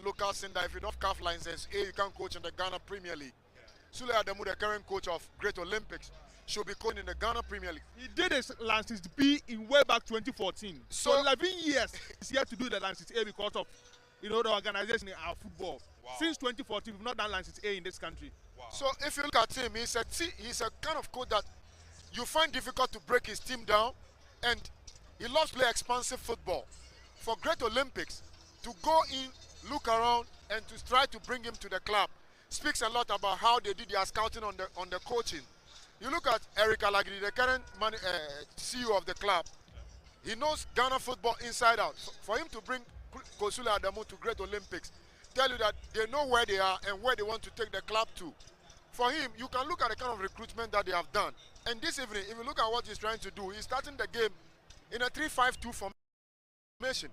local scene that if you don't have CAF license, you can't coach in the Ghana Premier League. Sule Adamu, the current coach of Great Olympics, should be coaching in the Ghana Premier League. He did his license B in way back 2014. So 11 years he's here to do the license A because of the organization in our football. Wow. Since 2014, we've not done license A in this country. Wow. So if you look at him, he's a kind of coach that you find difficult to break his team down, and he loves to play expansive football. For Great Olympics to go in, look around, and to try to bring him to the club speaks a lot about how they did their scouting on the coaching. You look at Eric Alagidi, the current CEO of the club. He knows Ghana football inside out. For him to bring Sule Adamu to Great Olympics, tell you that they know where they are and where they want to take the club to. For him, you can look at the kind of recruitment that they have done. And this evening, if you look at what he's trying to do, he's starting the game in a 3-5-2 formation.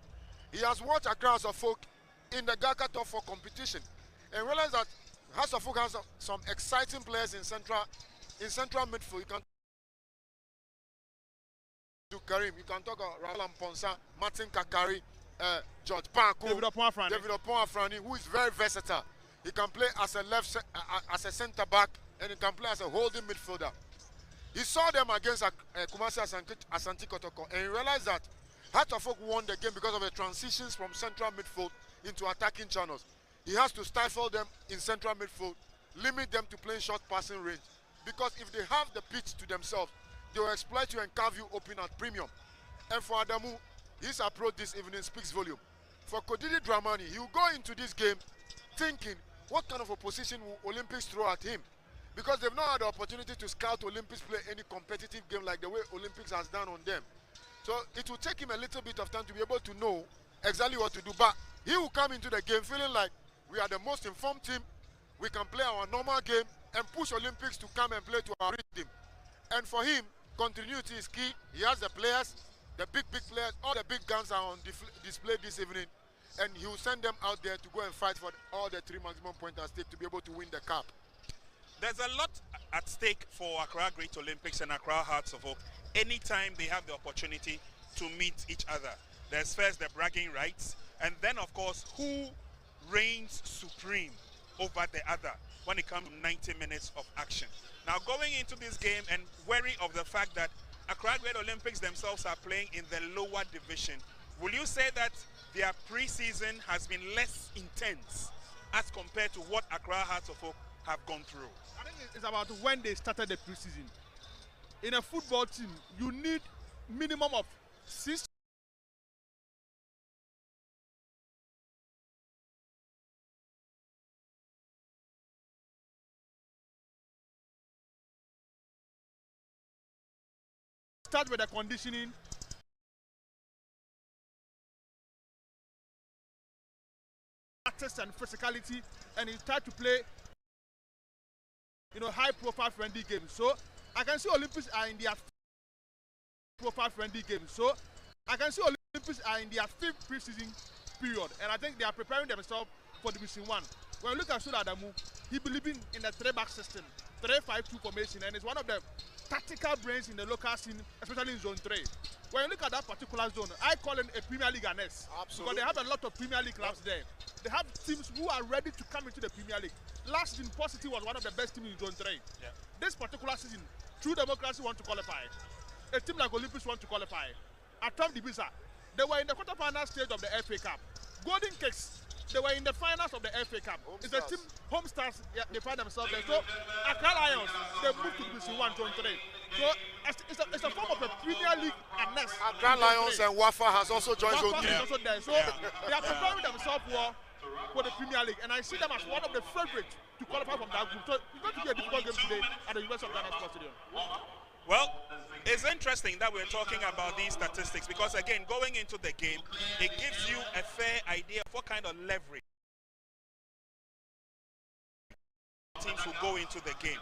He has watched Accra Hearts of Oak in the GACA Top 4 competition and realized that Hearts of Oak has some exciting players in central midfield. You can do Karim, you can talk about Rahul Amponsa, Martin Kakari, George Panko, David Opoafrani, who is very versatile. He can play as a centre back, and he can play as a holding midfielder. He saw them against Kumasi Asante Kotoko, and he realized that Hearts of Oak won the game because of the transitions from central midfield into attacking channels. He has to stifle them in central midfield, limit them to playing short passing range. Because if they have the pitch to themselves, they will exploit you and carve you open at premium. And for Adamu, his approach this evening speaks volume. For Kodidi Dramani, he will go into this game thinking, what kind of opposition will Olympics throw at him? Because they've not had the opportunity to scout Olympics play any competitive game like the way Olympics has done on them. So it will take him a little bit of time to be able to know exactly what to do. But he will come into the game feeling like we are the most informed team. We can play our normal game and push Olympics to come and play to our rhythm. And for him, continuity is key. He has the players, the big players, all the big guns are on display this evening. And he will send them out there to go and fight for all the 3 maximum points at stake to be able to win the cup. There's a lot at stake for Accra Great Olympics and Accra Hearts of Oak anytime they have the opportunity to meet each other. There's first the bragging rights, and then of course who reigns supreme over the other when it comes to 90 minutes of action. Now going into this game and wary of the fact that Accra Great Olympics themselves are playing in the lower division, will you say that their pre-season has been less intense as compared to what Accra Hearts of Oak have gone through? I think it's about when they started the pre-season. In a football team, you need minimum of 6 start with the conditioning, practice and physicality, and you start to play high profile friendly games. So I can see Olympics are in their profile friendly games. So I can see Olympics are in their 5th pre-season period, and I think they are preparing themselves for Division 1. When you look at Sule Adamu, he believes in the 3-back system, 3-5-2 formation, and is one of the tactical brains in the local scene, especially in Zone 3. When you look at that particular zone, I call it a Premier League Anes. Because they have a lot of Premier League clubs there. They have teams who are ready to come into the Premier League. Last season, Port City was one of the best teams in Zone 3. Yeah. This particular season, True Democracy want to qualify. A team like Olympics want to qualify. Atom Dibiza, they were in the quarterfinal stage of the FA Cup. Golden Cakes, they were in the finals of the FA Cup. It's a team, Home Stars, they find themselves there. So, Accra Lions, they moved to Division 1, Zone 3. So, it's a form of a Premier League Anes. Accra Lions and Wafa has also joined Zone 3. Also there. So, they are preparing themselves for the Premier League, and I see them as one of the favorites to qualify from that group. So, it's going to be a difficult game today at the University of Ghana Sports Stadium. Well, it's interesting that we're talking about these statistics because, again, going into the game, it gives you a fair idea of what kind of leverage teams will go into the game.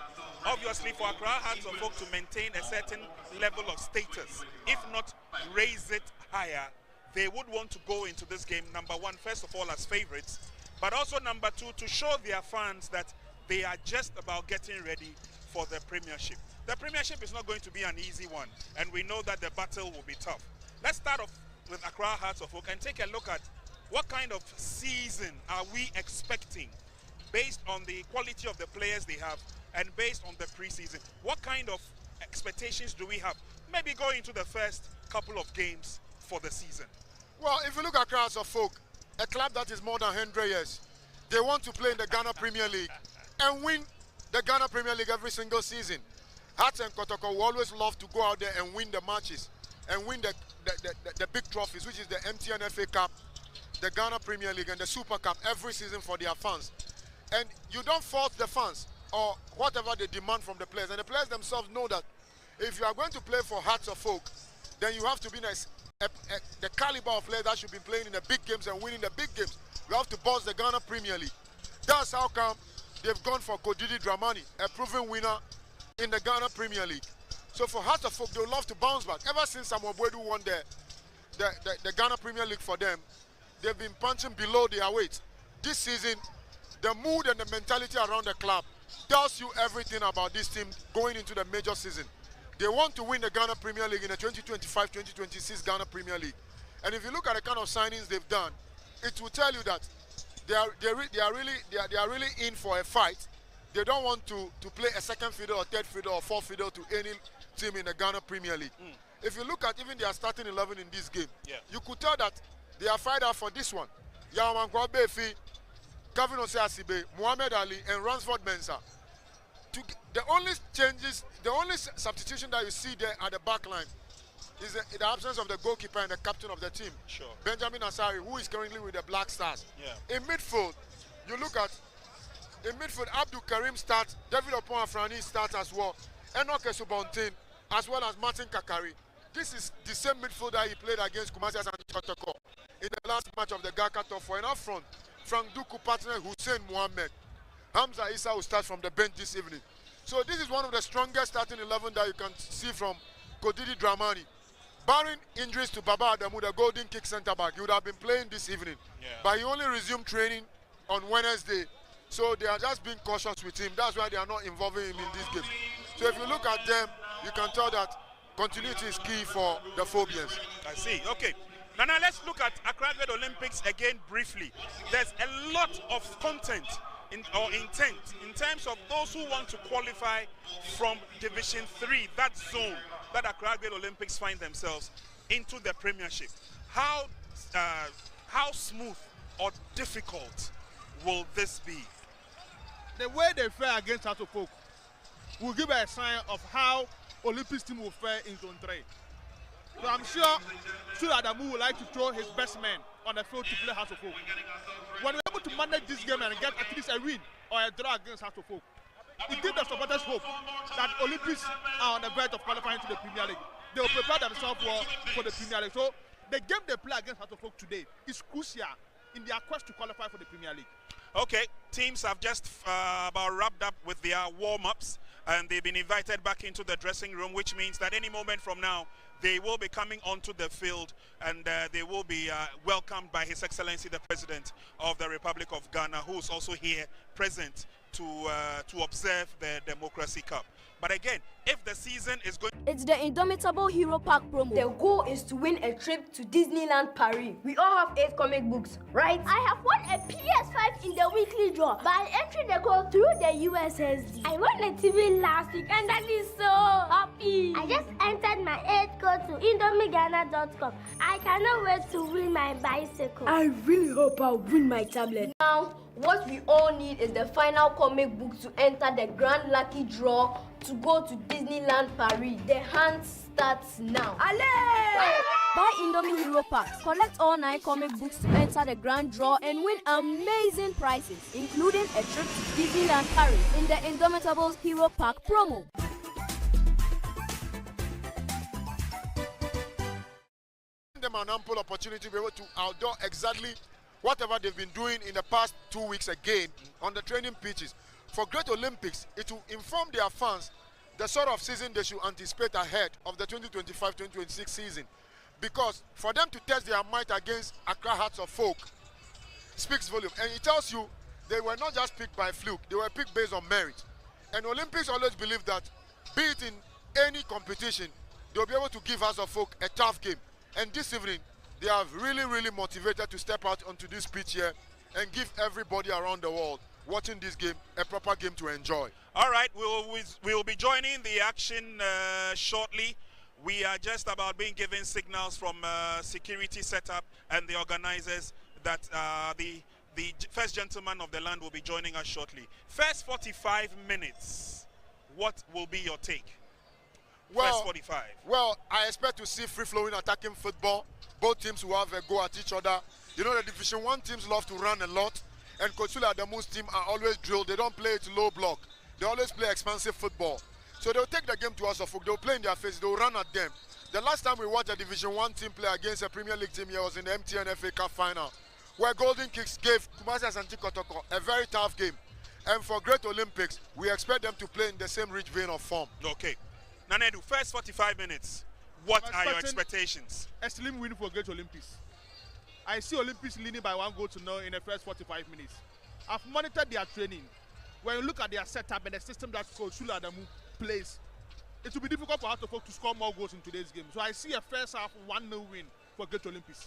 Obviously, for Accra Hearts of Oak to maintain a certain level of status, if not raise it higher, they would want to go into this game, number one, first of all, as favorites, but also number two, to show their fans that they are just about getting ready for the Premiership. The Premiership is not going to be an easy one, and we know that the battle will be tough. Let's start off with Accra Hearts of Oak and take a look at what kind of season are we expecting based on the quality of the players they have and based on the preseason? What kind of expectations do we have? Maybe going into the first couple of games for the season. Well, if you look at Hearts of Folk, a club that is more than 100 years, they want to play in the Ghana Premier League and win the Ghana Premier League every single season. Hearts and Kotoko will always love to go out there and win the matches and win the big trophies, which is the MTN FA Cup, the Ghana Premier League and the Super Cup every season for their fans. And you don't force the fans or whatever they demand from the players. And the players themselves know that if you are going to play for Hearts of Folk, then you have to be the caliber of players that should be playing in the big games and winning the big games. You have to boss the Ghana Premier League. That's how come they've gone for Kodidi Dramani, a proven winner in the Ghana Premier League. So for Hearts of Folk, they would love to bounce back. Ever since Samuel Boadu won the Ghana Premier League for them, they've been punching below their weight. This season, the mood and the mentality around the club tells you everything about this team going into the major season. They want to win the Ghana Premier League in the 2025-2026 Ghana Premier League. And if you look at the kind of signings they've done, it will tell you that they are really in for a fight. They don't want to play a second fiddle or third fiddle or fourth fiddle to any team in the Ghana Premier League. If you look at even their starting 11 in this game, you could tell that they are fired out for this one. Yaman Befi, Kevin Ose-Asibe, Muhammad Ali, and Ransford Mensah. The only changes, the only substitution that you see there at the back line is the absence of the goalkeeper and the captain of the team, Benjamin Asari, who is currently with the Black Stars. In midfield, you look at Abdul Karim starts, David Opon-Afrani starts as well, Enoch Esubontin, as well as Martin Kakari. This is the same midfielder he played against Kumasi Asante Kotoko in the last match of the Gaka Top 4. And up front, Frank Duku partner Hussein Mohammed. Hamza Issa will start from the bench this evening. So this is one of the strongest starting 11 that you can see from Kodidi Dramani. Barring injuries to Baba Adamu, the golden kick centre back, he would have been playing this evening. But he only resumed training on Wednesday. So they are just being cautious with him. That's why they are not involving him in this game. So if you look at them, you can tell that continuity is key for the Phobians. I see. Okay. Now let's look at Accra Great Olympics again briefly. There's a lot of content or intent in terms of those who want to qualify from Division 3, that zone that Accra Great Olympics find themselves, into the Premiership. How smooth or difficult will this be? The way they fare against Hearts of Folk will give a sign of how Olympics team will fare in Zone 3. So I'm sure Adamu would like to throw his best men on the field to play Hearts of Folk. When we're able to manage this game and get at least a win or a draw against Hearts of Folk, it gives the supporters hope that Olympics are on the verge of qualifying to the Premier League. They will prepare themselves well for the Premier League. So the game they play against Hearts of Folk today is crucial in their quest to qualify for the Premier League. Okay, teams have just about wrapped up with their warm-ups and they've been invited back into the dressing room, which means that any moment from now they will be coming onto the field and they will be welcomed by His Excellency the President of the Republic of Ghana, who's also here present to observe the Democracy Cup. But again, if the season is going... It's the Indomitable Hero Pack promo. The goal is to win a trip to Disneyland Paris. We all have 8 comic books, right? I have won a PS5 in the weekly draw by entering the code through the USSD. I won a TV last week and that is so happy. I just entered my 8th code to indomieghana.com. I cannot wait to win my bicycle. I really hope I'll win my tablet. Now, what we all need is the final comic book to enter the grand lucky draw to go to Disneyland Paris. The hunt starts now. Allez! Buy Indomie Hero Packs. Collect all 9 comic books to enter the grand draw and win amazing prizes, including a trip to Disneyland Paris in the Indomitable Hero Pack promo. Them an ample opportunity to be able to outdo exactly whatever they've been doing in the past 2 weeks again on the training pitches. For Great Olympics, it will inform their fans the sort of season they should anticipate ahead of the 2025-2026 season. Because for them to test their might against Accra Hearts of Folk speaks volume. And it tells you they were not just picked by fluke, they were picked based on merit. And Olympics always believe that, be it in any competition, they'll be able to give Hearts of Folk a tough game. And this evening, They are really, really motivated to step out onto this pitch here and give everybody around the world watching this game a proper game to enjoy. All right, we'll be joining the action shortly. We are just about being given signals from security setup and the organizers that the first gentleman of the land will be joining us shortly. First 45 minutes, what will be your take? First 45. Well, I expect to see free-flowing attacking football. Both teams will have a go at each other. You know, the Division 1 teams love to run a lot, and Coach Sule Adamu's team are always drilled. They don't play it low block. They always play expansive football. So they'll take the game to us. They'll play in their face. They'll run at them. The last time we watched a Division 1 team play against a Premier League team here was in the MTN FA Cup final, where Golden Kicks gave Kumasi Asante Kotoko a very tough game. And for Great Olympics, we expect them to play in the same rich vein of form. Okay. Nanedu, first 45 minutes, what are your expectations? A slim win for Great Olympics. I see Olympics leading by 1-0 in the first 45 minutes. I've monitored their training. When you look at their setup and the system that Coach Sule Adamu plays, it will be difficult for Hartlepool to score more goals in today's game. So I see a first half 1-0 win for Great Olympics.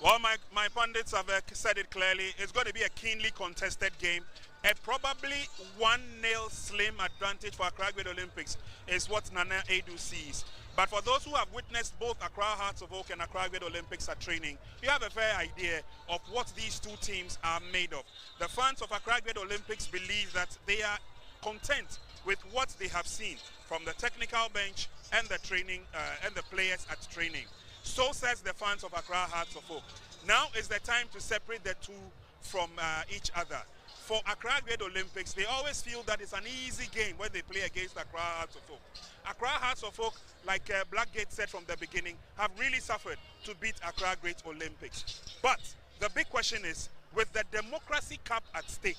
Well, my pundits have said it clearly. It's going to be a keenly contested game. A probably 1-0 slim advantage for Accra Great Olympics is what Nana Edu sees. But for those who have witnessed both Accra Hearts of Oak and Accra Great Olympics at training, you have a fair idea of what these two teams are made of. The fans of Accra Great Olympics believe that they are content with what they have seen from the technical bench and the training and the players at training. So says the fans of Accra Hearts of Oak. Now is the time to separate the two from each other. For Accra Great Olympics, they always feel that it's an easy game when they play against Accra Hearts of Oak. Accra Hearts of Oak, like Blackgate said from the beginning, have really suffered to beat Accra Great Olympics. But the big question is, with the Democracy Cup at stake,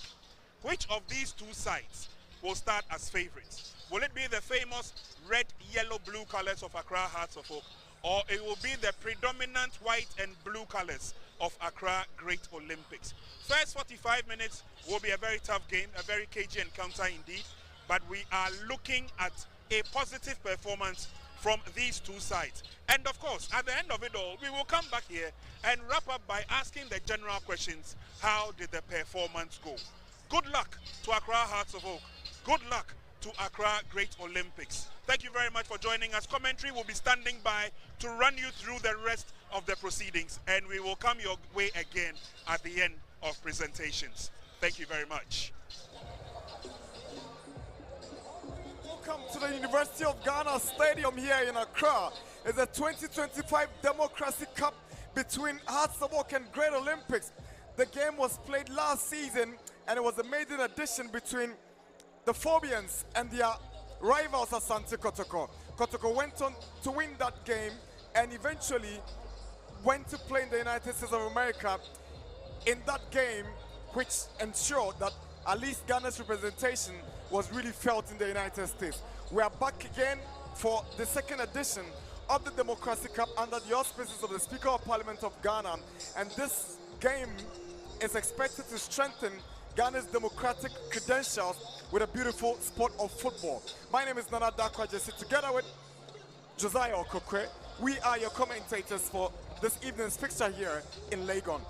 which of these two sides will start as favorites? Will it be the famous red, yellow, blue colors of Accra Hearts of Oak, or it will be the predominant white and blue colors of Accra Great Olympics? First 45 minutes will be a very tough game, a very cagey encounter indeed, but we are looking at a positive performance from these two sides. And of course, at the end of it all, we will come back here and wrap up by asking the general questions. How did the performance go? Good luck to Accra Hearts of Oak. Good luck to Accra Great Olympics. Thank you very much for joining us. Commentary will be standing by to run you through the rest of the proceedings, and we will come your way again at the end of presentations. Thank you very much. Welcome to the University of Ghana Stadium here in Accra. It's the 2025 Democracy Cup between Hearts of Oak and Great Olympics. The game was played last season, and it was a maiden edition between the Phobians and their rivals Asante Kotoko. Kotoko went on to win that game and eventually went to play in the United States of America in that game, which ensured that at least Ghana's representation was really felt in the United States. We are back again for the second edition of the Democracy Cup under the auspices of the Speaker of Parliament of Ghana, and this game is expected to strengthen Ghana's democratic credentials with a beautiful sport of football. My name is Nana Dakwa Jesse, together with Josiah Okokwe. We are your commentators for this evening's fixture here in Legon.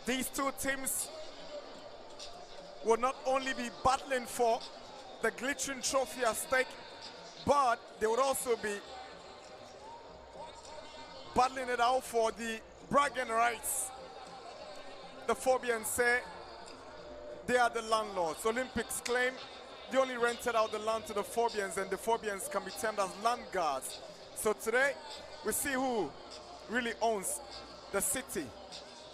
These two teams will not only be battling for the glittering trophy at stake, but they would also be battling it out for the bragging rights. The Phobians say they are the landlords. Olympics claim they only rented out the land to the Phobians, and the Phobians can be termed as land guards. So today, we see who really owns the city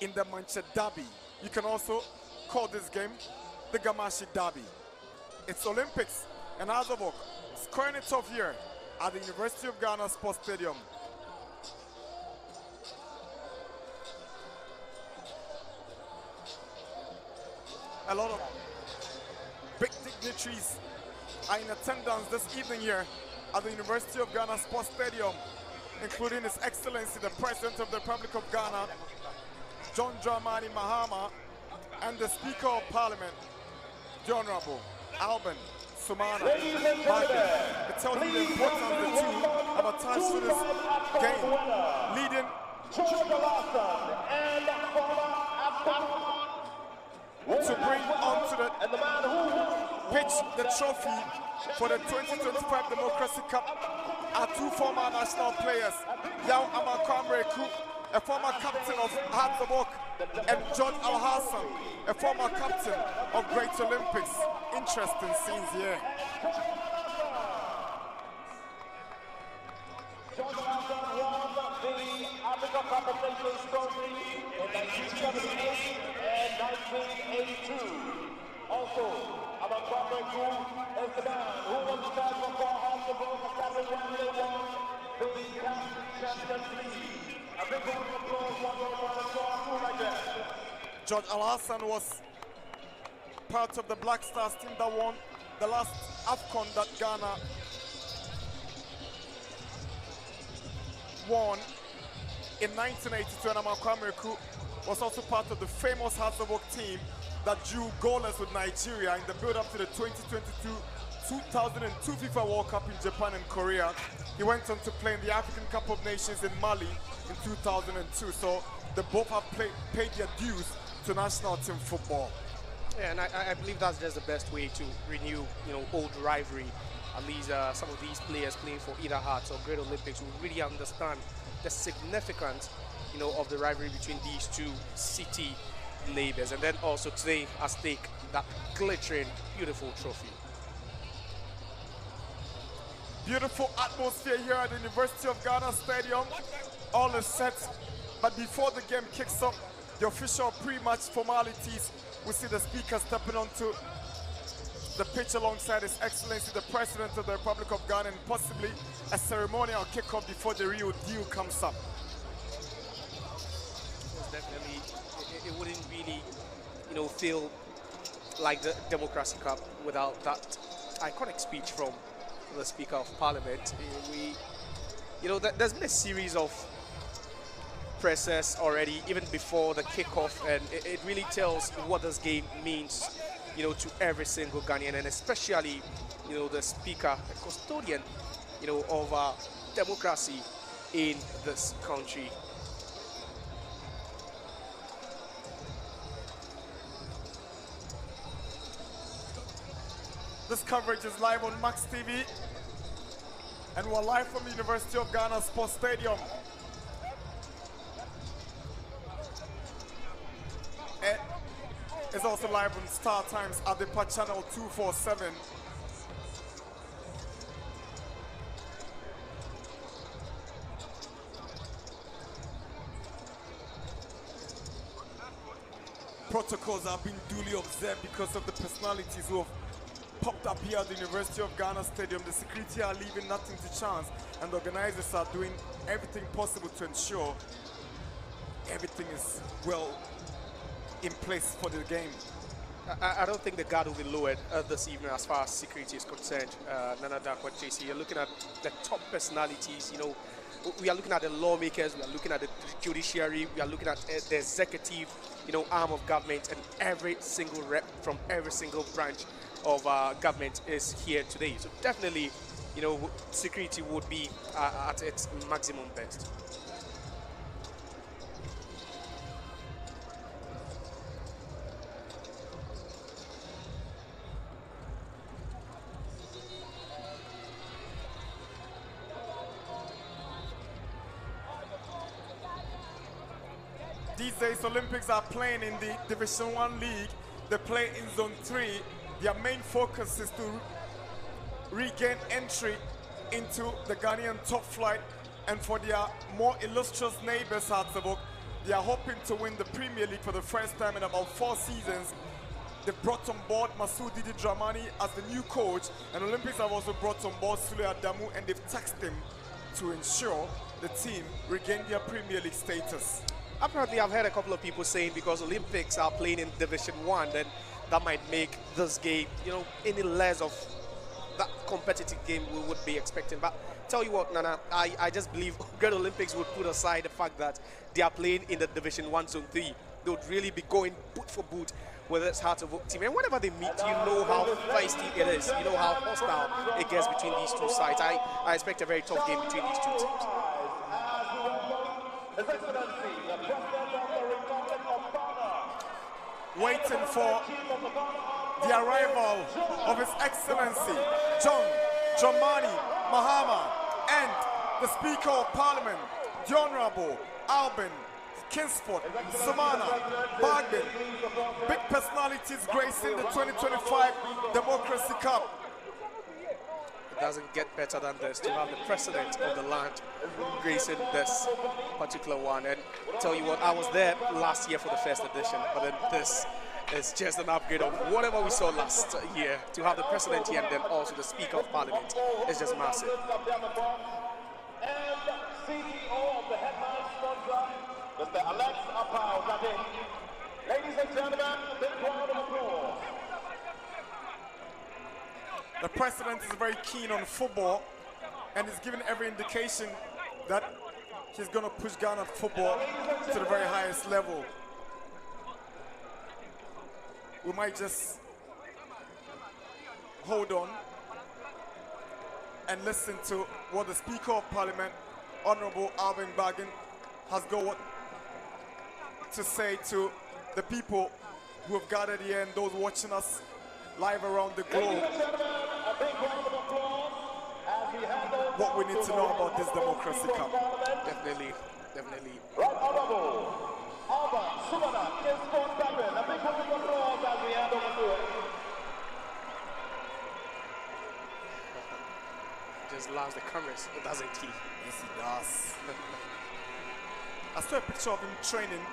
in the Manchester Derby. You can also call this game the Gamashi Derby. It's Olympics and Hearts of Oak squaring it off here at the University of Ghana Sports Stadium. A lot of big dignitaries are in attendance this evening here at the University of Ghana Sports Stadium, including His Excellency the President of the Republic of Ghana, John Dramani Mahama, and the Speaker of Parliament, the Honorable Alban Sumana Biden. It tells you the importance the two have attached to this game, leading to bring onto the pitch the trophy for the 2025 Democracy Cup are two former national players, Yao Amakwamreku, a former captain of Hearts of Oak, and George Alhassan, a former captain of Great Olympics. Interesting scenes here. George Alhassan won the Africa Cup of Nations trophy in 1978 and 1982. Also, Amakwamreku is the man who was the man for Hearts of Oak when they won the Champions League. A big round of applause like that. George Alhassan was part of the Black Stars team that won the last AFCON that Ghana won in 1982, and Amakwamreku was also part of the famous Hearts of Oak team that drew goalless with Nigeria in the build-up to the 2002 FIFA World Cup in Japan and Korea. He went on to play in the African Cup of Nations in Mali in 2002. So they both have paid their dues to national team football. Yeah, and I believe that's just the best way to renew, old rivalry. At least some of these players playing for either Hearts or Great Olympics will really understand the significance, of the rivalry between these two city neighbors. And then also today at stake, that glittering, beautiful trophy. Beautiful atmosphere here at the University of Ghana Stadium. All is set, but before the game kicks off, the official pre-match formalities, we see the speaker stepping onto the pitch alongside His Excellency the President of the Republic of Ghana, and possibly a ceremonial kickoff before the real deal comes up. Definitely, it wouldn't really, feel like the Democracy Cup without that iconic speech from the Speaker of Parliament. There's been a series of presses already, even before the kickoff, and it really tells what this game means, to every single Ghanaian, and especially, the Speaker, the custodian, of democracy in this country. This coverage is live on Max TV, and we're live from the University of Ghana Sports Stadium. It's also live on Star Times Adepa Channel 247. Protocols have been duly observed because of the personalities who have popped up here at the University of Ghana Stadium. The security are leaving nothing to chance, and the organizers are doing everything possible to ensure everything is well in place for the game. I don't think the guard will be lowered this evening as far as security is concerned. Nana Darko JC, you're looking at the top personalities, we are looking at the lawmakers, we are looking at the judiciary, we are looking at the executive, arm of government, and every single rep from every single branch of government is here today. So definitely, security would be at its maximum best. These days, Olympics are playing in the Division 1 League. They play in Zone 3. Their main focus is to regain entry into the Ghanaian top flight, and for their more illustrious neighbors, Hearts of Oak, they are hoping to win the Premier League for the first time in about 4 seasons. They've brought on board Masoud Didi Dramani as the new coach, and Olympics have also brought on board Sule Adamu, and they've taxed him to ensure the team regain their Premier League status. Apparently, I've heard a couple of people saying because Olympics are playing in Division 1, then that might make this game, any less of that competitive game we would be expecting. But tell you what, Nana, I just believe Great Olympics would put aside the fact that they are playing in the Division 1 Zone 3. They would really be going boot for boot with this Hearts of Oak team. And whenever they meet, you know how feisty it is. You know how hostile it gets between these two sides. I expect a very tough game between these two teams. Waiting for the arrival of His Excellency John Dramani Mahama and the Speaker of Parliament, the Honorable Alban Kingsford Sumana Bagden. Big personalities gracing the 2025 Democracy Cup. It doesn't get better than this to have the president of the land gracing this particular one. And tell you what, I was there last year for the first edition, but then this is just an upgrade of whatever we saw last year. To have the president here and then also the Speaker of Parliament is just massive. And CEO of the headline sponsor, Mr. Alex Apau Zadim. Ladies and gentlemen, a big round of applause. The president is very keen on football and is giving every indication that he's going to push Ghana football to the very highest level. We might just hold on and listen to what the Speaker of Parliament, Honorable Alban Bagden, has got to say to the people who have gathered here and those watching us live around the globe. What we need to know about this Democracy Cup. Definitely, definitely. Right honorable Alban Sumana Kingsford Bagden. A big round of applause as we hand over to it. Just loves the cameras, doesn't he? Yes, he does. I saw a picture of him training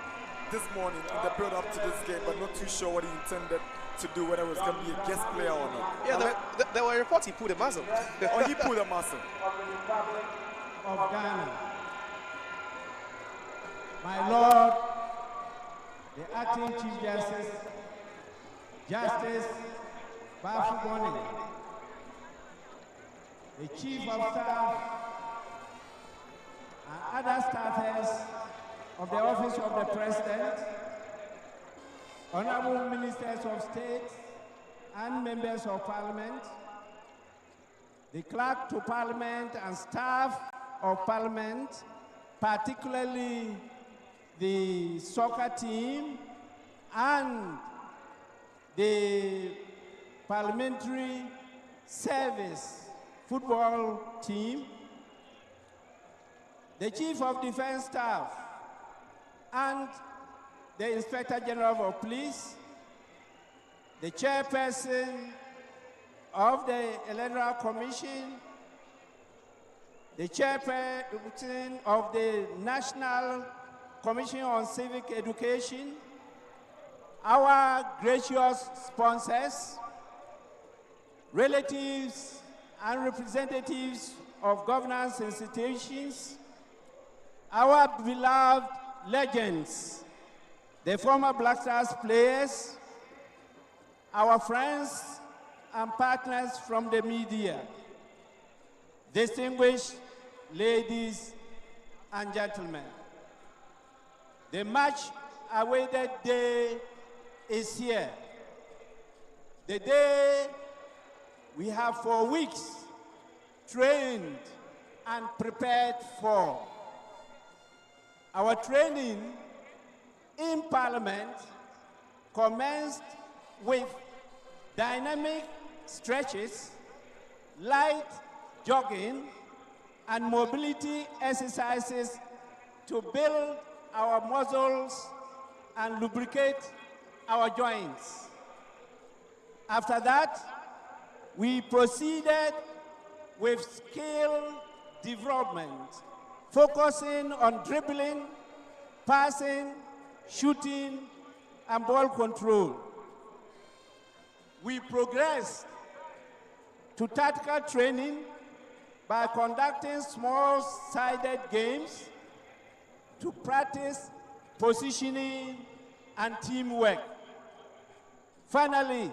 this morning in the build-up to this game, but not too sure what he intended to do, whether it was going to be a guest player or not. Yeah, there were reports he pulled a muscle. Oh, he pulled a muscle. Of Ghana. My Lord, the Acting Chief Justice, Justice Bafu Boni, the Chief of Staff, and other staffers of the Office of the President, Honorable Ministers of State and Members of Parliament, the Clerk to Parliament and staff of Parliament, particularly the soccer team and the Parliamentary Service football team, the Chief of Defense Staff, and the Inspector General of Police, the Chairperson of the Electoral Commission, the Chairperson of the National Commission on Civic Education, our gracious sponsors, relatives and representatives of governance institutions, our beloved legends, the former Black Stars players, our friends and partners from the media, distinguished ladies and gentlemen. The much-awaited day is here. The day we have for weeks trained and prepared for. Our training in Parliament commenced with dynamic stretches, light jogging, and mobility exercises to build our muscles and lubricate our joints. After that, we proceeded with skill development, focusing on dribbling, passing, shooting, and ball control. we progressed to tactical training by conducting small-sided games to practice positioning and teamwork. Finally,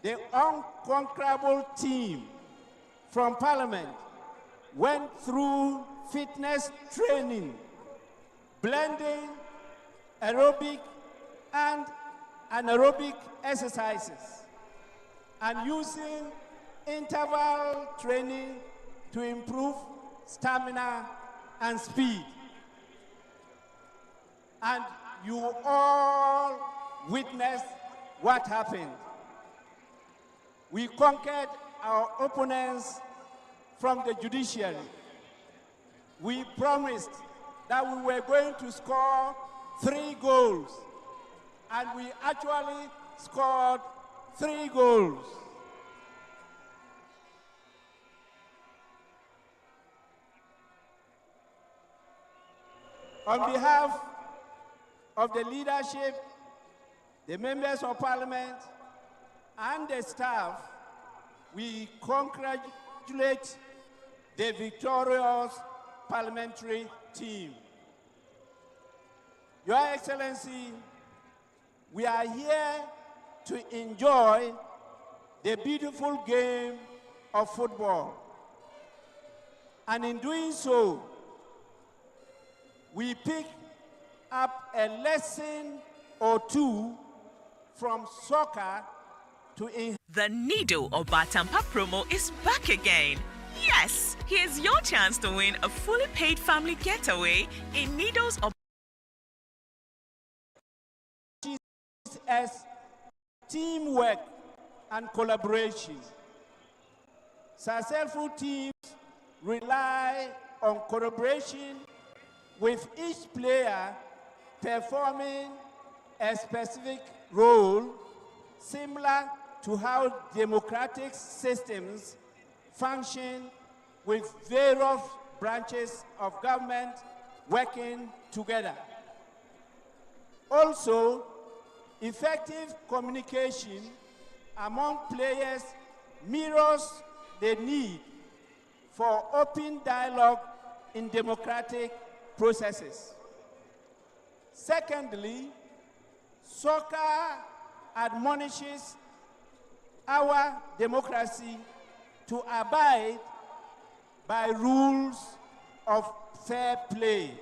the unconquerable team from Parliament went through fitness training, blending aerobic and anaerobic exercises, and using interval training to improve stamina and speed. And you all witnessed what happened. We conquered our opponents from the judiciary. We promised that we were going to score 3 goals, and we actually scored 3 goals. On behalf of the leadership, the members of Parliament, and the staff, we congratulate the victorious parliamentary team. Your Excellency, we are here to enjoy the beautiful game of football. And in doing so, we pick up a lesson or two from soccer to The Nido Obatampa promo is back again. Yes, here's your chance to win a fully paid family getaway in Nido's as teamwork and collaboration. Successful teams rely on collaboration, with each player performing a specific role, similar to how democratic systems function, with various branches of government working together. Also, effective communication among players mirrors the need for open dialogue in democratic processes. Secondly, soccer admonishes our democracy to abide by rules of fair play.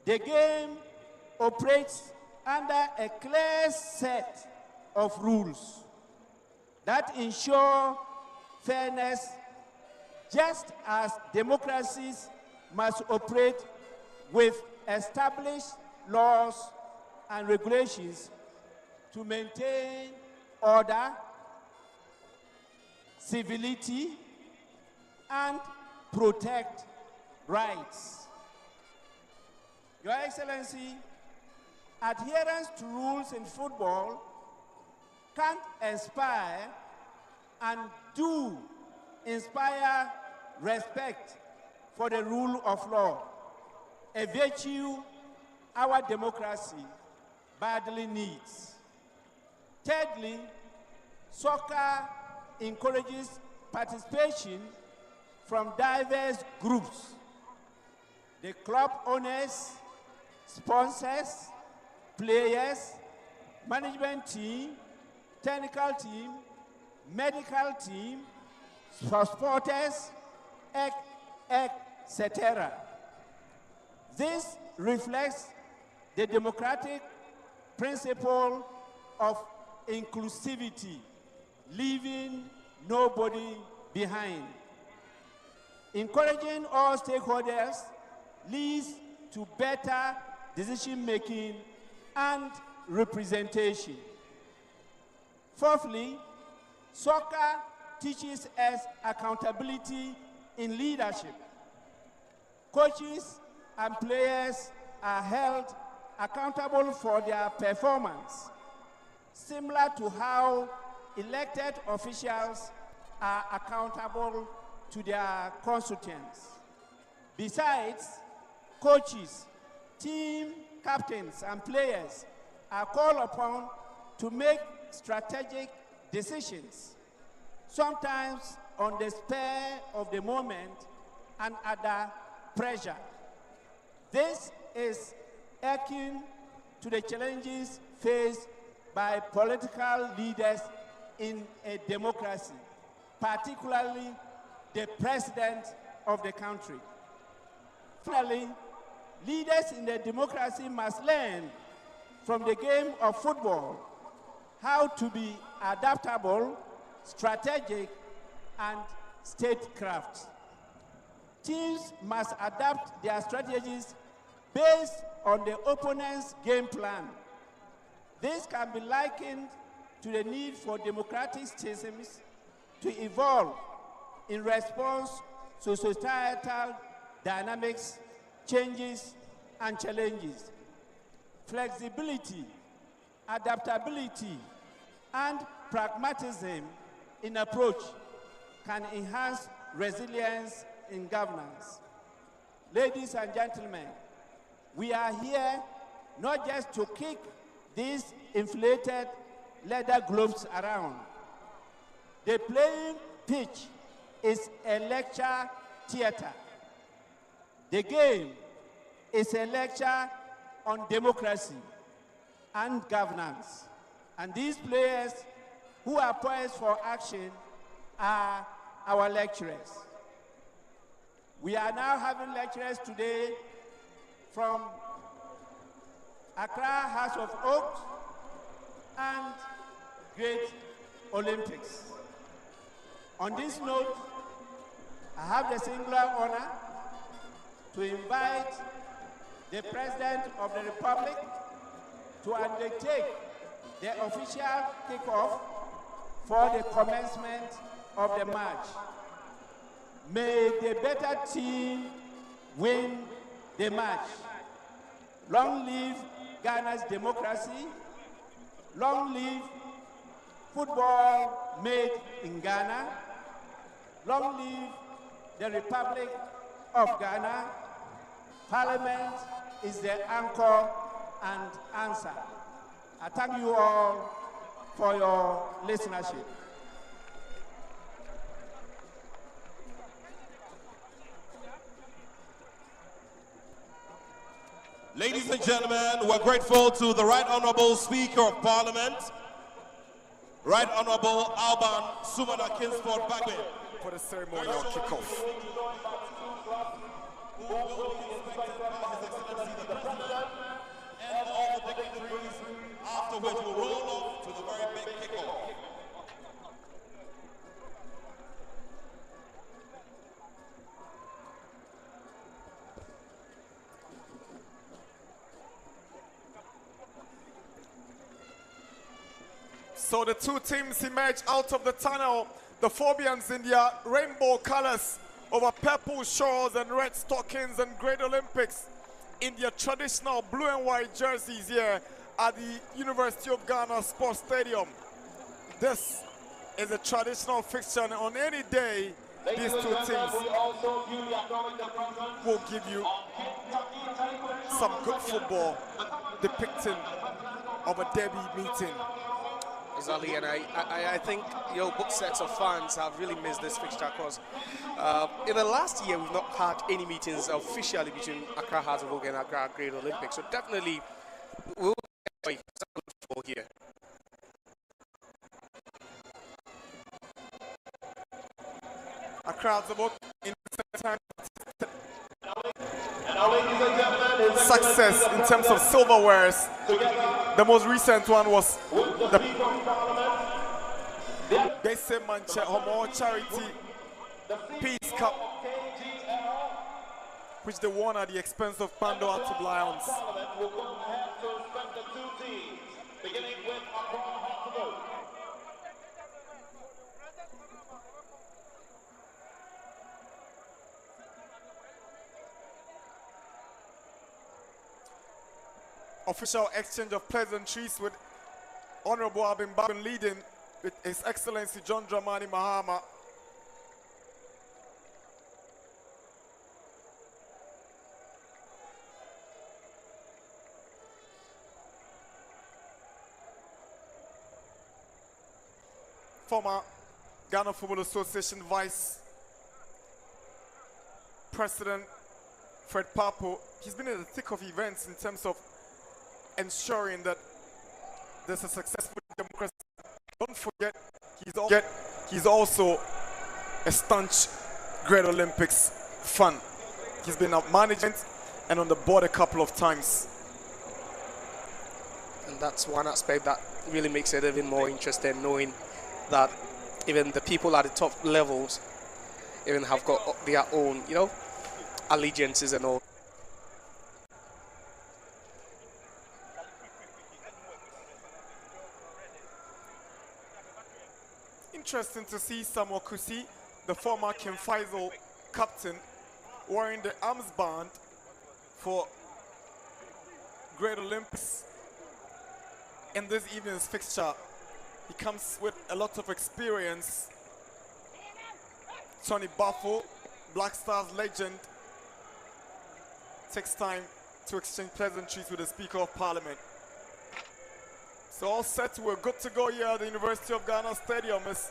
The game operates under a clear set of rules that ensure fairness, just as democracies must operate with established laws and regulations to maintain order, civility, and protect rights. Your Excellency, adherence to rules in football can't inspire and do inspire respect for the rule of law, a virtue our democracy badly needs. Thirdly, soccer encourages participation from diverse groups. The club owners, sponsors, players, management team, technical team, medical team, supporters, etc. This reflects the democratic principle of inclusivity, leaving nobody behind. Encouraging all stakeholders leads to better decision-making and representation. Fourthly, soccer teaches us accountability in leadership. Coaches and players are held accountable for their performance, similar to how elected officials are accountable to their constituents. Besides, coaches, team captains, and players are called upon to make strategic decisions, sometimes on the spur of the moment and under pressure. This is akin to the challenges faced by political leaders in a democracy, particularly the president of the country. Finally, leaders in the democracy must learn from the game of football how to be adaptable, strategic, and statecraft. Teams must adapt their strategies based on the opponent's game plan. This can be likened to the need for democratic systems to evolve in response to societal dynamics, changes, and challenges. Flexibility, adaptability, and pragmatism in approach can enhance resilience in governance. Ladies and gentlemen, we are here not just to kick these inflated leather globes around. The playing pitch is a lecture theater. The game is a lecture on democracy and governance. And these players who are poised for action are our lecturers. We are now having lecturers today from Accra House of Oaks and Great Olympics. On this note, I have the singular honor to invite the President of the Republic to undertake the official kickoff for the commencement of the match. May the better team win the match. Long live Ghana's democracy. Long live football made in Ghana. Long live the Republic of Ghana. Parliament is the anchor and answer. I thank you all for your listenership. Ladies and gentlemen, we're grateful to the Right Honorable Speaker of Parliament, Right Honorable Alban Sumana Kingsford Bagbe, for the ceremonial kickoff. Who will be inspected by His Excellency the President and all the dignitaries, after which we'll roll off to the very big kickoff. So the two teams emerge out of the tunnel. The Phobians in their rainbow colors over purple shorts and red stockings, and Great Olympics in their traditional blue and white jerseys here at the University of Ghana Sports Stadium. This is a traditional fixture, and on any day, these two teams will give you some good football depicting of a derby meeting. Exactly, and I think both sets of fans have really missed this fixture because in the last year we've not had any meetings officially between Accra Hearts of Oak and Accra Great Olympics. So definitely we'll enjoy some good football here. Accra Hearts of Oak in time ladies and gentlemen, success in terms of silverwares. The most recent one was the Bese Manche Homo Charity Peace Cup, which they won at the expense of Pando Atub Lions. Official exchange of pleasantries with Honorable Abin Babin leading with His Excellency John Dramani Mahama. former Ghana Football Association Vice President Fred Papo. He's been in the thick of events in terms of ensuring that there's a successful democracy. Don't forget, he's also a staunch Great Olympics fan. He's been at management and on the board a couple of times. And that's one aspect that really makes it even more interesting, knowing that even the people at the top levels even have got their own, you know, allegiances and all. Interesting to see Samuel Kusi, the former King Faisal captain, wearing the armband for Great Olympics in this evening's fixture. He comes with a lot of experience. Tony Buffo, Black Stars legend, takes time to exchange pleasantries with the Speaker of Parliament. So all set, we're good to go here at the University of Ghana Stadium. It's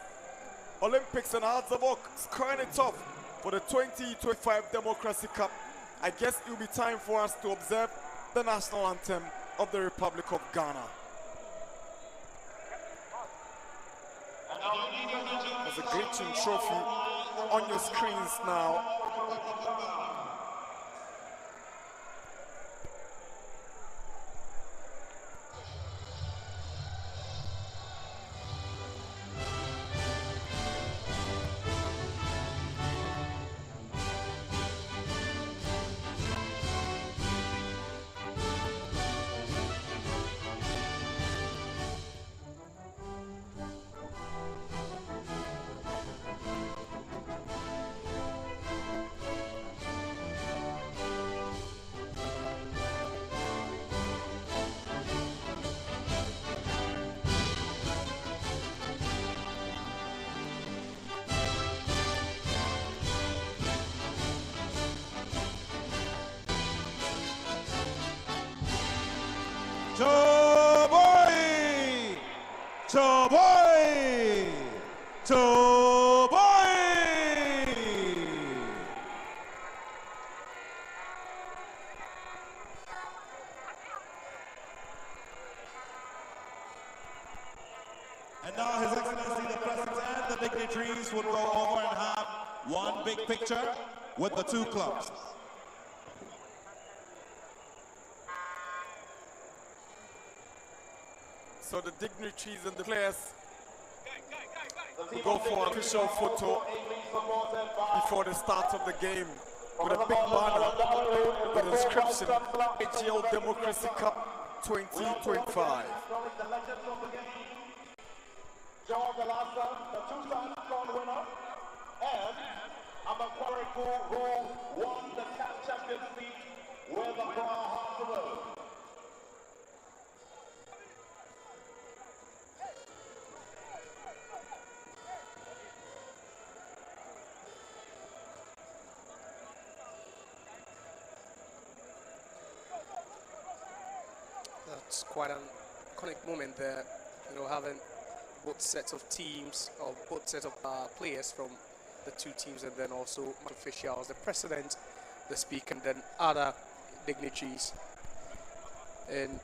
Olympics and Hearts of Oak scoring it off for the 2025 Democracy Cup. I guess it will be time for us to observe the national anthem of the Republic of Ghana. There's a Great Trophy on your screens now. Toboy! Toboy! Toboy! And now His Excellency the President and the dignitaries would go over and have one big picture with the two clubs. So the dignitaries and the players will go for an official photo before the start of the game with a big banner with the inscription AGL Democracy Cup 2025. George Alasa, the two-time strong winner, and Amakwariku, who won the CAF Champions League with Accra Hearts of Oak. That's quite an iconic moment there, you know, having both sets of teams or both sets of players from the two teams, and then also officials, the president, the speaker, and then other dignitaries, and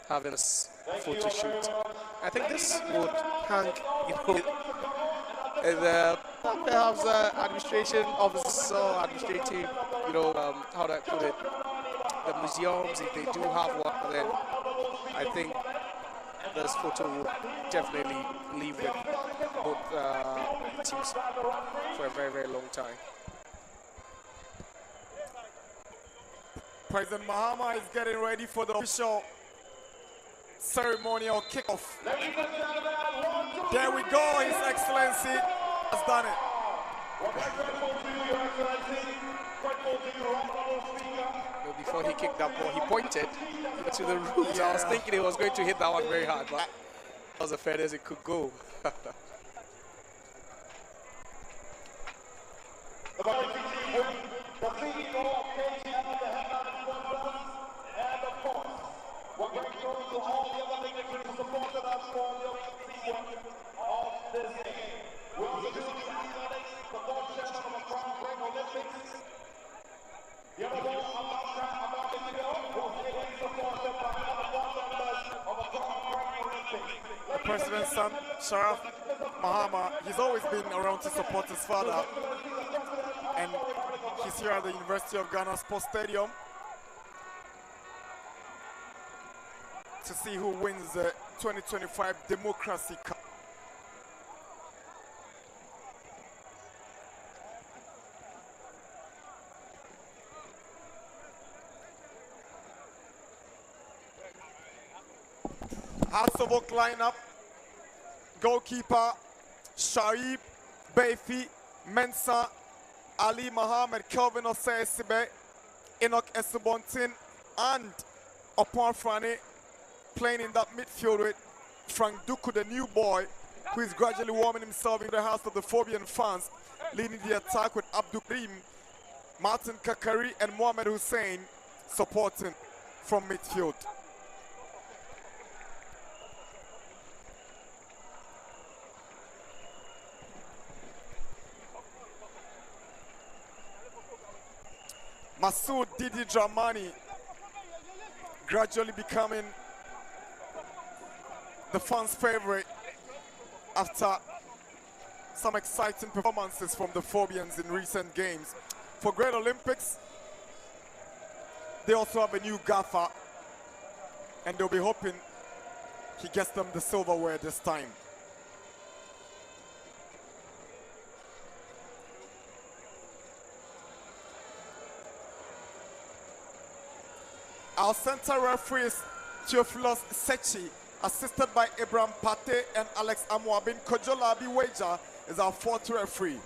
having a photo shoot. I think this would hang, you know, the perhaps administration officers or administrative, you know, how do I put it, the museums, if they do have one, then I think this photo would definitely leave with both teams for a very, very long time. President Mahama is getting ready for the official ceremonial kickoff. There we go, His Excellency has done it. Before he kicked that ball, he pointed to the roof. I was thinking he was going to hit that one very hard, but that was as far as it could go. We're going to all the other dignitaries who supported us for the of this day. president's son, Sharaf Mahama. He's always been around to support his father. And he's here at the University of Ghana Sports Stadium to see who wins the 2025 Democracy Cup. Hearts of Oak lineup: goalkeeper Shaib, Beifi, Mensah, Ali Mohammed, Kelvin Osei-Sibe, Enoch Esubontin, and Opon Frane playing in that midfield with Frank Duku, the new boy, who is gradually warming himself in the house of the Phobian fans, leading the attack with Abdul Karim, Martin Kakari, and Mohamed Hussein supporting from midfield. Masoud Didi Dramani gradually becoming the fans' favorite after some exciting performances from the Phobians in recent games. For Great Olympics, they also have a new gaffer, and they'll be hoping he gets them the silverware this time. Our center referee is Theophilus Sechi, assisted by Abraham Pate and Alex Amwabin. Kojola Abiweja is our fourth referee.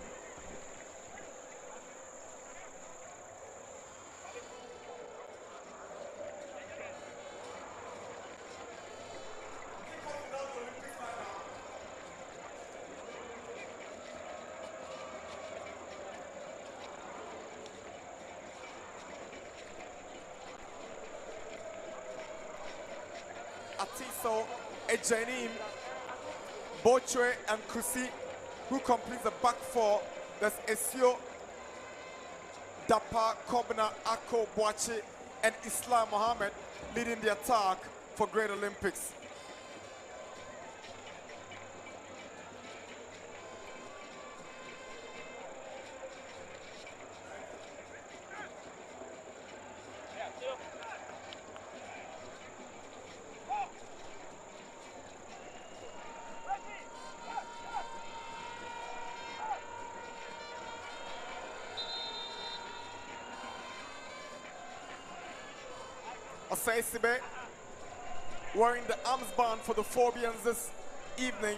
Atiso, Ejenim, Bochwe, and Kusi, who completes the back four. There's Esio, Dapa, Kobna, Ako, Boache, and Islam Mohammed leading the attack for Great Olympics. Osei-Sibe wearing the arms band for the Phobians this evening.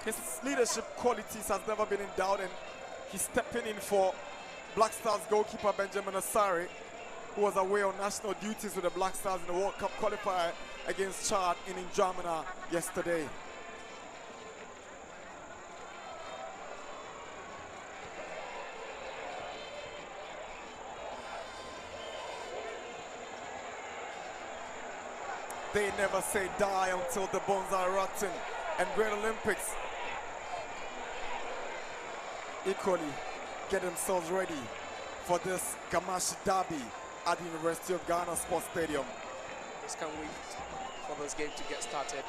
His leadership qualities has never been in doubt, and he's stepping in for Black Stars goalkeeper Benjamin Asari, who was away on national duties with the Black Stars in the World Cup qualifier against Chad in N'Djamena yesterday. They never say die until the bones are rotten. And Great Olympics equally get themselves ready for this Gamashi Derby at the University of Ghana Sports Stadium. Just can't wait for this game to get started.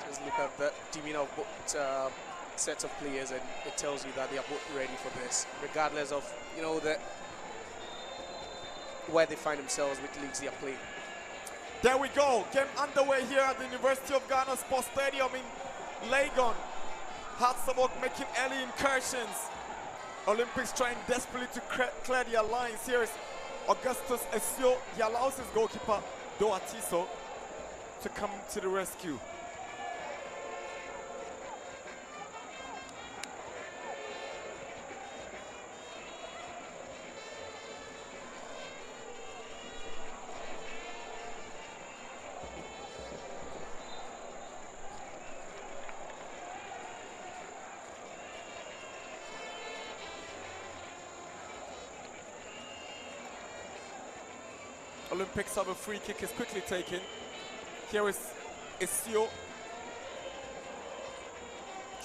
Just look at the demeanor of both sets of players, and it tells you that they are both ready for this, regardless of, you know, where they find themselves, with leagues they are playing. There we go. Game underway here at the University of Ghana Sports Stadium in Legon. Hearts of Oak making early incursions. Olympics trying desperately to clear their lines. Here is Augustus Esio. He allows his goalkeeper, Do Atiso, to come to the rescue. Olympics have a free kick, is quickly taken. Here is Esio.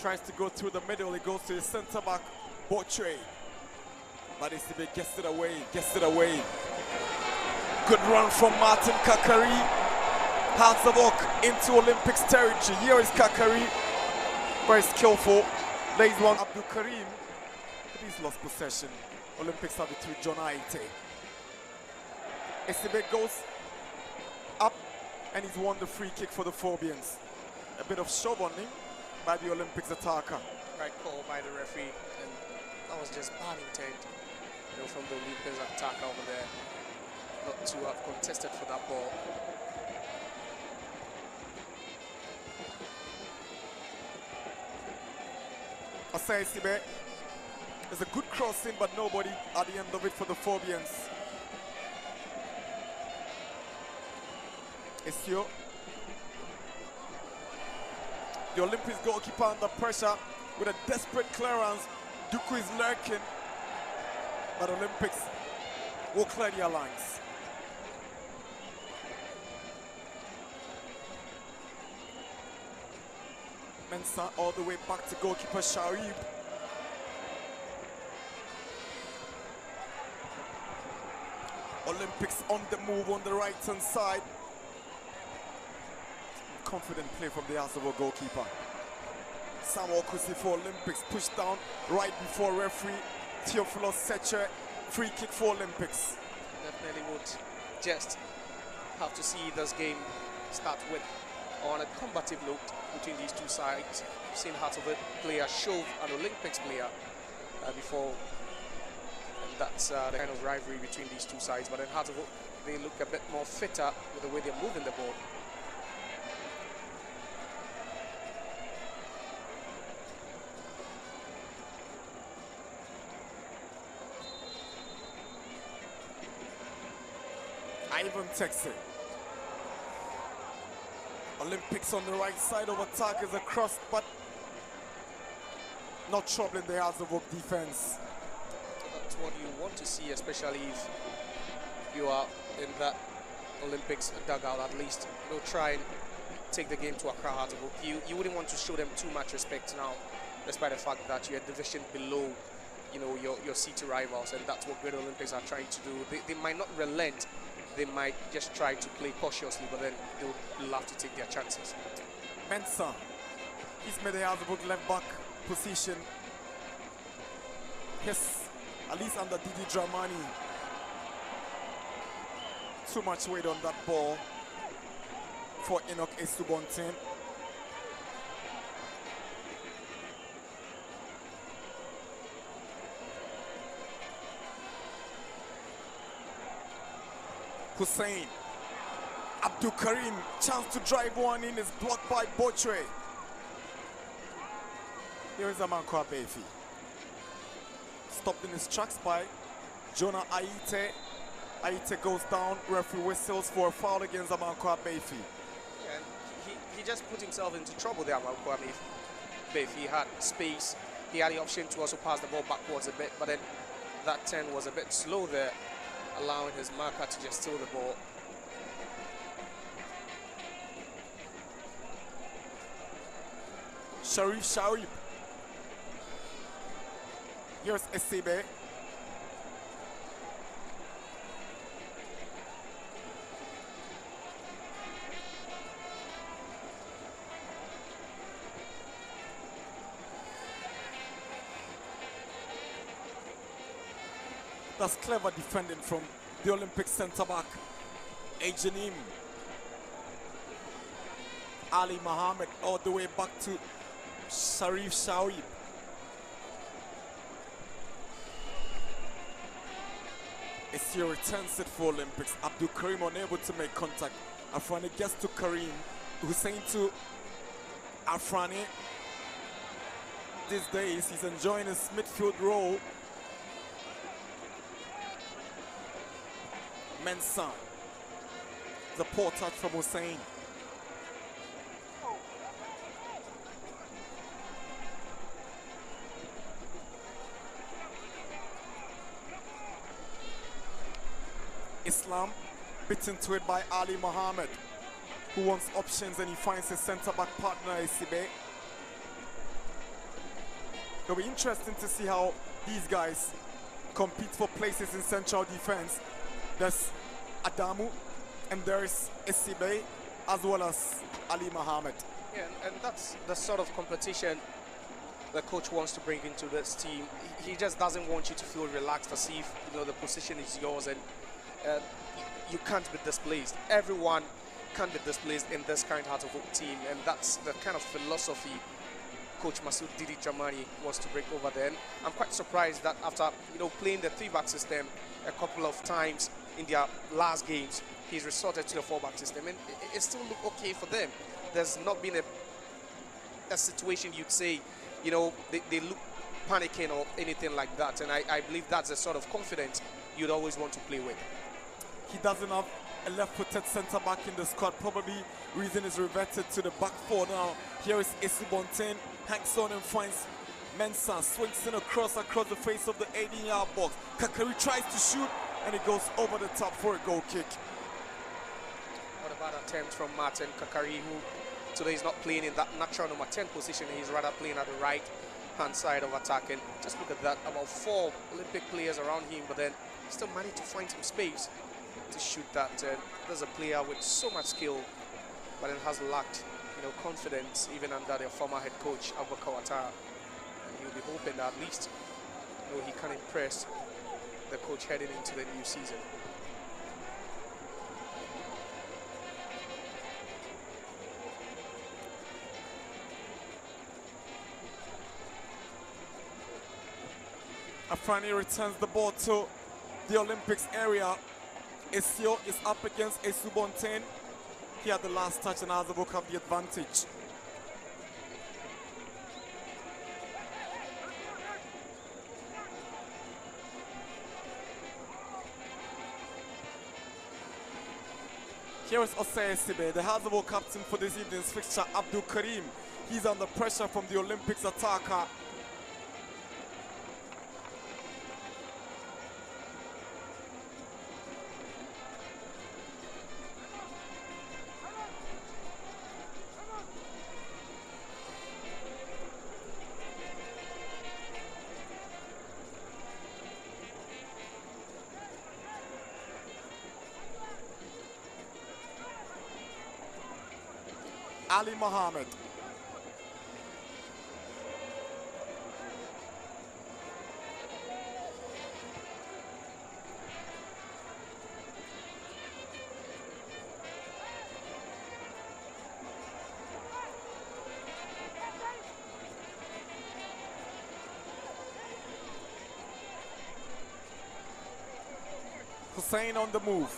Tries to go through the middle, he goes to his centre back, Bochwe. But Isibe gets it away, Good run from Martin Kakari. Hearts of Oak into Olympics territory. Here is Kakari, very skillful. Lays one Abdul Karim, but he's lost possession. Olympics have it through John Aite. Esibe goes up and he's won the free kick for the Phobians. A bit of shove on him by the Olympics attacker. Right call by the referee, and that was just bad intent, from the Olympics attacker over there, not to have contested for that ball. Asai Sibe, there's a good crossing, but nobody at the end of it for the Phobians. Esio. The Olympics goalkeeper under pressure with a desperate clearance. Duku is lurking, but Olympics will clear their lines. Mensah all the way back to goalkeeper Sharif. Olympics on the move on the right hand side. Confident play from the Asamoah goalkeeper. Samuel Kusi for Olympics, pushed down right before referee Theophilus Seche. Free kick for Olympics. Definitely would just have to see this game start with on a combative note between these two sides. We've seen Hearts of Oak player shove an Olympics player before, and that's the kind of rivalry between these two sides. But then Hearts of Oak, they look a bit more fitter with the way they're moving the ball. Ivan Texe. Olympics on the right side of attack is a cross, but not troubling the Hearts of Oak defense. That's what you want to see, especially if you are in that Olympics dugout. At least try and take the game to Accra Hearts of Oak. You wouldn't want to show them too much respect now, despite the fact that you're a division below, your city rivals, and that's what Great Olympics are trying to do. They might not relent. They might just try to play cautiously, but then they'll have to take their chances. Mensah, he's made the Hearts of Oak left back position. Yes, at least under Didi Dramani. Too much weight on that ball for Enoch Estubontin. Hussein. Abdul Karim, chance to drive one in, is blocked by Botre. Here is Amanko Abefi. Stopped in his tracks by Jonah Aite. Aite goes down, referee whistles for a foul against Amanko Abefi. And he just put himself into trouble there, Amanko Abefi. He had space, he had the option to also pass the ball backwards a bit, but then that turn was a bit slow there, allowing his marker to just steal the ball. Sharif. Here's Esibe. That's clever defending from the Olympic centre-back, Ajanim. Ali Mohammed all the way back to Sharif Shaib. Esio returns it for Olympics. Abdul Karim unable to make contact. Afrani gets to Karim. Hussein to Afrani. These days he's enjoying his midfield role. Mensah. The poor touch from Hussein. Islam bitten to it by Ali Mohammed, who wants options and he finds his centre-back partner Esibe. It'll be interesting to see how these guys compete for places in central defense. There's Adamu and there's Esibe. as well as Ali Mohammed. Yeah, and that's the sort of competition the coach wants to bring into this team. He just doesn't want you to feel relaxed as if the position is yours and you can't be displaced. Everyone can be displaced in this kind of team, and that's the kind of philosophy Coach Masoud Didi Jamani wants to bring over there. And I'm quite surprised that after playing the 3-back system a couple of times in their last games, he's resorted to the 4-back system, and it still looked okay for them. There's not been a situation you'd say they look panicking or anything like that, and I believe that's the sort of confidence you'd always want to play with. He doesn't have a left-footed centre-back in the squad. Probably reason is reverted to the back four now. Here is Issy Bontain, hangs on and finds Mensah, swings in across the face of the 18-yard box. Kakari tries to shoot, and it goes over the top for a goal kick. What about attempt from Martin Kakari, who today is not playing in that natural number 10 position. He's rather playing at the right-hand side of attack. And just look at that, about 4 Olympic players around him, but then still managed to find some space to shoot that. There's a player with so much skill, but then has lacked confidence even under their former head coach Abubakar Ouattara. And he'll be hoping that at least he can impress the coach heading into the new season. Afrani returns the ball to the Olympics area. Essio is up against Issy Bontain. He had the last touch and Azabuk have the advantage. Here is Osei Sibe, the Hazabo captain for this evening's fixture, Abdul Karim. He's under pressure from the Olympics attacker. Ali Mohammed. Hussein on the move.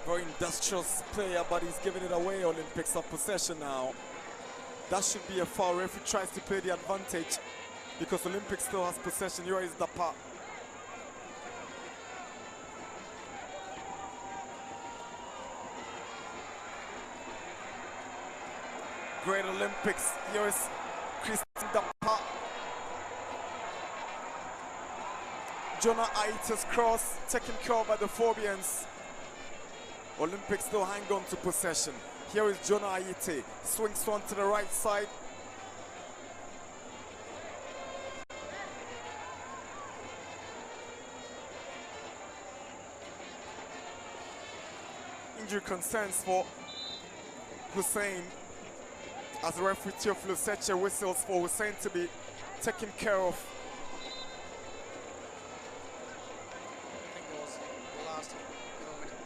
Very industrious player, but he's giving it away. Olympics of possession now. That should be a foul. Referee tries to play the advantage because Olympics still has possession. Here is Dapa. Great Olympics. Here is Christian Dapa. Jonah Aita's cross taken care of by the Phobians. Olympics still hang on to possession. Here is Jonah Aite. Swings one to the right side. Injury concerns for Hussein as the referee Teofilo Seche whistles for Hussein to be taken care of.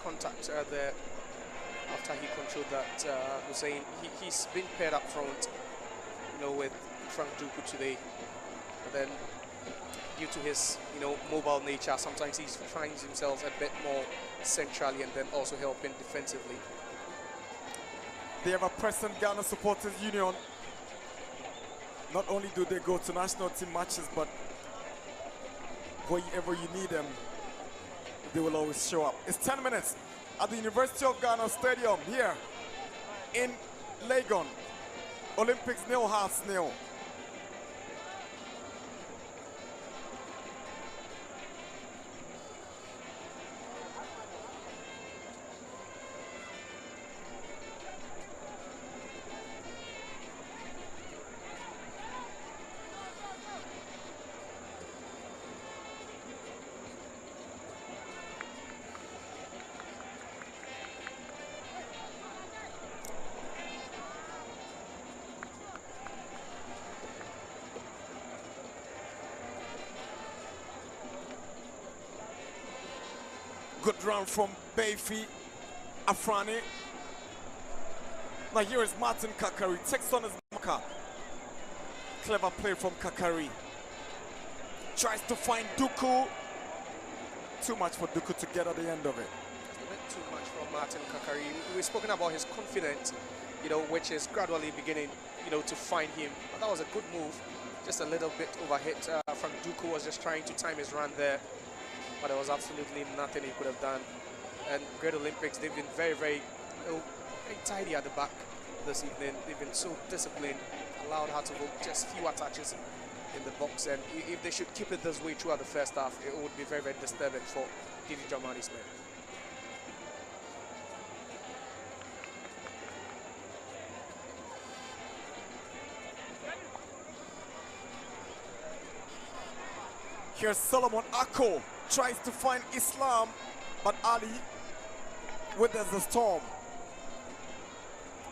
Contact there after he controlled that Hussein. He's been paired up front, with Frank Duku today. But then, due to his, mobile nature, sometimes he finds himself a bit more centrally and then also helping defensively. They have a present Ghana Supporters Union. Not only do they go to national team matches, but wherever you need them, they will always show up. It's 10 minutes at the University of Ghana Stadium here in Legon. Olympics 0, Hearts 0. Good run from Bayfi Afrani. Now here is Martin Kakari. Takes on his marker. Clever play from Kakari. Tries to find Duku. Too much for Duku to get at the end of it. A bit too much from Martin Kakari. We've spoken about his confidence, which is gradually beginning, to find him. But that was a good move. Just a little bit overhit. Frank Duku was just trying to time his run there, but there was absolutely nothing he could have done. And Great Olympics, they've been very, very, very tidy at the back this evening. They've been so disciplined, allowed Hartlepool just fewer touches in the box, and if they should keep it this way throughout the first half, it would be very, very disturbing for Didi Dramani's men. Here's Solomon Ako, tries to find Islam, but Ali withers the storm.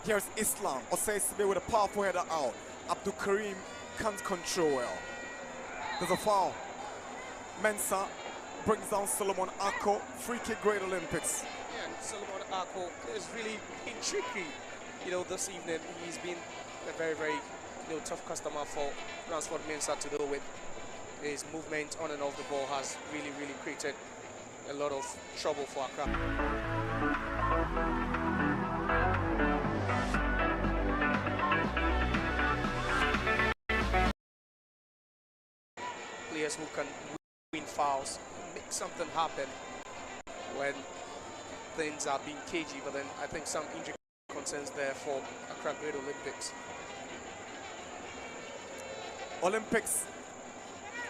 Here's Islam, Osaisibe with a powerful header out. Abdul Karim can't control well. There's a foul. Mensah brings down Solomon Ako, free kick, Great Olympics. Yeah, and Solomon Ako is really intriguing, this evening. He's been a very, very, tough customer for Ransford Mensah to deal with. His movement on and off the ball has really, really created a lot of trouble for Accra. Players who can win fouls, make something happen when things are being cagey, but then I think some injury concerns there for Accra Great Olympics. Olympics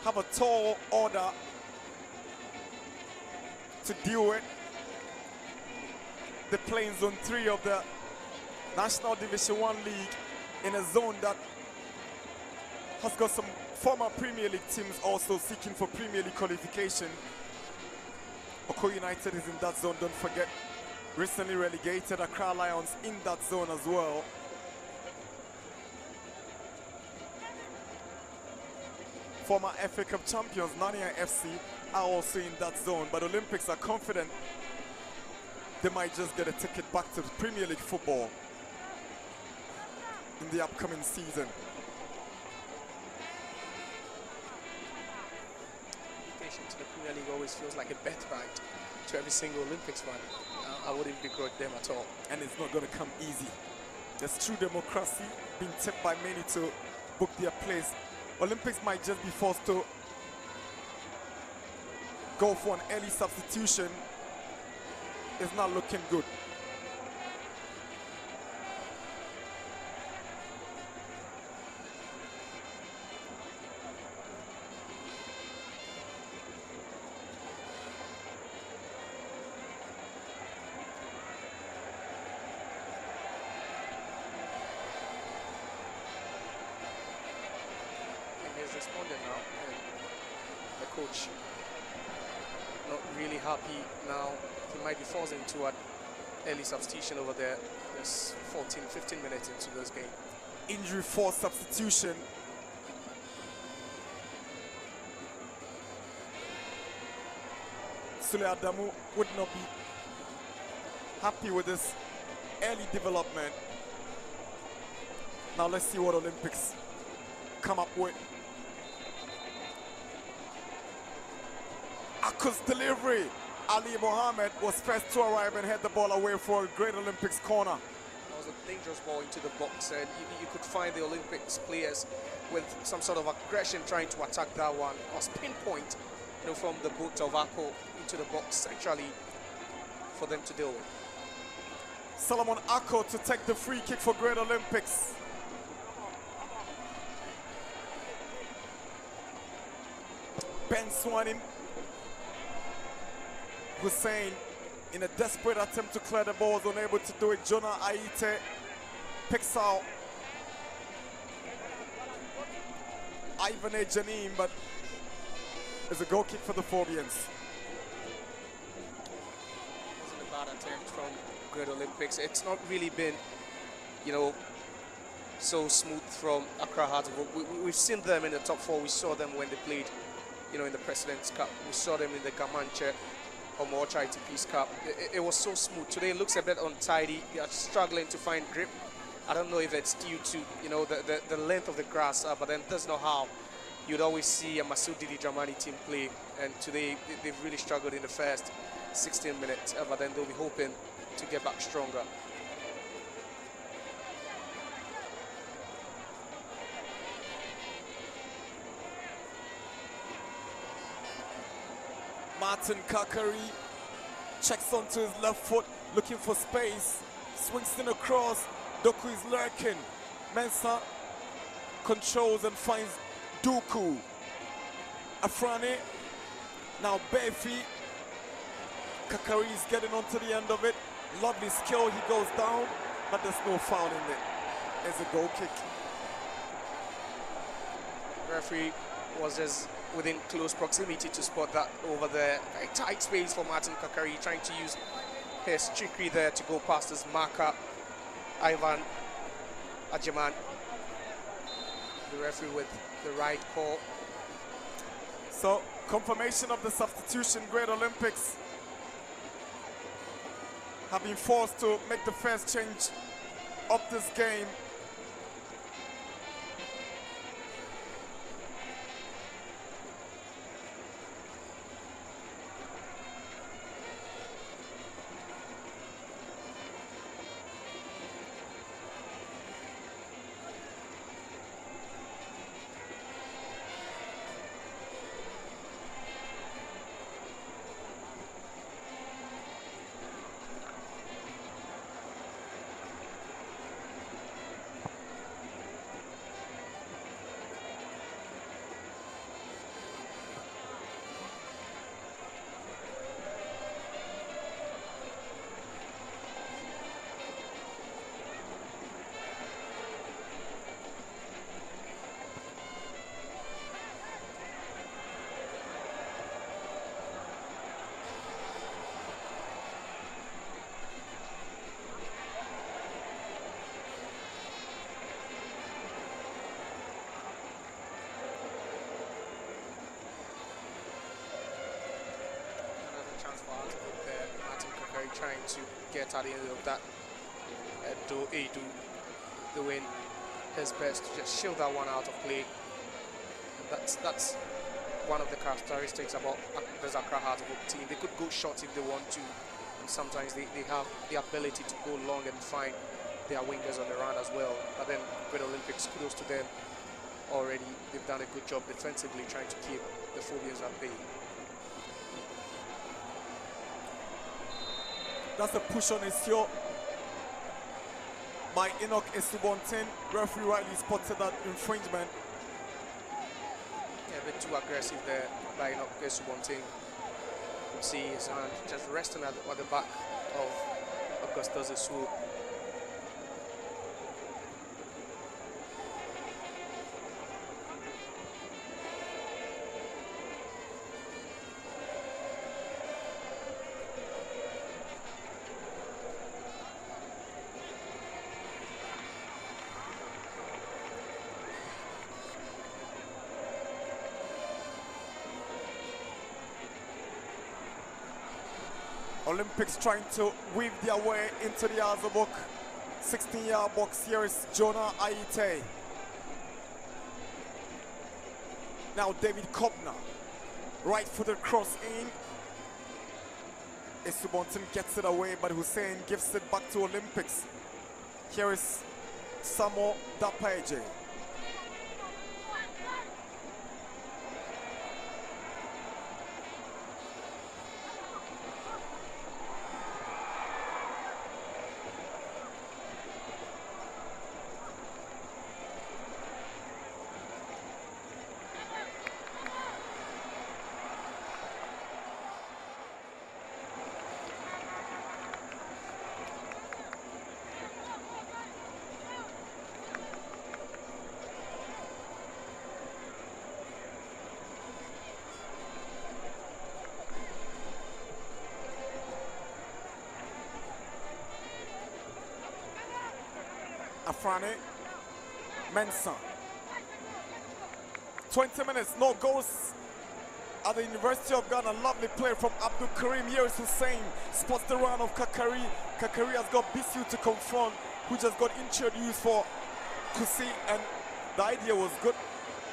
have a tall order to deal with. They play in Zone 3 of the National Division 1 League in a zone that has got some former Premier League teams also seeking for Premier League qualification. Oko United is in that zone, don't forget. Recently relegated Accra Lions in that zone as well. Former FA Cup champions Nania FC are also in that zone, but Olympics are confident they might just get a ticket back to the Premier League football in the upcoming season. To the Premier League always feels like a birthright to every single Olympics fan. I wouldn't begrudge them at all. And it's not going to come easy. There's true democracy being tipped by many to book their place. Olympics might just be forced to go for an early substitution. It's not looking good. Responding now, and the coach not really happy now. He might be forced into an early substitution over there. There's 15 minutes into this game. Injury force substitution. Sule Adamu would not be happy with this early development. Now let's see what Olympics come up with. Ako's delivery. Ali Mohammed was first to arrive and head the ball away for a Great Olympics corner. That was a dangerous ball into the box, and you could find the Olympics players with some sort of aggression trying to attack that one. It was pinpoint, from the boot of Ako into the box centrally for them to deal with. Solomon Ako to take the free kick for Great Olympics. Ben Swanin. Hussein, in a desperate attempt to clear the ball, was unable to do it. Jonah Aite picks out Ivan Janim, but it's a goal kick for the Phobians. It wasn't a bad attempt from Great Olympics. It's not really been, so smooth from Accra Hartlepool. We've seen them in the top four. We saw them when they played, in the President's Cup. We saw them in the Gamanche Omochaiti Peace Cup. It was so smooth. Today it looks a bit untidy. They are struggling to find grip. I don't know if it's due to, you know, the length of the grass, but then that's not how you'd always see a Masoud Didi Dramani team play. And today they've really struggled in the first 16 minutes, but then they'll be hoping to get back stronger. Martin Kakari checks onto his left foot, looking for space, swings in across. Doku is lurking. Mensah controls and finds Duku. Afrani, now Befi. Kakari is getting onto the end of it. Lovely skill, he goes down, but there's no foul in it. There's a goal kick. Referee was just within close proximity to spot that over there. Very tight space for Martin Kakari, trying to use his trickery there to go past his marker, Ivan Ajaman. The referee with the right call. So, confirmation of the substitution. Great Olympics have been forced to make the first change of this game. Trying to get at the end of that. Edu doing his best to just shield that one out of play. And that's one of the characteristics about the Accra Heart of Oak team. They could go short if they want to, and sometimes they have the ability to go long and find their wingers on the run as well. But then Great Olympics, kudos to them already. They've done a good job defensively trying to keep the Phobians at bay. That's a push on his heel by Enoch Esubonten. Referee rightly spotted that infringement. Yeah, a bit too aggressive there by Enoch Esubonten. You see his hand just resting at the back of Augustus Esu. Olympics trying to weave their way into the Azabok 16-yard box. Here is Jonah Aite. Now David Kobna, right-footed cross in. Esubonten gets it away, but Hussein gives it back to Olympics. Here is Samo Dapaeje. Afrani, Mensah. 20 minutes, no goals at the University of Ghana. Lovely play from Abdul Karim. Here is Hussein. Spots the run of Kakari. Kakari has got Bisu to confront, who just got introduced for Kusi, and the idea was good,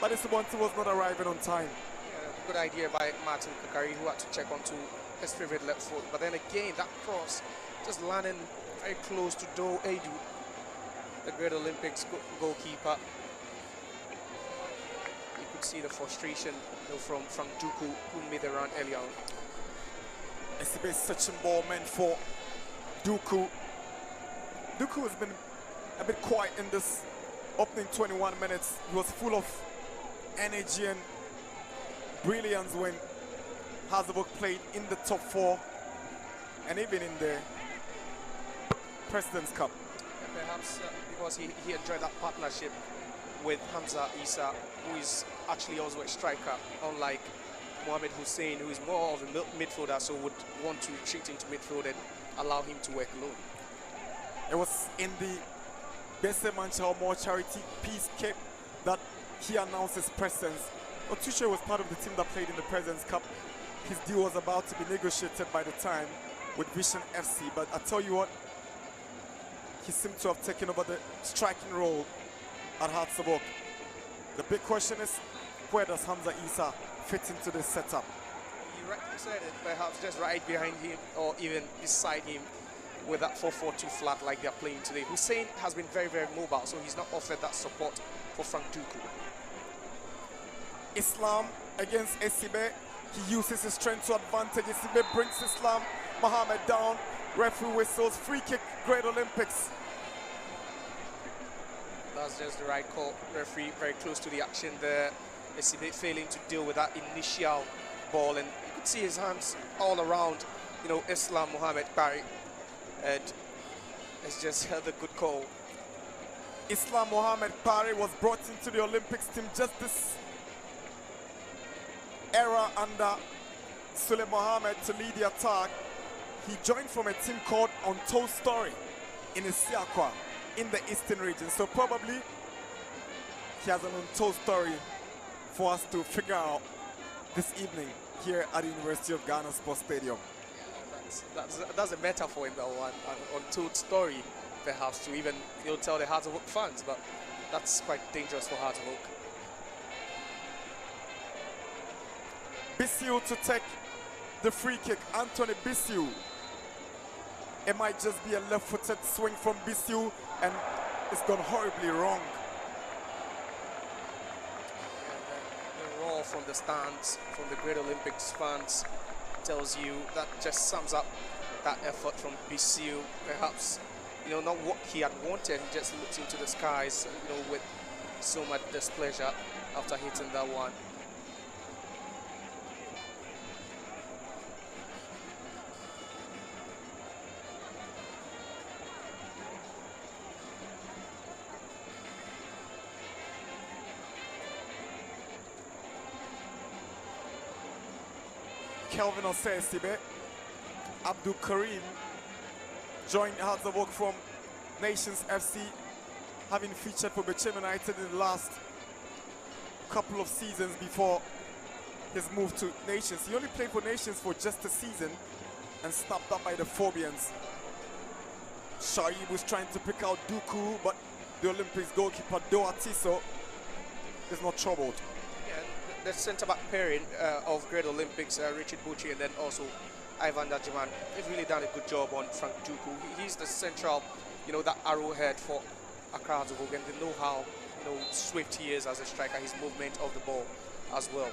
but Isubanti was not arriving on time. Yeah, good idea by Martin Kakari, who had to check onto his favorite left foot. But then again, that cross just landing very close to Do Edu, the Great Olympics goalkeeper. You could see the frustration, you know, from Duku, who made the run earlier on. SCB searching ball meant for Duku. Duku has been a bit quiet in this opening 21 minutes. He was full of energy and brilliance when Hazebuk played in the top 4 and even in the President's Cup. And perhaps because he enjoyed that partnership with Hamza Isa, who is actually also a striker, unlike Mohamed Hussein, who is more of a midfielder, so would want to retreat into midfield and allow him to work alone. It was in the Besse Manchao Charity Peace Cape that he announced his presence. Otuche was part of the team that played in the President's Cup. His deal was about to be negotiated by the time with Vision FC, but I tell you what, he seemed to have taken over the striking role at Hartlepool. The big question is, where does Hamza Isa fit into this setup? You rightly said it, perhaps just right behind him or even beside him with that 4-4-2 flat like they're playing today. Hussein has been very, very mobile, so he's not offered that support for Frank Duku. Islam against Esibe. He uses his strength to advantage. Esibe brings Islam Mohammed down. Referee whistles. Free kick, Great Olympics. That's just the right call. Referee very close to the action there. Esibe failing to deal with that initial ball, and you could see his hands all around, you know, Islam Mohammed Barry, and it's just the good call. Islam Mohammed Barry was brought into the Olympics team just this era under Sule Mohammed to lead the attack. He joined from a team called Untold Story in Isiakwa in the Eastern region. So probably he has an untold story for us to figure out this evening here at the University of Ghana Sports Stadium. That's a metaphor in that one, an untold story, perhaps, to even, you know, tell the Hartlepool fans, but that's quite dangerous for Hartlepool. Bissiou to take the free kick. Anthony Bissiou. It might just be a left-footed swing from Bissiou, and it's gone horribly wrong. The roar from the stands, from the Great Olympics fans, tells you, that just sums up that effort from Bissiou. Perhaps, you know, not what he had wanted. He just looked into the skies, you know, with so much displeasure after hitting that one. Kelvin Osei-Sibe, Abdul Karim joined Hartlepool from Nations FC, having featured for Bechem United in the last couple of seasons before his move to Nations. He only played for Nations for just a season and snapped up by the Phobians. Shaib was trying to pick out Duku, but the Olympics goalkeeper Doa Tiso is not troubled. The centre-back pairing of Great Olympics, Richard Bucci and then also Ivan Dajiman, they've really done a good job on Frank Duku. He's the central, you know, that arrowhead for Accra Hazebuk, and they know how, you know, swift he is as a striker, his movement of the ball as well.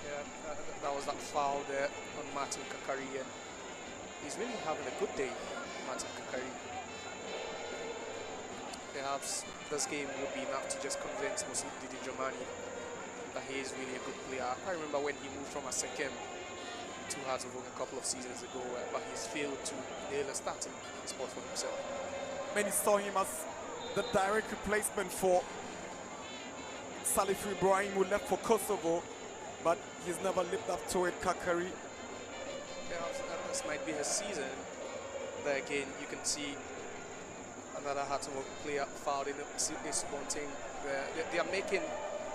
Yeah, that was that foul there on Martin Kakari, and he's really having a good day, Martin Kakari. Perhaps this game would be enough to just convince Moussi Didi Dramani that he is really a good player. I remember when he moved from Asekem to Hartlepool a couple of seasons ago, but he's failed to nail a starting spot for himself. Many saw him as the direct replacement for Salif Ibrahim, who left for Kosovo, but he's never lived up to it. Kakari. Perhaps this might be his season. There again, you can see another Hartlepool player fouled in a spontaneous They are making,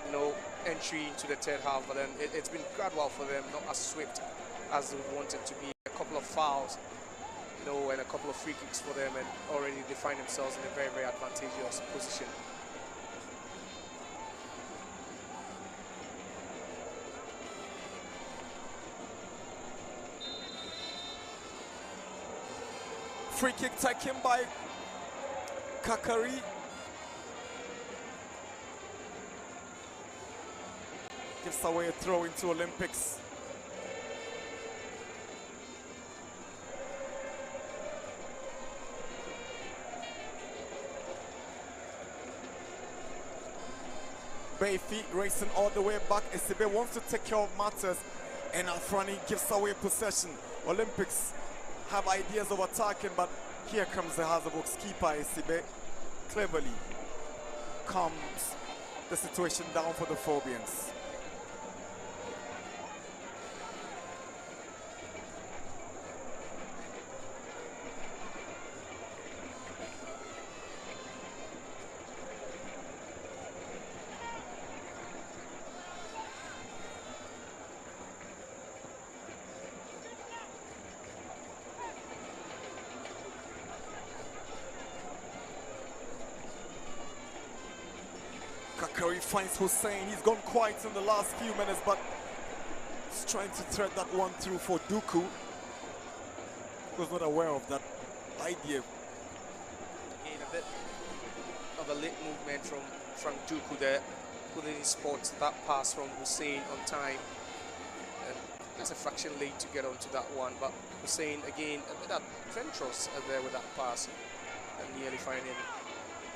you know, entry into the third half, but then it's been gradual for them, not as swift as they would want it to be. A couple of fouls, you know, and a couple of free kicks for them, and already they find themselves in a very, very advantageous position. Free kick taken by Kakari. Gives away a throw into Olympics. Bayfi racing all the way back. SCB wants to take care of matters, and Afrani gives away possession. Olympics have ideas of attacking, but here comes the Hazardvox keeper. SCB cleverly calms the situation down for the Phobians. Kakari finds Hussein. He's gone quiet in the last few minutes, but he's trying to thread that one through for Duku. He was not aware of that idea. Again, a bit of a late movement from Frank Duku there. Couldn't spot that pass from Hussein on time. And just a fraction late to get onto that one, but Hussein again a bit adventurous there with that pass and nearly finding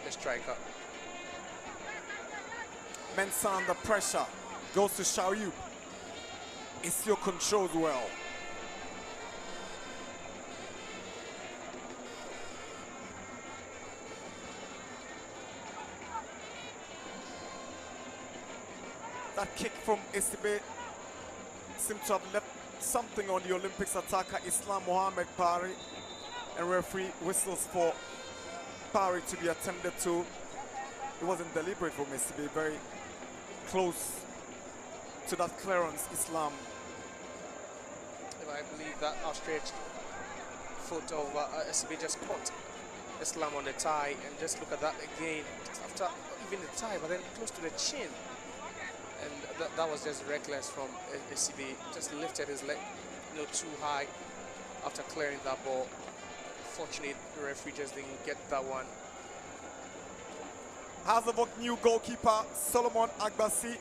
the striker. Mensah under pressure, goes to Shaoyu. Isio controls well. That kick from Isibe seemed to have left something on the Olympics attacker Islam Mohamed Pari, and referee whistles for Pari to be attended to. It wasn't deliberate from Isibe, very close to that clearance, Islam. I believe that outstretched foot of SB just caught Islam on the thigh, and just look at that again, just after even the thigh, but then close to the chin. And that was just reckless from SCB. Just lifted his leg, you know, too high after clearing that ball. Fortunate the referee just didn't get that one. Hazardvox new goalkeeper Solomon Agbasi,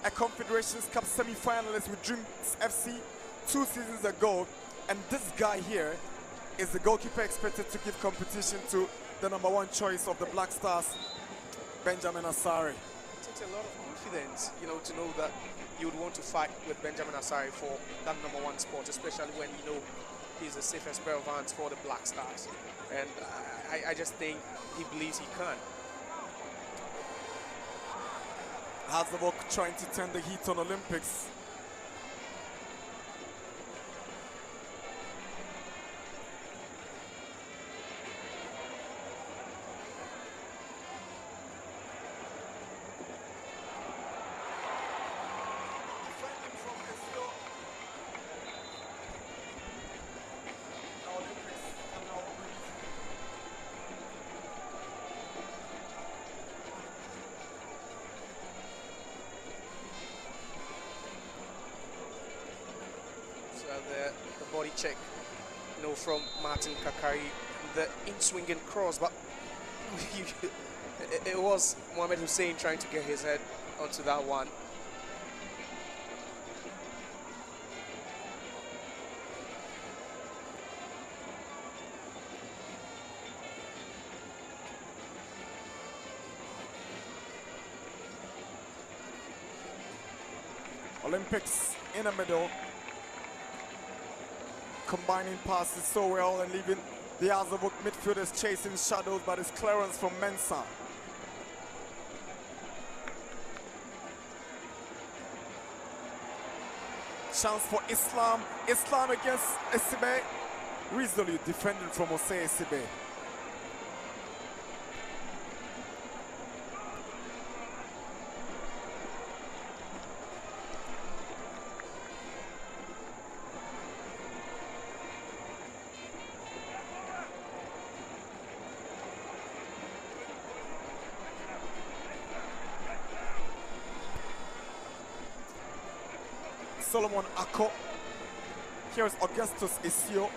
a Confederations Cup semi-finalist with Dreams FC 2 seasons ago, and this guy here is the goalkeeper expected to give competition to the #1 choice of the Black Stars, Benjamin Asare. It takes a lot of confidence, you know, to know that you would want to fight with Benjamin Asare for that #1 spot, especially when you know he's the safest pair of hands for the Black Stars. And I just think he believes he can. Hazardvox trying to turn the heat on Olympics. The body check, you know, from Martin Kakari, the in-swinging cross, but it was Mohamed Hussein trying to get his head onto that one. Olympics in the middle, combining passes so well and leaving the Hazardvox midfielders chasing shadows, but it's clearance from Mensah. Chance for Islam. Islam against Esibe. Reasonably defended from Jose Esibe. Solomon Ako. Here's Augustus Isio.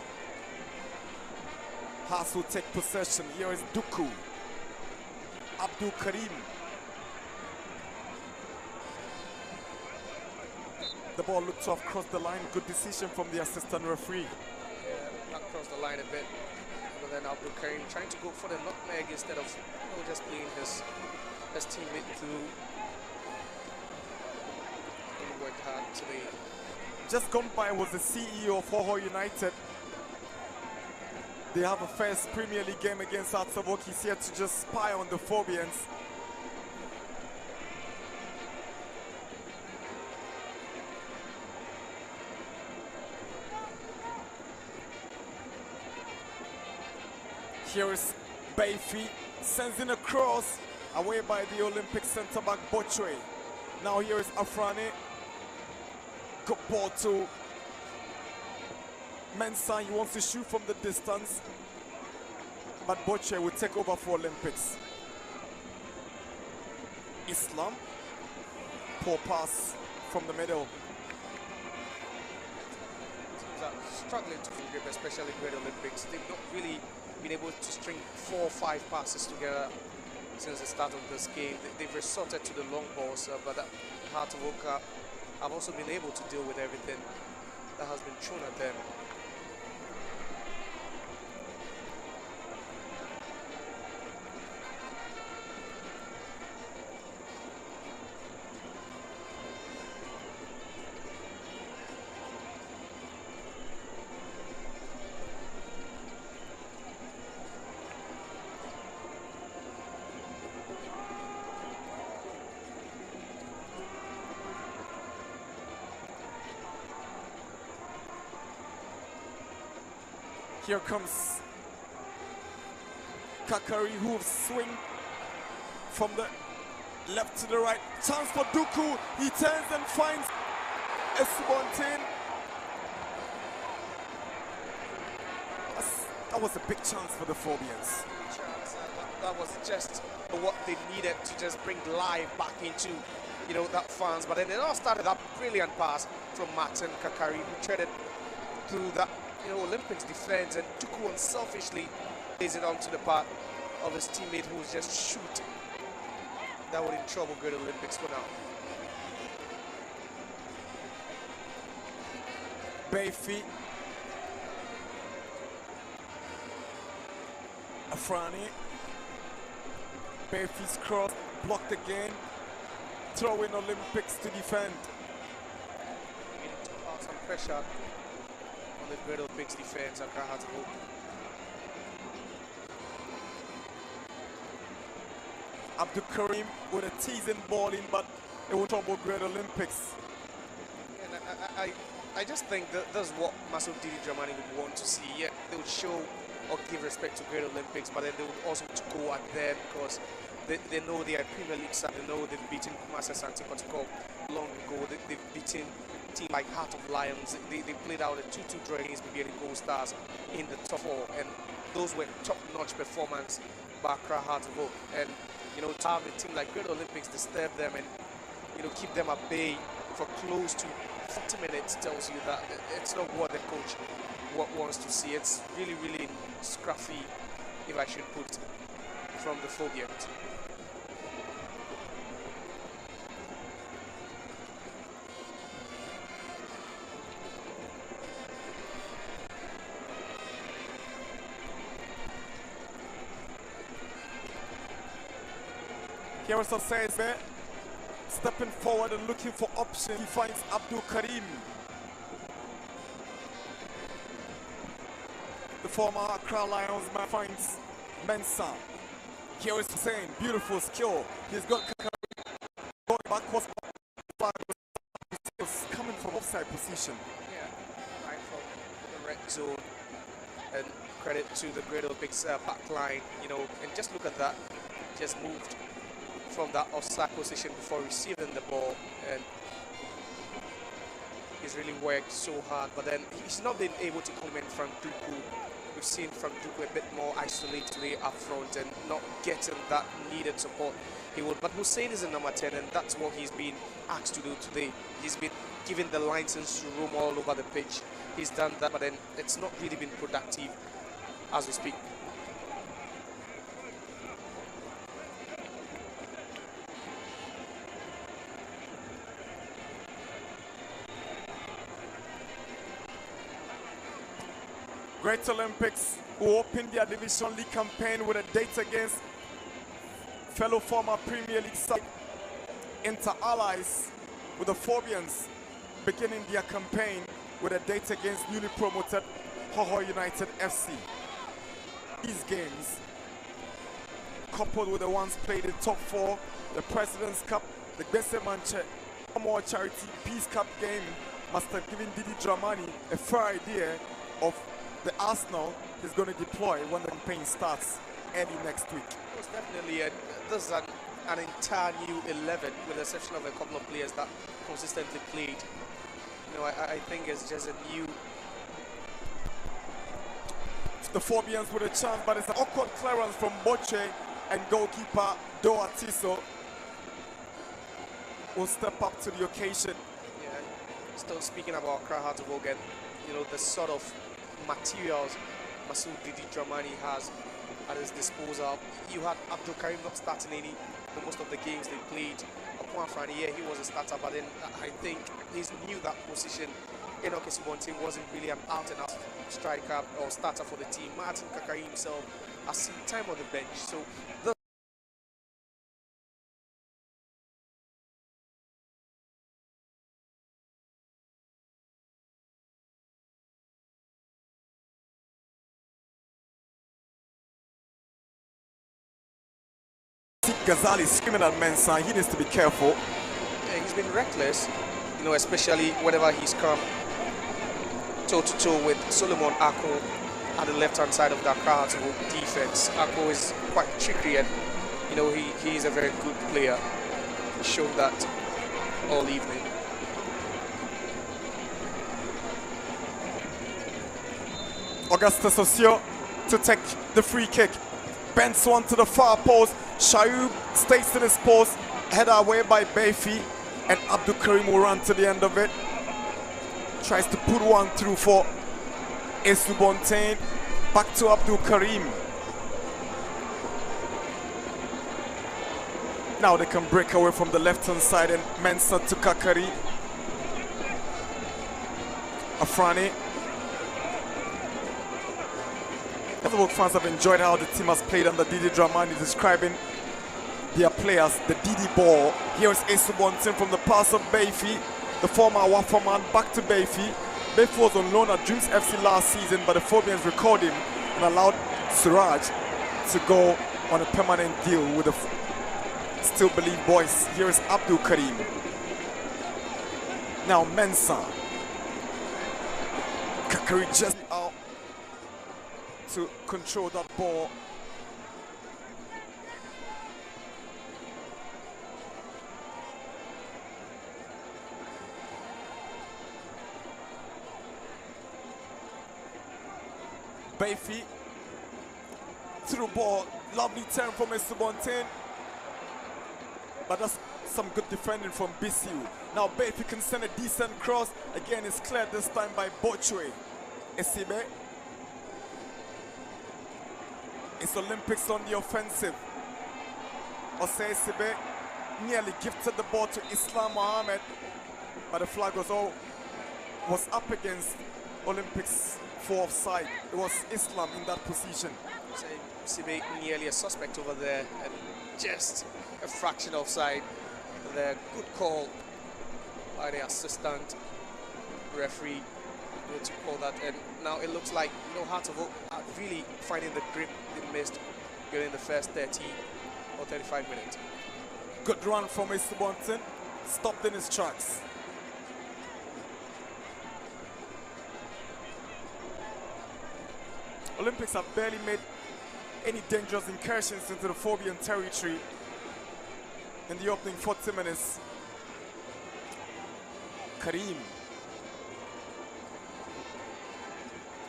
Haas will take possession. Here is Duku. Abdul Karim. The ball looked to have crossed the line. Good decision from the assistant referee. Yeah, not crossed the line a bit. But then Abdul Karim trying to go for the nutmeg instead of just playing his teammate through. He worked hard today. Just gone by was the CEO of Hoho United. They have a first Premier League game against Atsavok. He's here to just spy on the Phobians. Here is Bayfi, sends in a cross, away by the Olympic centre-back Bochwe. Now here is Afrani. Good ball to Mensah. He wants to shoot from the distance, but Bochwe will take over for Olympics. Islam, poor pass from the middle. Teams are struggling to field grip, especially Great Olympics. They've not really been able to string 4 or 5 passes together since the start of this game. They've resorted to the long balls, but Hearts of Oak have also been able to deal with everything that has been thrown at them. Here comes Kakari, who will swing from the left to the right. Chance for Duku. He turns and finds Esubontin. That was a big chance for the Phobians. That was just what they needed to just bring life back into, that fans. But then it all started that brilliant pass from Martin Kakari, who threaded through that Olympics defense, and Tuku unselfishly lays it onto the part of his teammate who was just shooting. That would in trouble Great Olympics for now. Bayfi. Afrani. Bayfi's cross blocked again. Throw in Olympics to defend. We need to put some pressure on the Great Olympics defense. Accra Hearts of Oak. Abdul Karim with a teasing ball in, but it will trouble Great Olympics. And I just think that that's what Masud Didi Dramani would want to see. Yeah, they would show or give respect to Great Olympics, but then they would also go at them because they know they are Premier League side. They know they've beaten Kumasi Asante Kotoko long ago. They've beaten team like Heart of Lions. They played out a 2-2 draw against BBN Gold Stars in the top 4, and those were top-notch performance by Accra Hearts of Oak. And to have a team like Great Olympics disturb them and keep them at bay for close to 40 minutes tells you that it's not what the coach wants to see. It's really, really scruffy, if I should put, from the Phobians. Kiarasa says there, stepping forward and looking for options. He finds Abdul Karim. The former Accra Lions man finds Mensah. Here is Hussein, beautiful skill. He's got Kakari going backwards, coming from offside position. Yeah, right from the red zone. And credit to the Great Olympics back line, and just look at that. Just moved from that offside position before receiving the ball, and he's really worked so hard, but then he's not been able to comment from Duku, we've seen from Duku a bit more isolated up front and not getting that needed support he would. But Hussein is in number 10, and that's what he's been asked to do today. He's been given the license to roam all over the pitch. He's done that, but then it's not really been productive as we speak. Great Olympics who opened their Division League campaign with a date against fellow former Premier League side Inter Allies, with the Phobians beginning their campaign with a date against newly promoted Hoho United FC. These games, coupled with the ones played in top 4, the President's Cup, the Gbese Manche More Charity Peace Cup game, must have given Didi Dramani a fair idea of the Arsenal is going to deploy when the campaign starts early next week. Most definitely, this is an entire new 11, with the exception of a couple of players that consistently played. You know, I think it's just a new... The Phobians with a chance, but it's an awkward clearance from Boche, and goalkeeper Doa Tiso will step up to the occasion. Yeah, still speaking about Accra Hearts of Oak, you know, the sort of materials Masoud Didi Dramani has at his disposal. You had Abdul Karim not starting most of the games they played. Upon Friday, yeah, he was a starter, but then I think he's knew that position. Enoch Esubonte wasn't really an out-and-out striker or starter for the team. Martin Kakari himself has seen time on the bench, so the Ghazali screaming at Mensah. He needs to be careful. Yeah, he's been reckless, you know, especially whenever he's come toe-to-toe with Solomon Ako at the left-hand side of the Accra Hearts of Oak defense. Ako is quite tricky, and you know, he is a very good player. He showed that all evening. Augustus Osio to take the free kick. Bends one to the far post. Shayoub stays in his post. Header away by Bayfi. And Abdul Karim will run to the end of it. Tries to put one through for Esubontain. Back to Abdul Karim. Now they can break away from the left-hand side, and Mensah to Kakari. Afrani. Other fans have enjoyed how the team has played under Didi Dramani, describing their players, the Didi ball. Here is Esubontain from the pass of Bayfi, the former Wafa man, back to Bayfi. Bayfi was on loan at Dreams FC last season, but the Phobians recalled him and allowed Suraj to go on a permanent deal with the Still Believe boys. Here is Abdul Karim. Now Mensah. Kakari just out to control that ball. Bayfi through ball, lovely turn from Esubontain, but that's some good defending from BCU. Now Bayfi can send a decent cross. Again, it's cleared this time by Bochwe. Esibe. It's Olympics on the offensive. Osei Esibe nearly gifted the ball to Islam Mohammed, but the flag was up against Olympics for offside. It was Islam in that position. Sibe nearly a suspect over there, and just a fraction offside. The good call by the assistant referee to call that, and now it looks like, you know, Hearts of Oak are really finding the grip they missed during the first 30 or 35 minutes. Good run from Esubontain, stopped in his tracks. Olympics have barely made any dangerous incursions into the Phobian territory in the opening 40 minutes. Karim.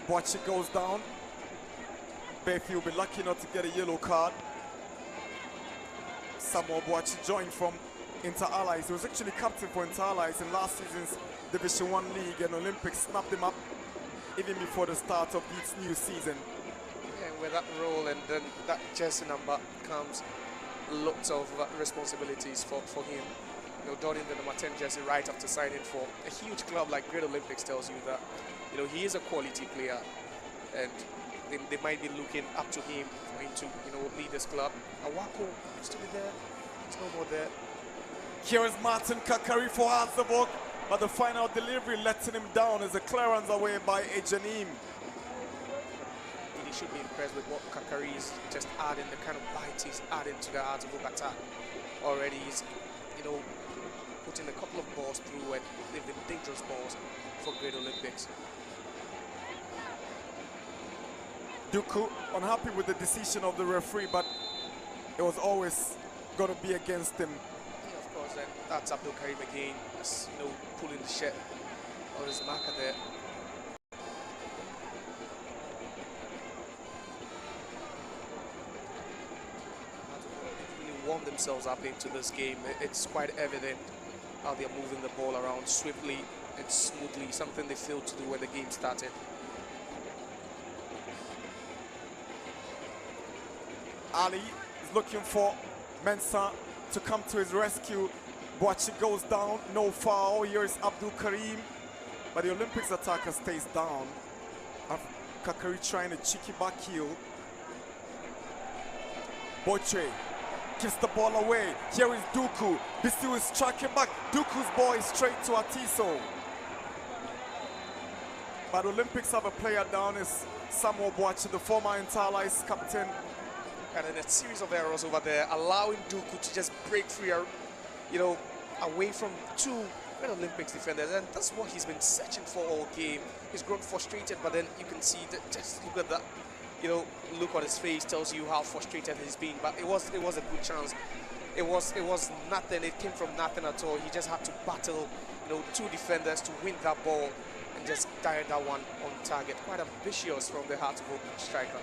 Boachi goes down. Bayfield will be lucky not to get a yellow card. Samuel Boachi joined from Inter Allies. He was actually captain for Inter Allies in last season's Division 1 league, and Olympics snapped him up even before the start of this new season. Yeah, with that role and then that jersey number comes lots of responsibilities for him. You know, donning the number 10 jersey right after signing for a huge club like Great Olympics tells you that, you know, he is a quality player, and they might be looking up to him for him to, you know, lead this club. Awako used to be there. It's no more there. Here is Martin Kakari for Hazabok, but the final delivery letting him down as a clearance away by Ejanim. He should be impressed with what Kakari is just adding, the kind of bite he's adding to the Hazabok attack. Already he's, you know, putting a couple of balls through, and they've been dangerous balls for Great Olympics. Duku unhappy with the decision of the referee, but it was always going to be against him. Yeah, of course, and that's Abdul Karim again, just, you know, pulling the shirt on his marker there. They really warmed themselves up into this game. It's quite evident how they're moving the ball around swiftly and smoothly, something they failed to do when the game started. Ali is looking for Mensah to come to his rescue. Boachi goes down, no foul. Here is Abdul Karim, but the Olympics attacker stays down. Kakari trying a cheeky back heel. Boche gives the ball away. Here is Duku. Bisiu is tracking back. Duku's ball is straight to Atiso. But Olympics have a player down, is Samuel Boachi, the former Inter Allies captain. And then a series of errors over there, allowing Duku to just break free, you know, away from two Great Olympics defenders. And that's what he's been searching for all game. He's grown frustrated, but then you can see that, just look at that, you know, look on his face tells you how frustrated he's been. But it was a good chance. It was nothing. It came from nothing at all. He just had to battle, you know, two defenders to win that ball and just dial that one on target. Quite ambitious from the Hartlepool striker.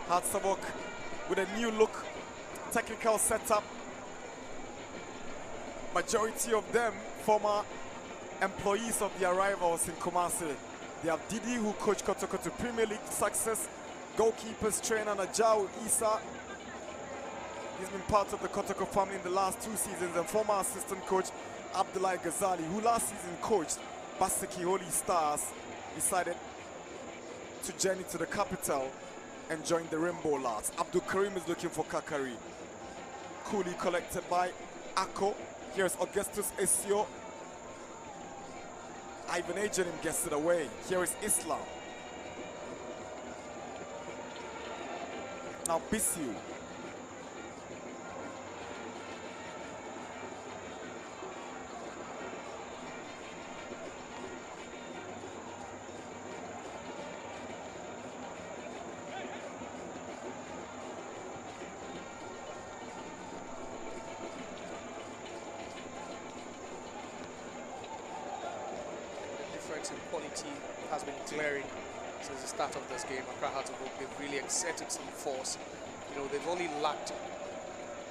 Hartlepool with a new look, technical setup. Majority of them former employees of the arrivals in Kumasi. They have Didi, who coached Kotoko to Premier League success. Goalkeepers trainer Najau Isa. He's been part of the Kotoko family in the last 2 seasons, and former assistant coach Abdullah Ghazali, who last season coached Basiki Holy Stars, decided to journey to the capital and join the Rainbow Lads. Abdul Karim is looking for Kakari. Coolly collected by Ako. Here's Augustus Esio. Ivan Ajanim gets it away. Here is Islam. Now Bisiu. Quality has been glaring since the start of this game. Accra Hartlepool, they've really exerted some force. You know, they've only lacked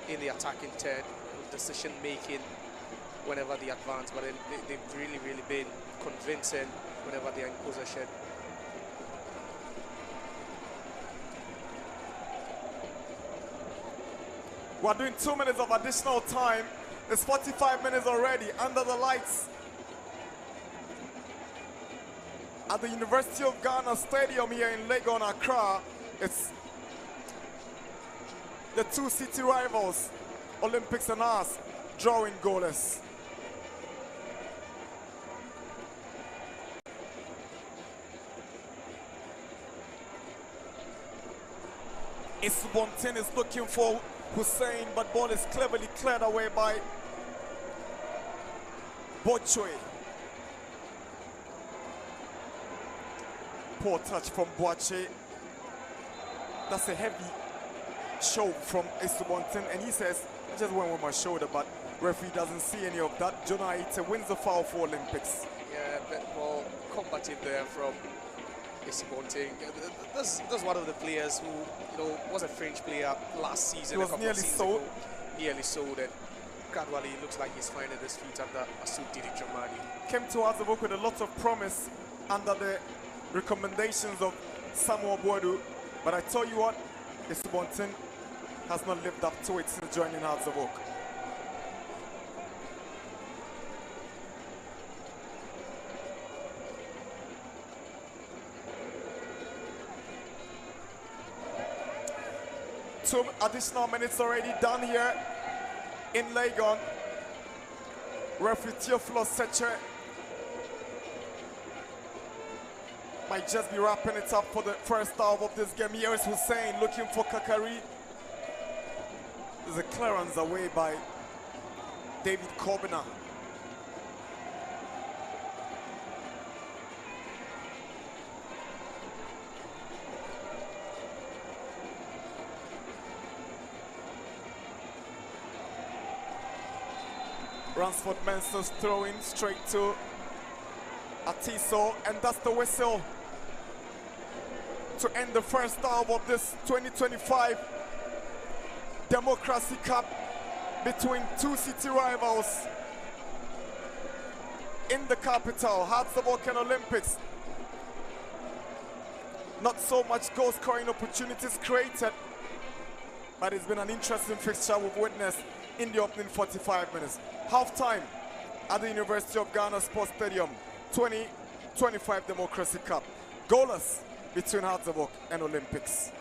in the attacking third, decision making whenever they advance, but they've really been convincing whenever they're in possession. We're doing 2 minutes of additional time. It's 45 minutes already under the lights at the University of Ghana Stadium here in Legon, Accra. It's the two city rivals, Olympics and us, drawing goalless. Isubontin is looking for Hussein, but ball is cleverly cleared away by Bochwe. Poor touch from Boache. That's a heavy show from Esubonten, and he says, I just went with my shoulder, but referee doesn't see any of that. Jonah Aite wins the foul for Olympics. Yeah, a bit more combative there from Esubonten. That's one of the players who, you know, was a French player last season. He was nearly sold. Nearly sold, and gradually it looks like he's finding his feet under Asud Didi Dramani. Came to Azabok with a lot of promise under the recommendations of Samuel Boadu, but I tell you what, Esubonten has not lived up to it since joining Azabok. Two additional minutes already done here in Legon. Referee Theophilus Seche might just be wrapping it up for the first half of this game. Here is Hussein looking for Kakari. There's a clearance away by David Corbiner. Ransford Mensah's throwing straight to Atiso, and that's the whistle to end the first half of this 2025 Democracy Cup between two city rivals in the capital, Hatzabok and Olympics. Not so much goal scoring opportunities created, but it's been an interesting fixture we've witnessed in the opening 45 minutes. Half-time at the University of Ghana Sports Stadium, 2025 Democracy Cup. Goalless between Hatzabok and Olympics.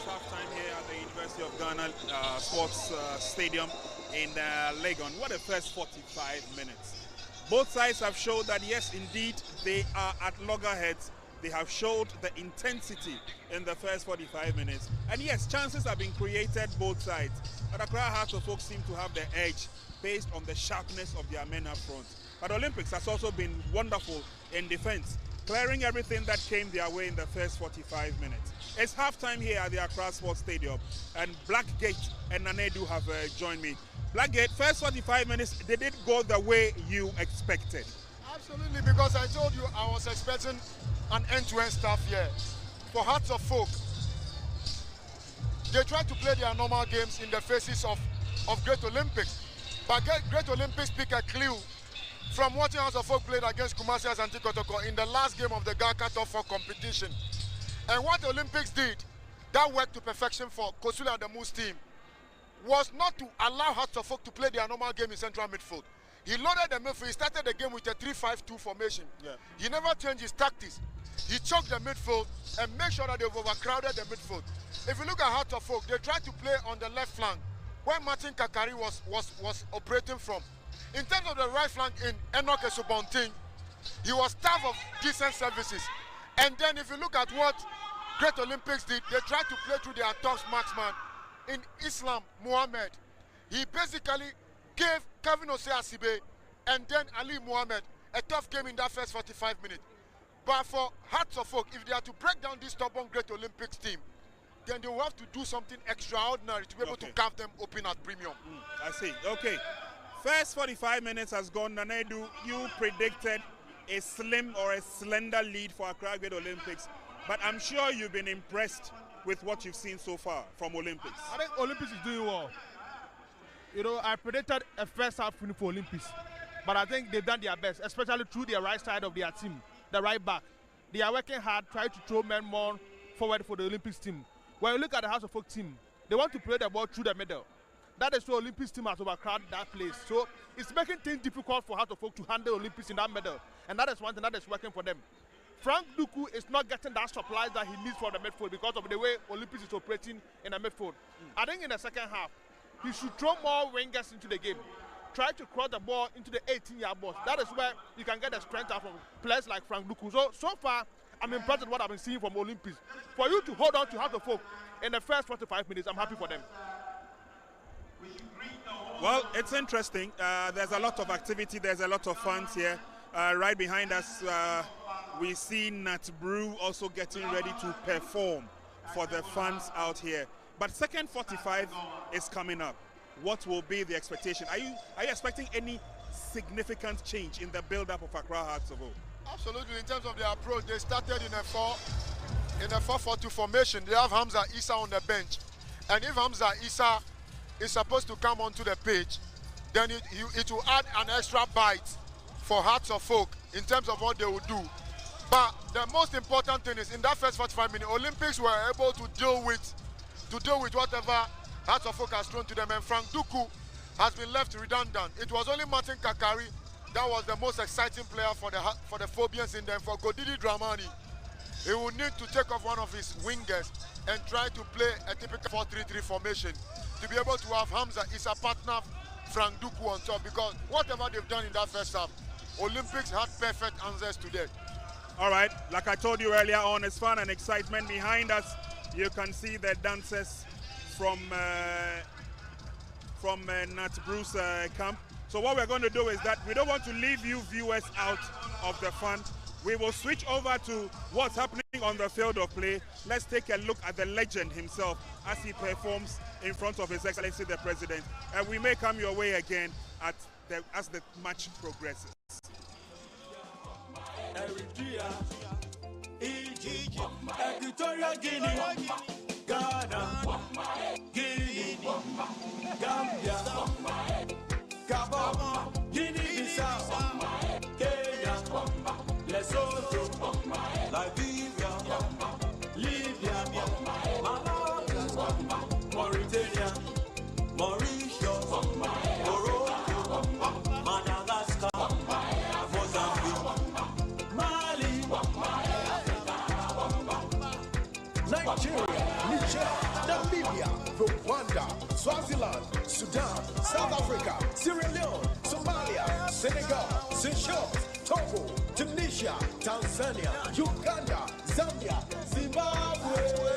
Halftime here at the University of Ghana Sports Stadium in Legon. What a first 45 minutes. Both sides have showed that, yes, indeed, they are at loggerheads. They have showed the intensity in the first 45 minutes. And yes, chances have been created both sides. But Accra Hearts of Oak seem to have the edge based on the sharpness of their men up front. But Olympics has also been wonderful in defense, clearing everything that came their way in the first 45 minutes. It's halftime here at the Accra Sports Stadium, and Blackgate and Nanedu have joined me. Blackgate, first 45 minutes, they did go the way you expected. Absolutely, because I told you I was expecting an end-to-end stuff here. For Hearts of Oak, they tried to play their normal games in the faces of Great Olympics. But Great Olympics pick a clue from watching Hearts of Oak played against Kumasi Asante Kotoko in the last game of the Gaka Top 4 competition. And what the Olympics did, that worked to perfection for Kosula Adamu's team, was not to allow Hearts of Oak to play their normal game in central midfield. He loaded the midfield. He started the game with a 3-5-2 formation. Yeah. He never changed his tactics. He choked the midfield and made sure that they overcrowded the midfield. If you look at Hearts of Oak, they tried to play on the left flank where Martin Kakari was operating from. In terms of the right flank in Enoch Esubonting, he was staff of decent services. And then if you look at what Great Olympics did, they tried to play through their top marksman in Islam Muhammad. He basically gave Kevin Ose-Asibe and then Ali Muhammad a tough game in that first 45 minutes. But for Hearts of Oak, if they are to break down this stubborn Great Olympics team, then they will have to do something extraordinary to be able to carve them open at premium. I see. Okay. First 45 minutes has gone. Nanedu, you predicted a slim or a slender lead for Accra Great Olympics, but I'm sure you've been impressed with what you've seen so far from Olympics. I think Olympics is doing well. You know, I predicted a first half win for Olympics, but I think they've done their best, especially through the right side of their team, the right back. They are working hard, trying to throw men more forward for the Olympics team. When you look at the House of Oak team, they want to play the ball through the middle. That is why Olympics team has overcrowded that place. So it's making things difficult for Hearts of Oak to handle Olympics in that middle. And that is one thing that is working for them. Frank Duku is not getting that supplies that he needs for the midfield because of the way Olympics is operating in the midfield. I think in the second half, he should throw more wingers into the game. Try to cross the ball into the 18-yard box. That is where you can get the strength out from players like Frank Duku. So far, I'm impressed with what I've been seeing from Olympics. For you to hold on to Hearts of Oak in the first 45 minutes, I'm happy for them. Well, it's interesting. There's a lot of activity. There's a lot of fans here. Right behind us, we see Nat Brew also getting ready to perform for the fans out here. But second 45 is coming up. What will be the expectation? Are you expecting any significant change in the build-up of Accra Hearts of Oak? Absolutely. In terms of their approach, they started in a 4-4-2 formation. They have Hamza Issa on the bench, and if Hamza Issa is supposed to come onto the pitch, then it will add an extra bite for Hearts of Oak in terms of what they will do. But the most important thing is in that first 45 minutes, Olympics were able to deal with whatever Hearts of Oak has thrown to them, and Frank Duku has been left redundant. It was only Martin Kakari that was the most exciting player for the Phobians in them. For Godidi Dramani, he will need to take off one of his wingers and try to play a typical 4-3-3 formation to be able to have Hamza Issa partner Frank Duku on top, because whatever they've done in that first half, Olympics had perfect answers to that. All right, like I told you earlier on, it's fun and excitement behind us. You can see the dancers from Nat Brew's camp. So what we're going to do is that we don't want to leave you viewers out of the fun. We will switch over to what's happening on the field of play. Let's take a look at the legend himself as he performs in front of His Excellency the President. And we may come your way again as the match progresses. Eritrea, Egypt, Equatorial Guinea, Ghana, Guinea, Gambia, Gabon, Guinea-Bissau, Kenya, Lesotho, Liberia, Libya, Malawi, Mauritania, Mauritius, Morocco, Madagascar, Mozambique, Mali, Nigeria, Niger, Namibia, Rwanda, Swaziland, Sudan. Sudan, South Africa, Sierra Leone, Somalia, Senegal, Seychelles, Togo, Tunisia, Tanzania, Uganda, Zambia, Zimbabwe.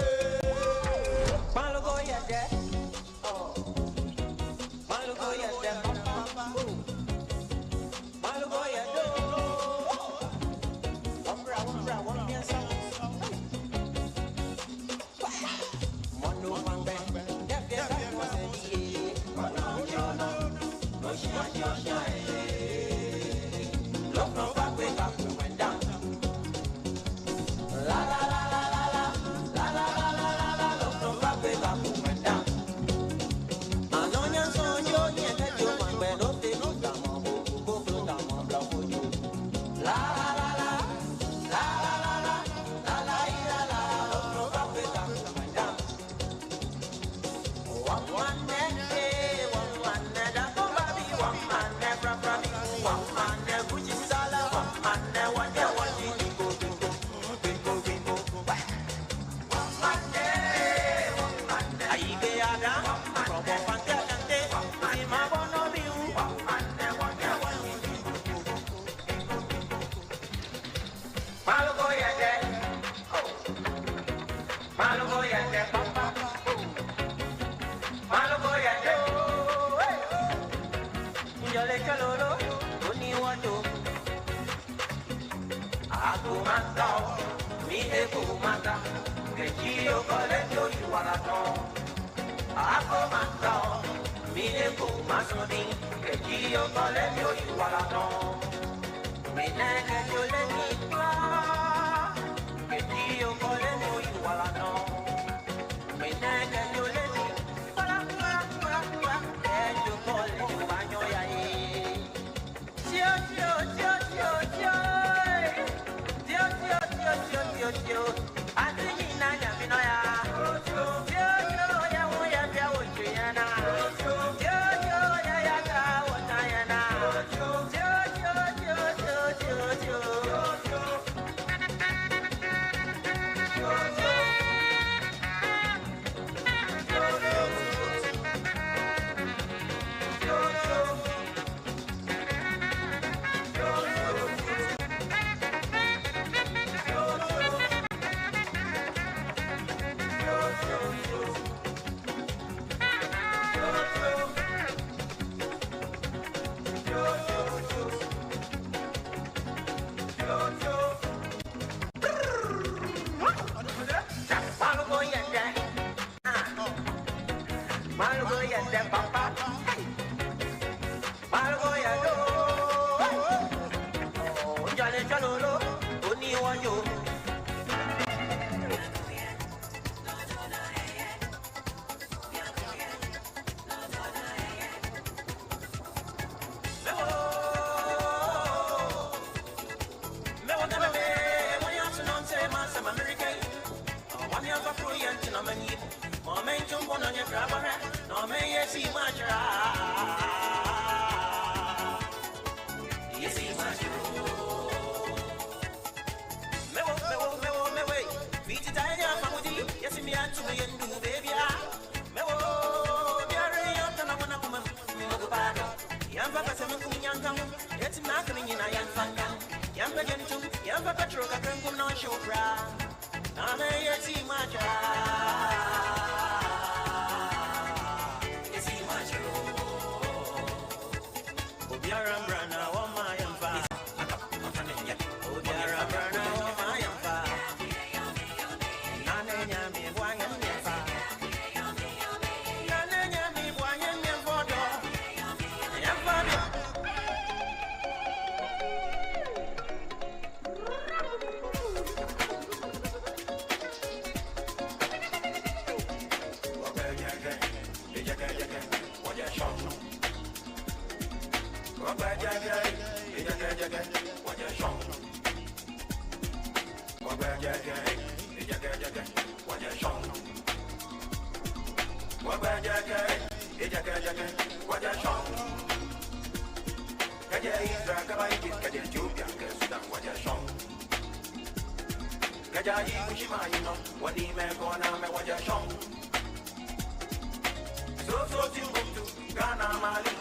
Ghana, Mali,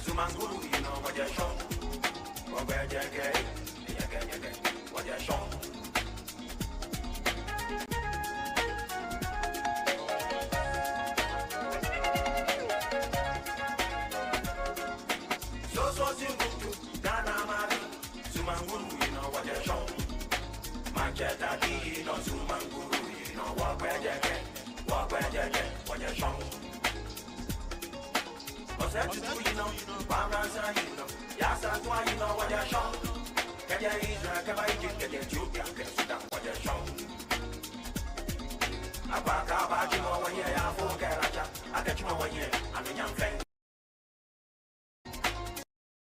Zumanguru, you know what you're shown. What you're gay, what you're shown. So Zimbabwe, Ghana, Mali, Zumanguru, you know what you're shown. Manchester, you know Zumanguru, you know what you're gay, what you're shown. You know, Bamasa, you know, Yasa, you know what you're shown. Get your Israel, get your Ethiopia, get what you're shown. Abaka, you know, when you're a full character, I get you one year, I'm a young friend.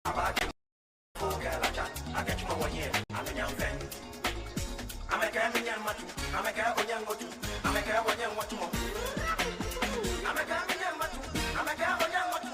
Abaka, full character, I get you one year, I'm a young friend. I'm a Gambian Matu, I'm a Gambian Matu, I'm a Gambian Matu. I'm a Gambian Matu, I'm a Gambian Matu.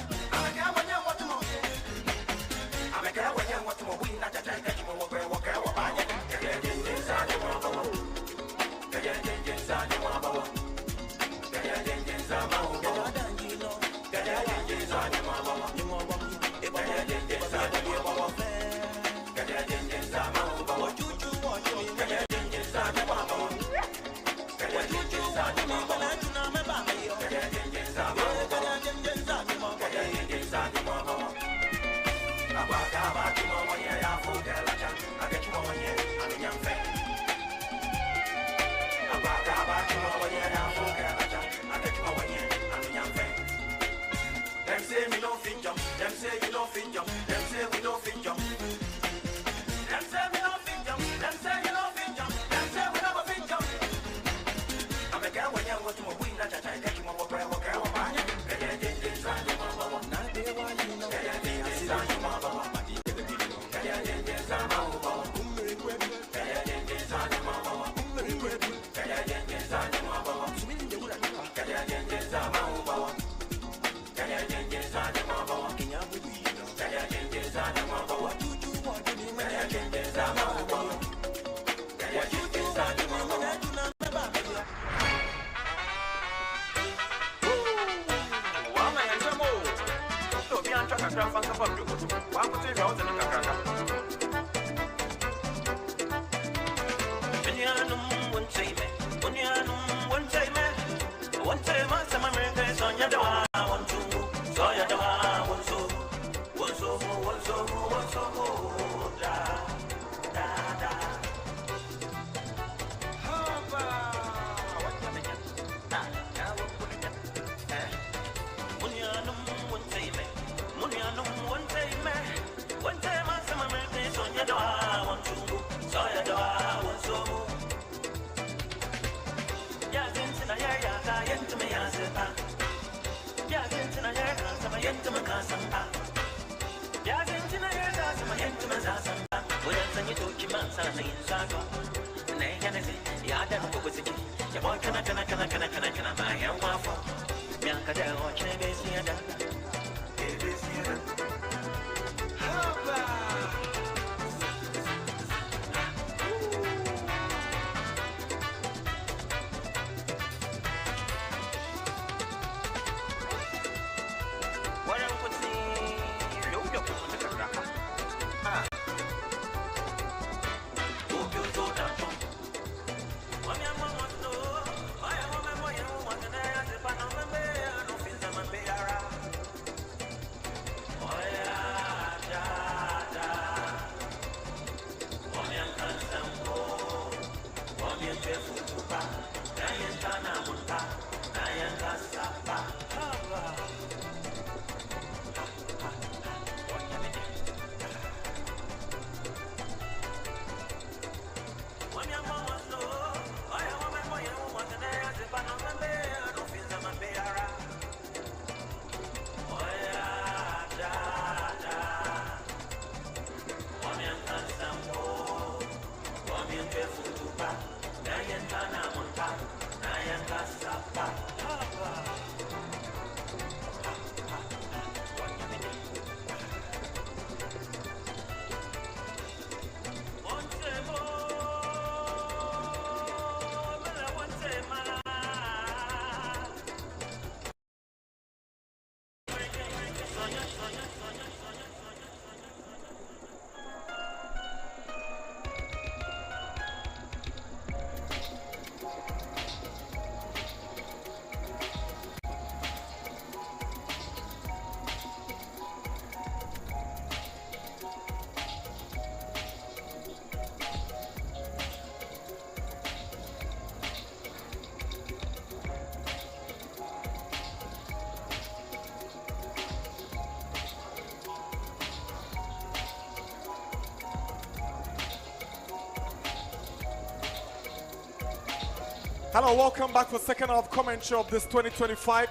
Hello, welcome back for second half commentary of this 2025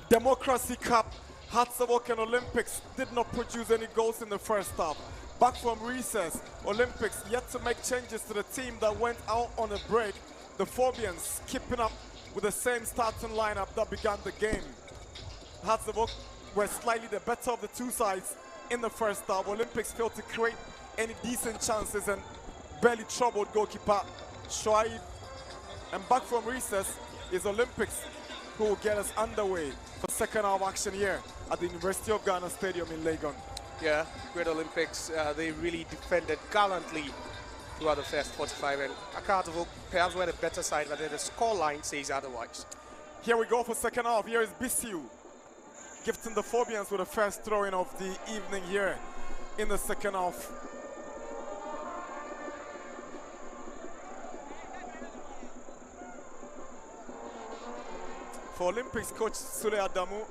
Democracy Cup. Hearts of Oak and Olympics did not produce any goals in the first half. Back from recess, Olympics yet to make changes to the team that went out on a break. The Phobians keeping up with the same starting lineup that began the game. Hearts of Oak were slightly the better of the two sides in the first half. Olympics failed to create any decent chances and barely troubled goalkeeper Shoaib. And back from recess is Olympics, who will get us underway for second half action here at the University of Ghana Stadium in Legon. Yeah, Great Olympics, they really defended gallantly throughout the first 45, and Accra Hearts of Oak perhaps were the better side, but then the score line says otherwise. Here we go for second half. Here is Bisiu gifting the Phobians with the first throw-in of the evening here in the second half. For Olympics coach Sule Adamu,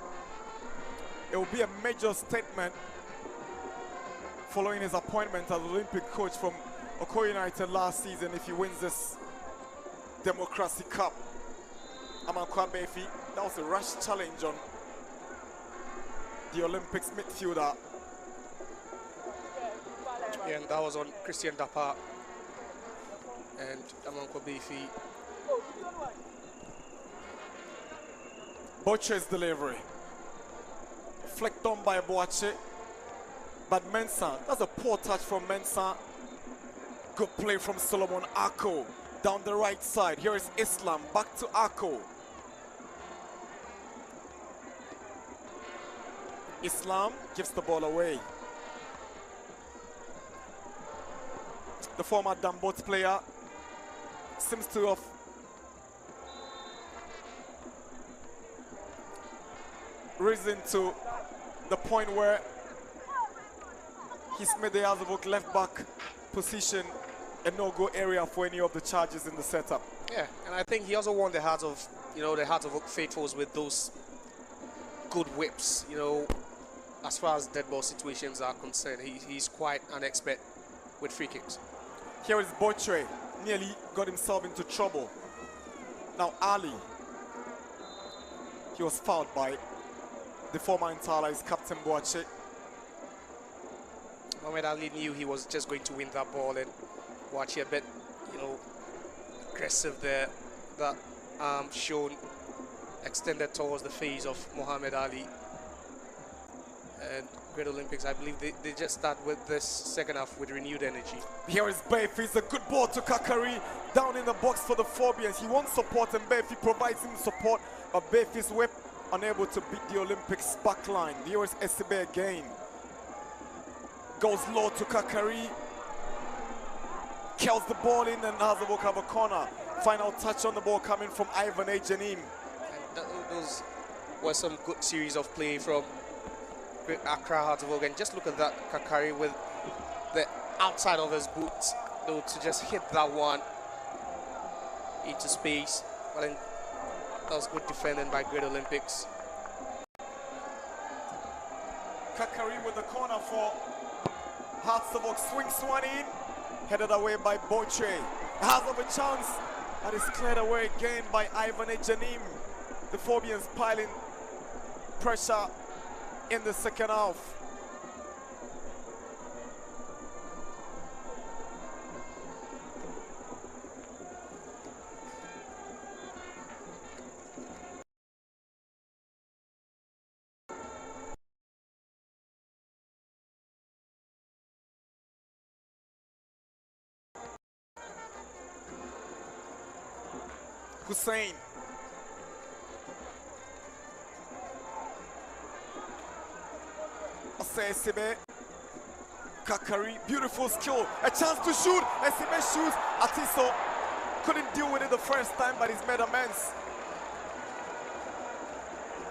it will be a major statement following his appointment as Olympic coach from Oko United last season if he wins this Democracy Cup. Amankwa Befi, that was a rash challenge on the Olympics midfielder. Yeah, and that was on Christian Dapa and Amankwa Befi. Boche's delivery. Flicked on by Boache. But Mensah, that's a poor touch from Mensah. Good play from Solomon Ako down the right side. Here is Islam, back to Ako. Islam gives the ball away. The former Dambot player seems to have risen to the point where he's made the Hearts of Oak left back position a no-go area for any of the charges in the setup. Yeah, and I think he also won the hearts of, the Hearts of Oak faithfuls with those good whips, as far as dead ball situations are concerned. He's quite an expert with free kicks. Here is Boche, nearly got himself into trouble. Now Ali, he was fouled by the former Intala's Captain Boache. Mohamed Ali knew he was just going to win that ball, and Boache a bit, aggressive there. That arm shown extended towards the face of Mohamed Ali. And Great Olympics, I believe they just start with this second half with renewed energy. Here is Befi, it's a good ball to Kakari, down in the box for the Phobians. He wants support and Befi provides him support, but Befi's whip unable to beat the Olympics backline. Here is Esibe again. Goes low to Kakari. Kills the ball in and Hearts of Oak have a corner. Final touch on the ball coming from Ivan Ejanim. And those were some good series of play from Accra Hearts of Oak. And just look at that Kakari with the outside of his boots, to just hit that one into space. But then that was good defending by Great Olympics. Kakari with the corner for Hearts of Oak. Swings one in, headed away by Boche. Hearts of a chance, that is cleared away again by Ivan Ejanim. The Phobians piling pressure in the second half. Hussein. Esibe. Kakari, beautiful skill. A chance to shoot. Esibe shoots. Atiso couldn't deal with it the first time, but he's made amends.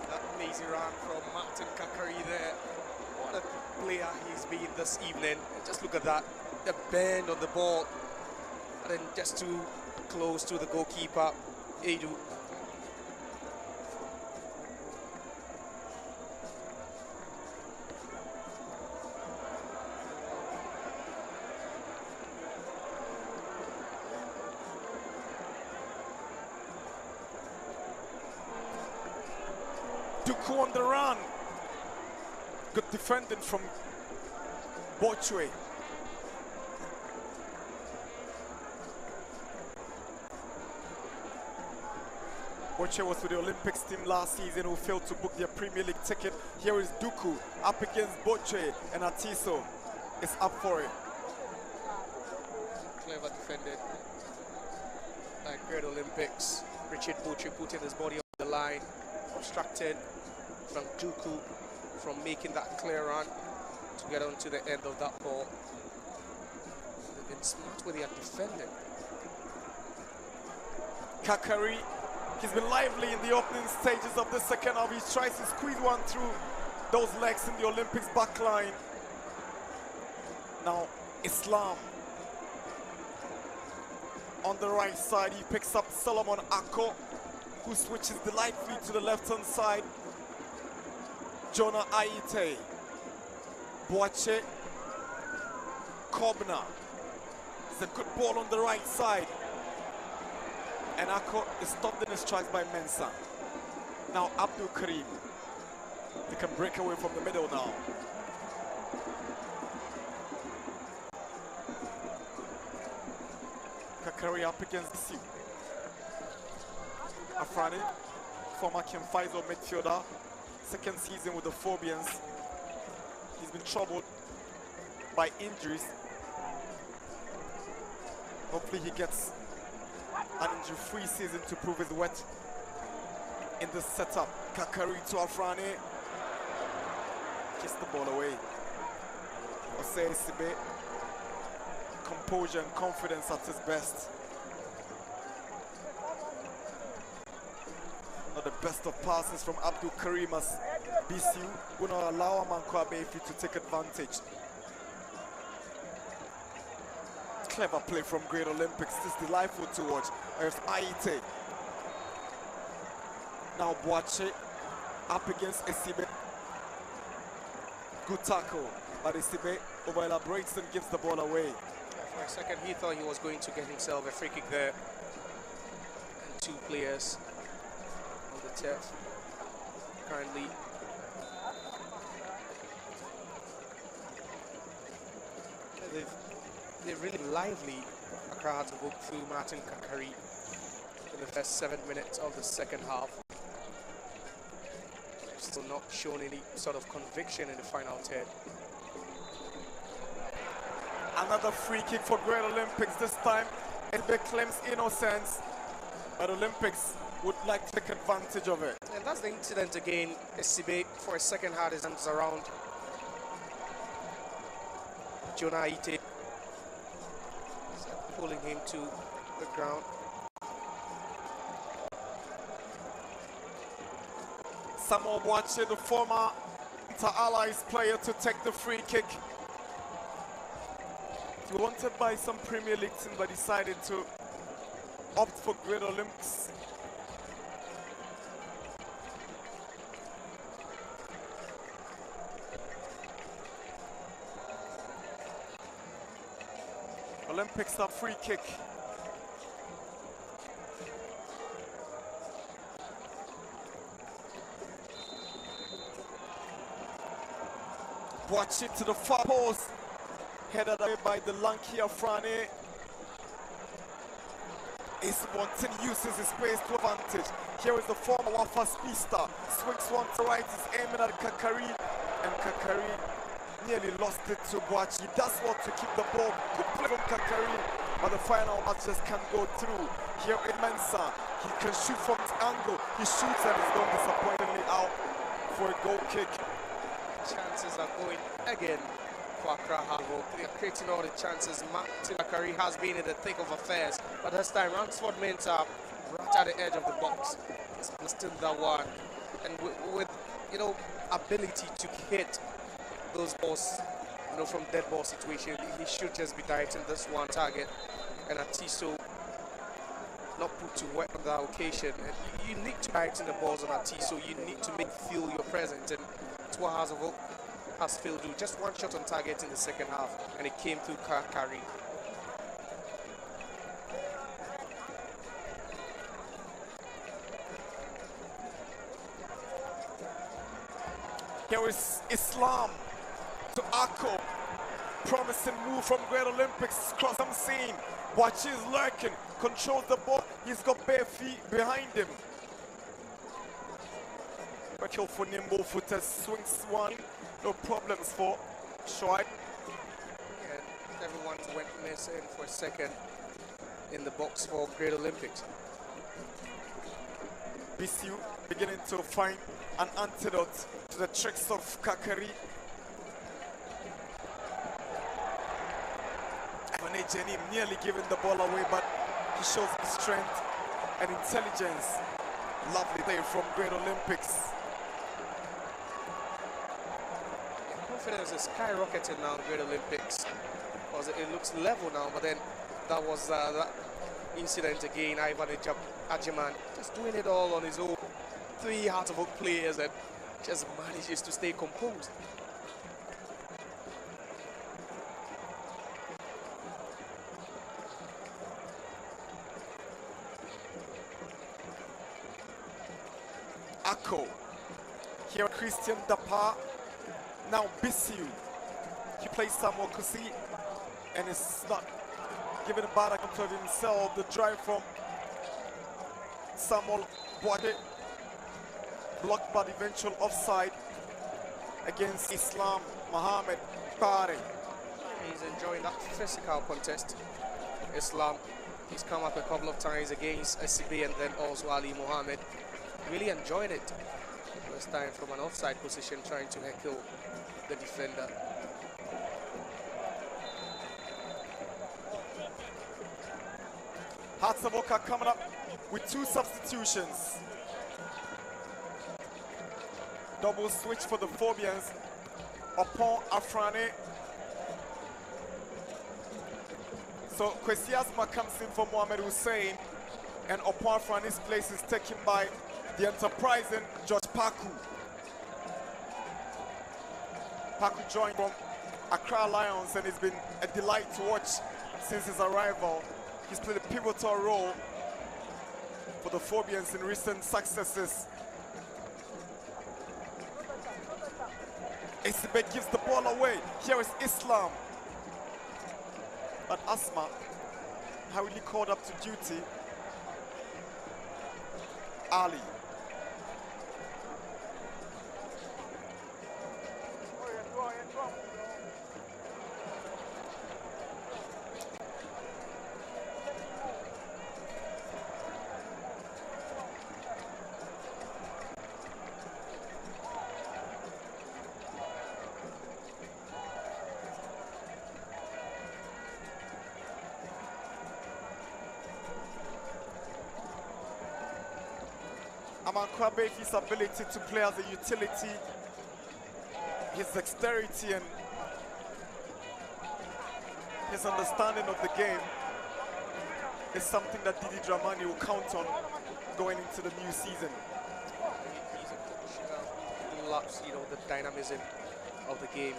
That lazy run from Martin Kakari there. What a player he's been this evening. And just look at that. The bend on the ball. And then just too close to the goalkeeper. Edu. Duku on the run. Good defending from Bochwe. Bochwe was with the Olympics team last season who failed to book their Premier League ticket. Here is Duku up against Bochwe, and Atiso is up for it. Clever defended by Great Olympics. Richard Bochwe putting his body on the line, obstructed from Duku from making that clear run to get onto the end of that ball. They've been smart with their defending. Kakari, he's been lively in the opening stages of the second half. He tries to squeeze one through those legs in the Olympics back line. Now, Islam. On the right side, he picks up Solomon Ako, who switches delightfully to the left-hand side. Jonah Aite, Boache, Kobna. It's a good ball on the right side. And Ako is stopped in his tracks by Mensah. Now Abdul Karim. They can break away from the middle now. Kakari up against the Siu. Afrani, former Kim Faisal midfielder, second season with the Phobians. He's been troubled by injuries. Hopefully he gets an injury-free season to prove his worth in this setup. Kakari to Afrani. Kiss the ball away. Osei Sibe. Composure and confidence at his best. Not the best of passes from Abdul Karim as BCU will not allow Amanko Abefi to take advantage. Clever play from Great Olympics. This is delightful to watch. There's Aite. Now Boache up against Esibe. Good tackle, but Esibe over elaborates and gives the ball away. For a second, he thought he was going to get himself a free kick there. And two players on the turf. Currently, they're really lively. Accra Hearts of Oak through Martin Kakari in the first 7 minutes of the second half. Still not shown any sort of conviction in the final third. Another free kick for Great Olympics. This time, Esibe claims innocence, but Olympics would like to take advantage of it. And that's the incident again. Esibe, for a second, had his hands around Jonah Aite, pulling him to the ground. Samuel Boache, the former Inter-Allies player, to take the free kick. He was wanted by some Premier League team, but decided to opt for Great Olympics. Olympics a free kick. Watch it to the far post. Headed away by the lanky Afrani. Isbontin uses his space to advantage. Here is the former Wafa speedster. Swings one to right, is aiming at Kakari. And Kakari nearly lost it to Boache. He does want to keep the ball. Good play from Kakari. But the final match just can't go through. Here in Mensah. He can shoot from his angle. He shoots and is going disappointingly out for a goal kick. Chances are going again for Accra Hearts of Oak. They are creating all the chances. Martin Kakari has been in the thick of affairs, but this time Ransford Mensah right at the edge of the box. He's blasting that one, and with ability to hit those balls, from dead ball situation, he should just be directing this one target. And Atiso not put to work on that occasion. And you need to direct the balls on Atiso. You need to make feel your presence. And it's what Hearts of Oak has failed to do. Just one shot on target in the second half, and it came through Kakari. Here is Islam to Akko. Promising move from Great Olympics. Cross I'm seeing. Watch is lurking. Controls the ball. He's got bare feet behind him. Kill for nimble footers. Swings one. No problems for Shoaib. Yeah, everyone went missing for a second in the box for Great Olympics. BCU beginning to find an antidote to the tricks of Kakari. Evanejanim nearly giving the ball away, but he shows his strength and intelligence. Lovely play from Great Olympics. Confidence is skyrocketing now in Great Olympics because it looks level now, but then that was that incident again. Ivan Ajiman just doing it all on his own. 3 out-of-hook players and just manages to stay composed. Akko. Here Christian Dapa. Now BCU. He plays Samuel Kusi and is not giving a bad account of himself. The drive from Samuel Boade. Blocked by the eventual offside against Islam Mohammed Bari. He's enjoying that physical contest. Islam, he's come up a couple of times against SCB and then also Ali Mohammed. Really enjoying it. First time from an offside position trying to heckle the defender. Hatsaboka coming up with 2 substitutions. Double switch for the Phobians upon Afrane. So Kwesi Asma comes in for Mohamed Hussein, and upon Afrane's place is taken by the enterprising George Paku. Paku joined from Accra Lions and it's been a delight to watch since his arrival. He's played a pivotal role for the Phobians in recent successes. Isibe gives the ball away. Here is Islam. But Asma, hurriedly called up to duty. Ali. Amankwabe, his ability to play as a utility, his dexterity and his understanding of the game is something that Didi Dramani will count on going into the new season. He's a coach who loves, the dynamism of the game.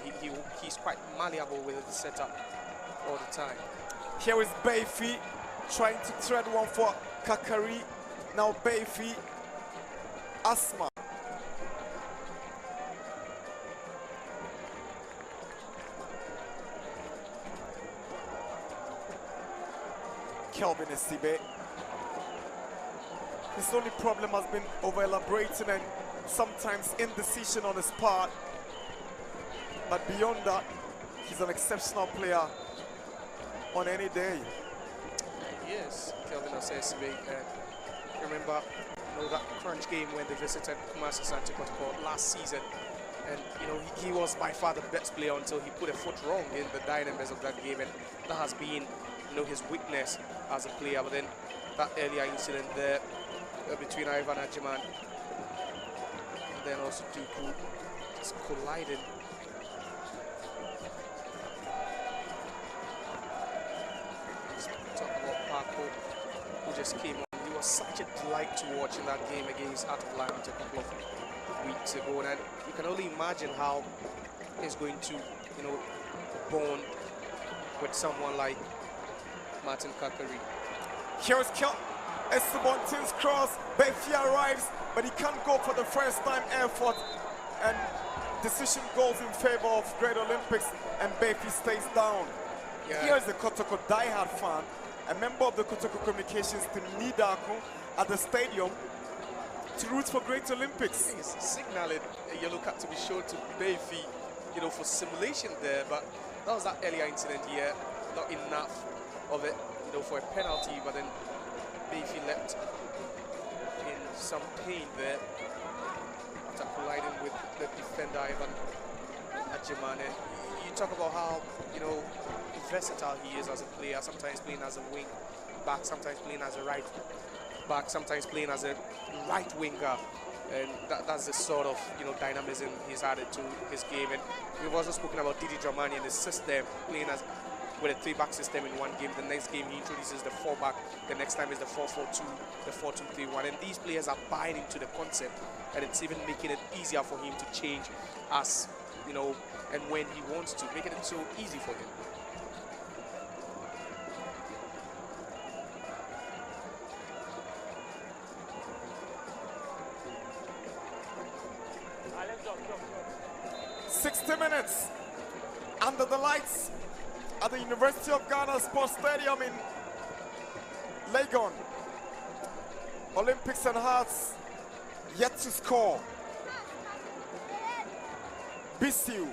He's quite malleable with the setup all the time. Here is Bayfi trying to thread one for Kakari. Now Bayfi. Asma. Kelvin Isibe. His only problem has been over-elaborating and sometimes indecision on his part. But beyond that, he's an exceptional player on any day. Yes, Kelvin Isibe. Remember that crunch game when they visited Kumasi Asante Kotoko last season, and he was by far the best player until he put a foot wrong in the dynamism of that game, and that has been his weakness as a player. But then that earlier incident there between Ivan Ajiman and then also Duku just colliding. Let's talk about Paco, who just came on. It was such a delight to watch in that game against Heart of Lions a couple of weeks ago, and you can only imagine how he's going to, bond with someone like Martin Kakari. Here's Esteban's cross. Benfi arrives, but he can't go for the first time effort, and decision goes in favor of Great Olympics and Bayfi stays down. Yeah. Here's the Kotoko diehard fan, a member of the Kotoko Communications team, Nidako, at the stadium to root for Great Olympics. He's signaling a yellow card to be shown to Bayfi, you know, for simulation there, but that was that earlier incident here, not enough of it, you know, for a penalty, but then Bayfi left in some pain there after colliding with the defender Ivan Ajimane. You talk about how, you know, versatile he is as a player, sometimes playing as a wing back, sometimes playing as a right back, sometimes playing as a right winger, and that's the sort of, you know, dynamism he's added to his game. And we've also spoken about Didi Dramani and his system, playing as with a 3-back system in one game. The next game he introduces the 4-back, the next time is the 4-4-2, the 4-2-3-1, and these players are buying into the concept, and it's even making it easier for him to change as, you know, and when he wants to, making it so easy for him. Minutes under the lights at the University of Ghana Sports Stadium in Legon. Olympics and Hearts yet to score. Bisiu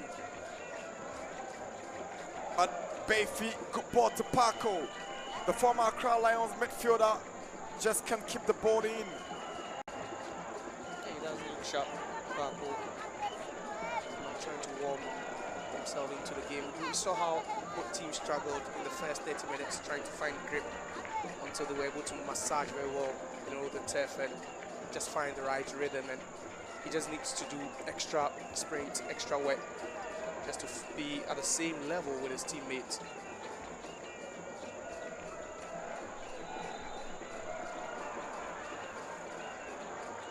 at Bayfi, good ball to Paco. The former Accra Lions midfielder just can't keep the ball in. He doesn't look sharp, Paco. Trying to warm himself into the game. We saw how both teams struggled in the first 30 minutes trying to find grip until they were able to massage very well, you know, the turf and just find the right rhythm. And he just needs to do extra sprint, extra work, just to be at the same level with his teammates.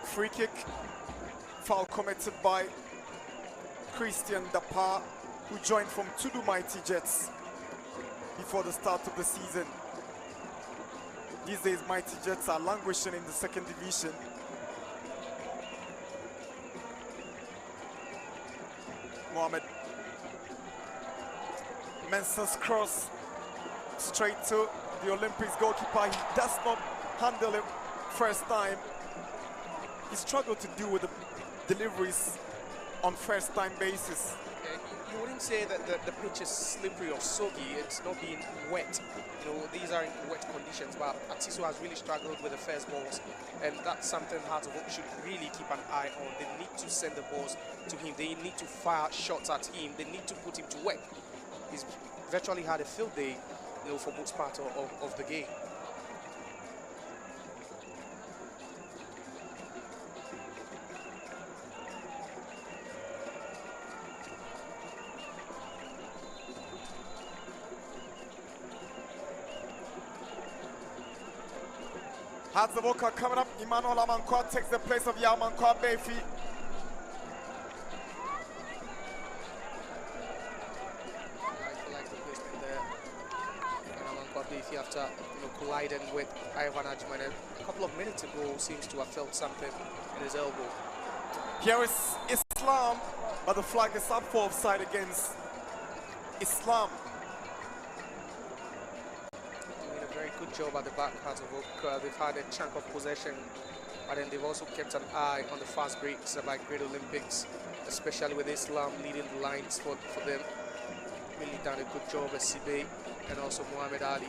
Free kick, foul committed by Christian Dapa, who joined from Tudu Mighty Jets before the start of the season. These days, Mighty Jets are languishing in the second division. Mohamed Mensah's cross straight to the Olympics goalkeeper. He does not handle it first time. He struggled to do with the deliveries on first-time basis. You wouldn't say that the pitch is slippery or soggy. It's not being wet. You know, these are wet conditions, but Atiso has really struggled with the first balls, and that's something Hearts of Oak should really keep an eye on. They need to send the balls to him. They need to fire shots at him. They need to put him to work. He's virtually had a field day, you know, for most part of the game. Hearts of Oak are coming up. Emmanuel Amankwa takes the place of Yamankwa Bayfi. I like the placement there. Amankwa Bayfi, after, you know, colliding with Ivan Ajimane a couple of minutes ago, seems to have felt something in his elbow. Here is Islam, but the flag is up for offside against Islam. Good job at the back, Hearts of Oak. They've had a chunk of possession, but then they've also kept an eye on the fast breaks by Great Olympics, especially with Islam leading the lines for them. Really done a good job as Sibe and also Muhammad Ali.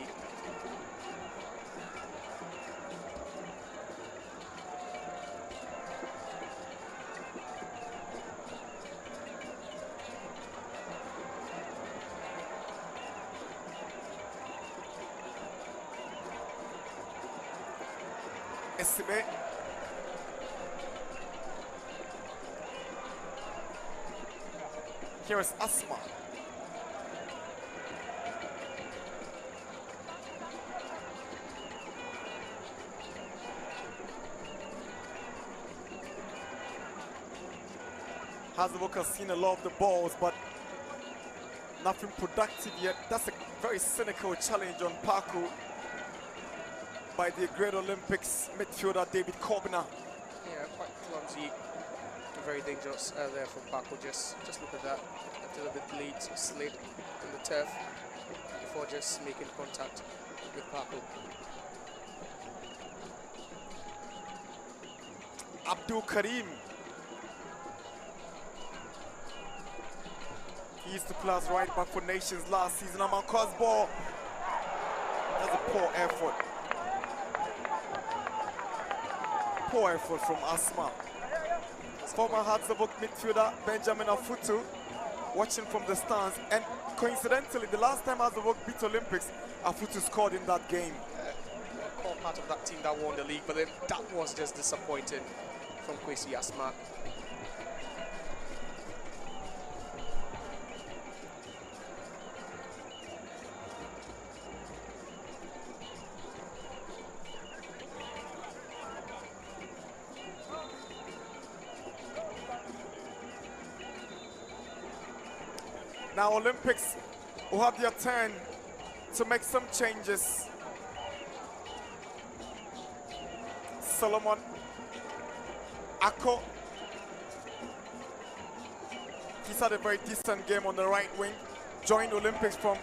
Esibe. Here is Asma. Hearts of Oak has seen a lot of the balls, but nothing productive yet. That's a very cynical challenge on Paco by the Great Olympics midfielder David Corbiner. Yeah, quite clumsy very dangerous there from Paco. Just look at that. A little bit late slid on the turf before just making contact with Paco. Abdul Karim. He used to play as right back for Nations last season. Amanko's ball. That's a poor effort. Poor effort from Asma. Former Hearts of Oak midfielder Benjamin Afutu watching from the stands. And coincidentally, the last time Hearts of Oak beat Olympics, Afutu scored in that game. A core part of that team that won the league, but then that was just disappointing from Kwesi Asma. Now Olympics will have their turn to make some changes. Solomon Ako. He's had a very decent game on the right wing. Joined Olympics from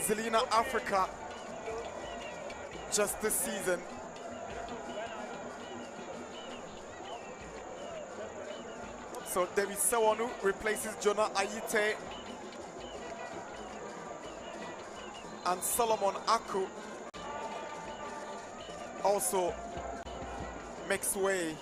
Zelina Africa just this season. So David Sewonu replaces Jonah Ayite. And Solomon Aku also makes way.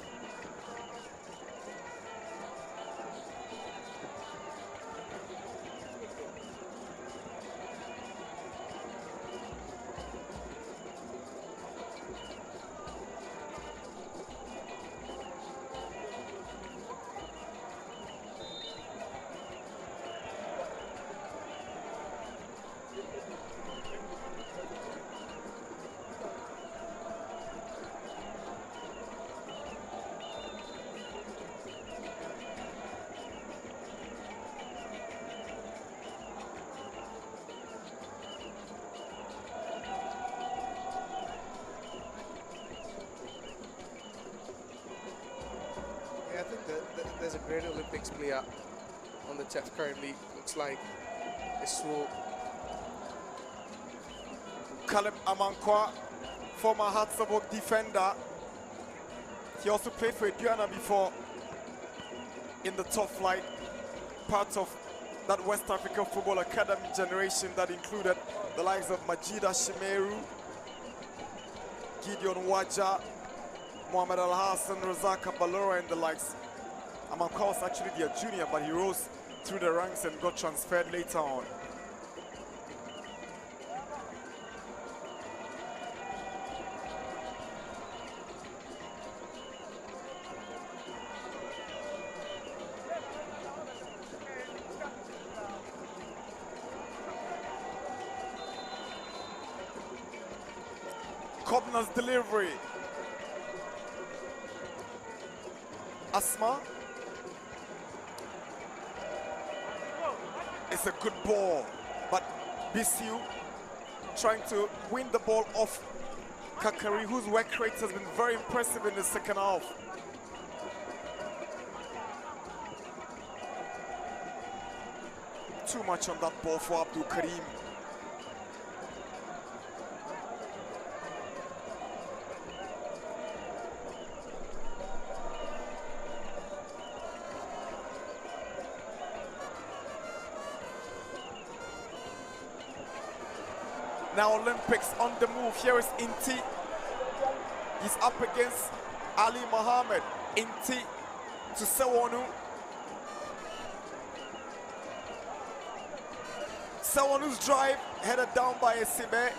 There's a great Olympics player on the turf currently. Looks like a slow. Caleb Amankwa, former Hearts of Oak defender. He also played for Aduana before in the top flight. Part of that West African Football Academy generation that included the likes of Majida Shimeru, Gideon Waja, Mohamed Al Hassan, Razaka Balora, and the likes. Amankwa was actually their junior, but he rose through the ranks and got transferred later on. Kobna's delivery. Asma. It's a good ball, but BCU trying to win the ball off Kakari, whose work rate has been very impressive in the second half. Too much on that ball for Abdul Karim. Now Olympics on the move. Here is Inti. He's up against Ali Mohammed. Inti to Sewonu. Sewonu's drive headed down by Esibe.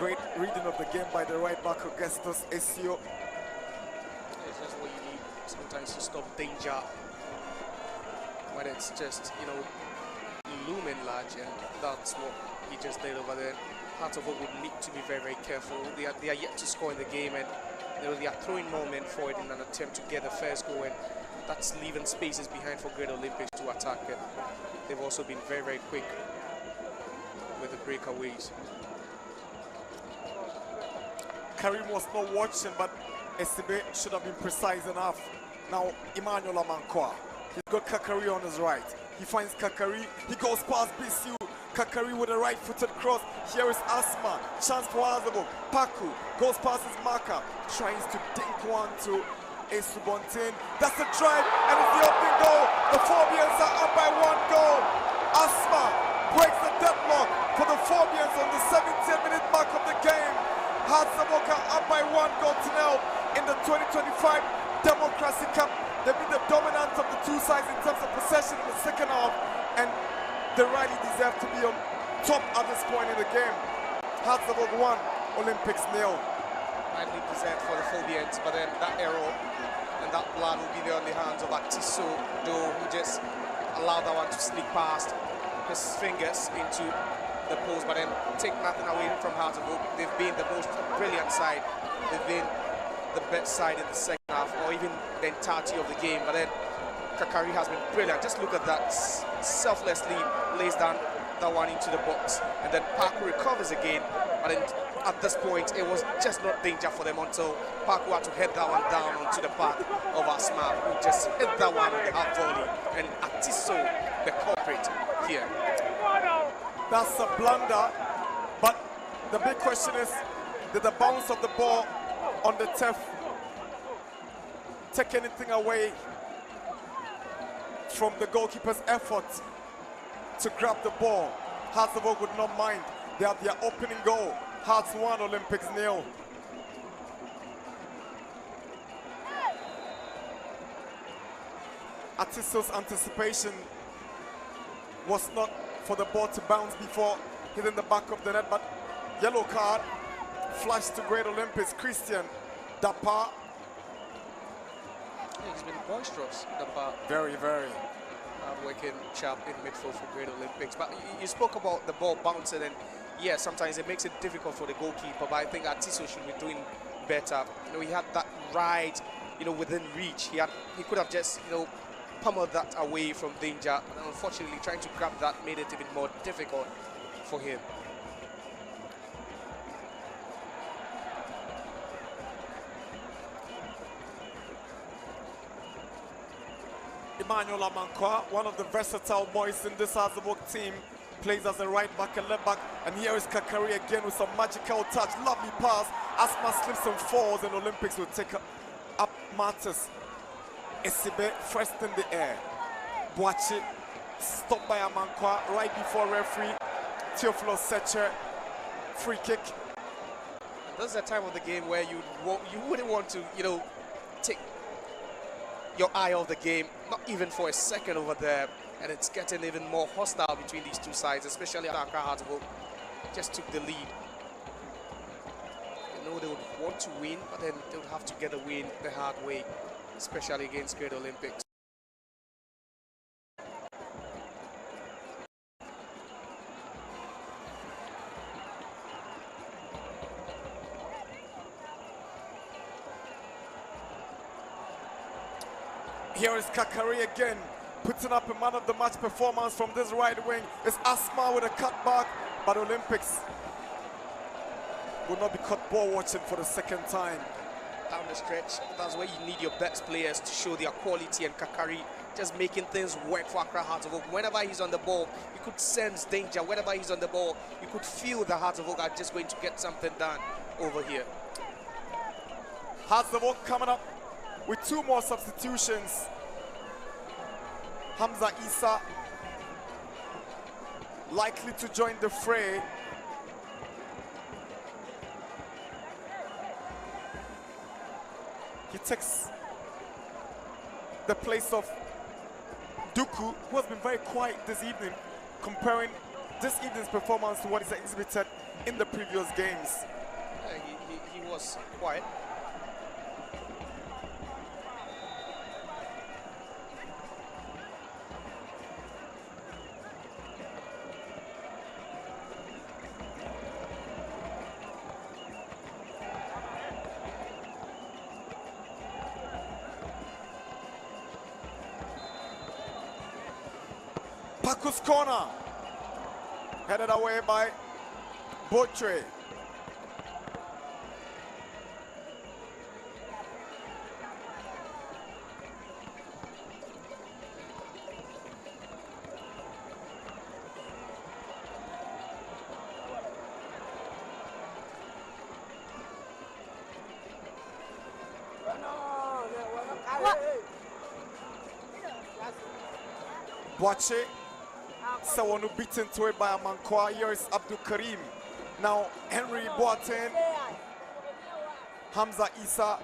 Great reading of the game by the right back Augustus Esio. It's just what you need sometimes to stop danger when it's just, you know, looming large, and that's what he just did over there. Hearts of Oak would need to be very, very careful. They are yet to score in the game, and they are throwing more men forward in an attempt to get the first goal, and that's leaving spaces behind for Great Olympics to attack it. They've also been very, very quick with the breakaways. Karim was not watching, but Esibe should have been precise enough. Now, Emmanuel Amankwa. He's got Kakari on his right. He finds Kakari. He goes past BCU. Kakari with a right-footed cross. Here is Asma. Chance for Azabo. Paku goes past his marker. Tries to dink one to Esubontin. That's a drive, and it's the opening goal. The Phobians are up by 1 goal. Asma breaks the deadlock for the Phobians on the 17th-minute mark of the game. Hearts of Oak up by 1 goal to nil in the 2025 Democracy Cup. They've been the dominant of the two sides in terms of possession in the second half, and they rightly deserve to be on top at this point in the game. Hearts of Oak 1, Olympics 0. Rightly deserved for the Phobians, but then that error and that blood will be there on the hands of Atiso, though, who just allowed that one to sneak past his fingers into the post, but then take nothing away from Hearts of Oak. They've been the most brilliant side. They've been the best side in the second half, or even the entirety of the game. But then Kakari has been brilliant. Just look at that, selflessly lays down that one into the box, and then Paku recovers again. But then at this point, it was just not danger for them until Paku had to head that one down onto the path of Asma, who just hit that one on the half volley, and Atiso, the culprit here. That's a blunder, but the big question is, did the bounce of the ball on the turf take anything away from the goalkeeper's effort to grab the ball? Hearts of Oak would not mind. They have their opening goal. Hearts 1, Olympics 0. Atiso's anticipation was not for the ball to bounce before hitting the back of the net, but yellow card flashed to Great Olympics. Christian Dapa. Yeah, he's been boisterous, Dapa. Very, very. Working sharp in midfield for Great Olympics. But you spoke about the ball bouncing, and yeah, sometimes it makes it difficult for the goalkeeper, but I think Atiso should be doing better. You know, he had that right, you know, within reach. He could have just, you know, pummeled that away from danger, and unfortunately trying to grab that made it even more difficult for him. Emmanuel Amankwa, one of the versatile boys in this Hearts of Oak team, plays as a right back and left back, and here is Kakari again with some magical touch. Lovely pass. Asma slips and falls, and Olympics will take up matters. Esibe first in the air. Boachi stopped by Amankwa right before referee Theophilus Secher. Free kick. And this is the time of the game where you wouldn't want to, you know, take your eye off the game, not even for a second over there, and it's getting even more hostile between these two sides, especially after Accra Hearts of Oak just took the lead. You know they would want to win, but then they would have to get a win the hard way, especially against Great Olympics. Here is Kakari again, putting up a man of the match performance from this right wing. It's Asma with a cutback, but Olympics will not be caught ball watching for the second time. Down the stretch, that's where you need your best players to show their quality, and Kakari just making things work for Accra Hearts of Oak. Whenever he's on the ball, you could sense danger. Whenever he's on the ball, you could feel the Hearts of Oak are just going to get something done over here. Hearts of Oak coming up with 2 more substitutions. Hamza Isa likely to join the fray. He takes the place of Duku, who has been very quiet this evening, comparing this evening's performance to what he's exhibited in the previous games. He was quiet. Paku's corner, headed away by Botre. Boache. Someone who beat into it by Amankwa. Here is Abdul Karim. Now Henry Boateng. Hamza Issa.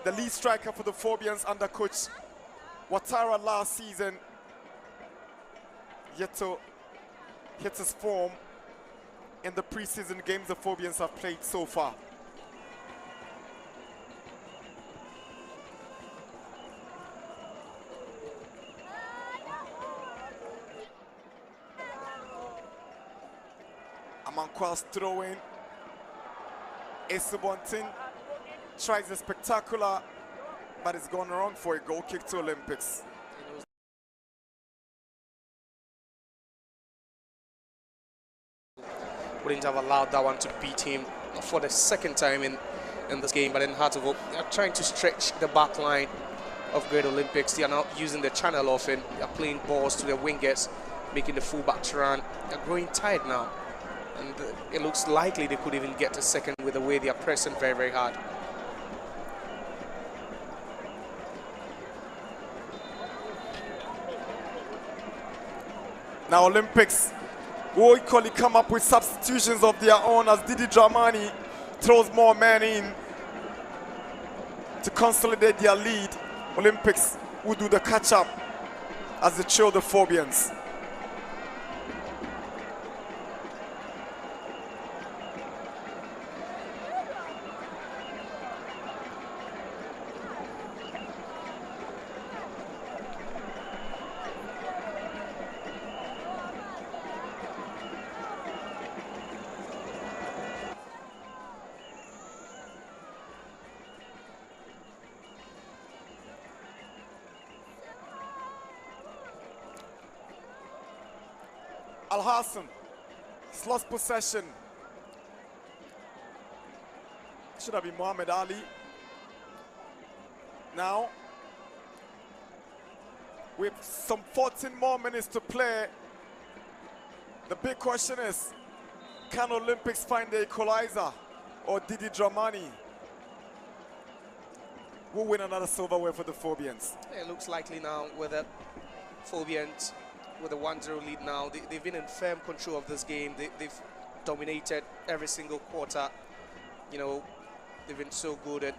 The lead striker for the Phobians under coach Ouattara last season. Yet to hit his form in the preseason games the Phobians have played so far. Amankwa's throw-in. Esubontin tries a spectacular, but it's gone wrong for a goal kick to Olympics. Wouldn't have allowed that one to beat him for the second time in this game, but then Hearts of Oak, they're trying to stretch the back line of Great Olympics. They are now using the channel often. They're playing balls to their wingers, making the fullbacks run. They're growing tired now, and it looks likely they could even get a second with the way they are pressing very, very hard. Now Olympics will equally come up with substitutions of their own as Didi Dramani throws more men in to consolidate their lead. Olympics will do the catch-up as they chill the Phobians. Al Hassan, he's lost possession. Should have been Muhammad Ali. Now, with some 14 more minutes to play, the big question is, can Olympics find the equalizer, or Didi Dramani will win another silverware for the Phobians? It looks likely now with the Phobians with a 1-0 lead now. They've been in firm control of this game. They've dominated every single quarter. You know, they've been so good at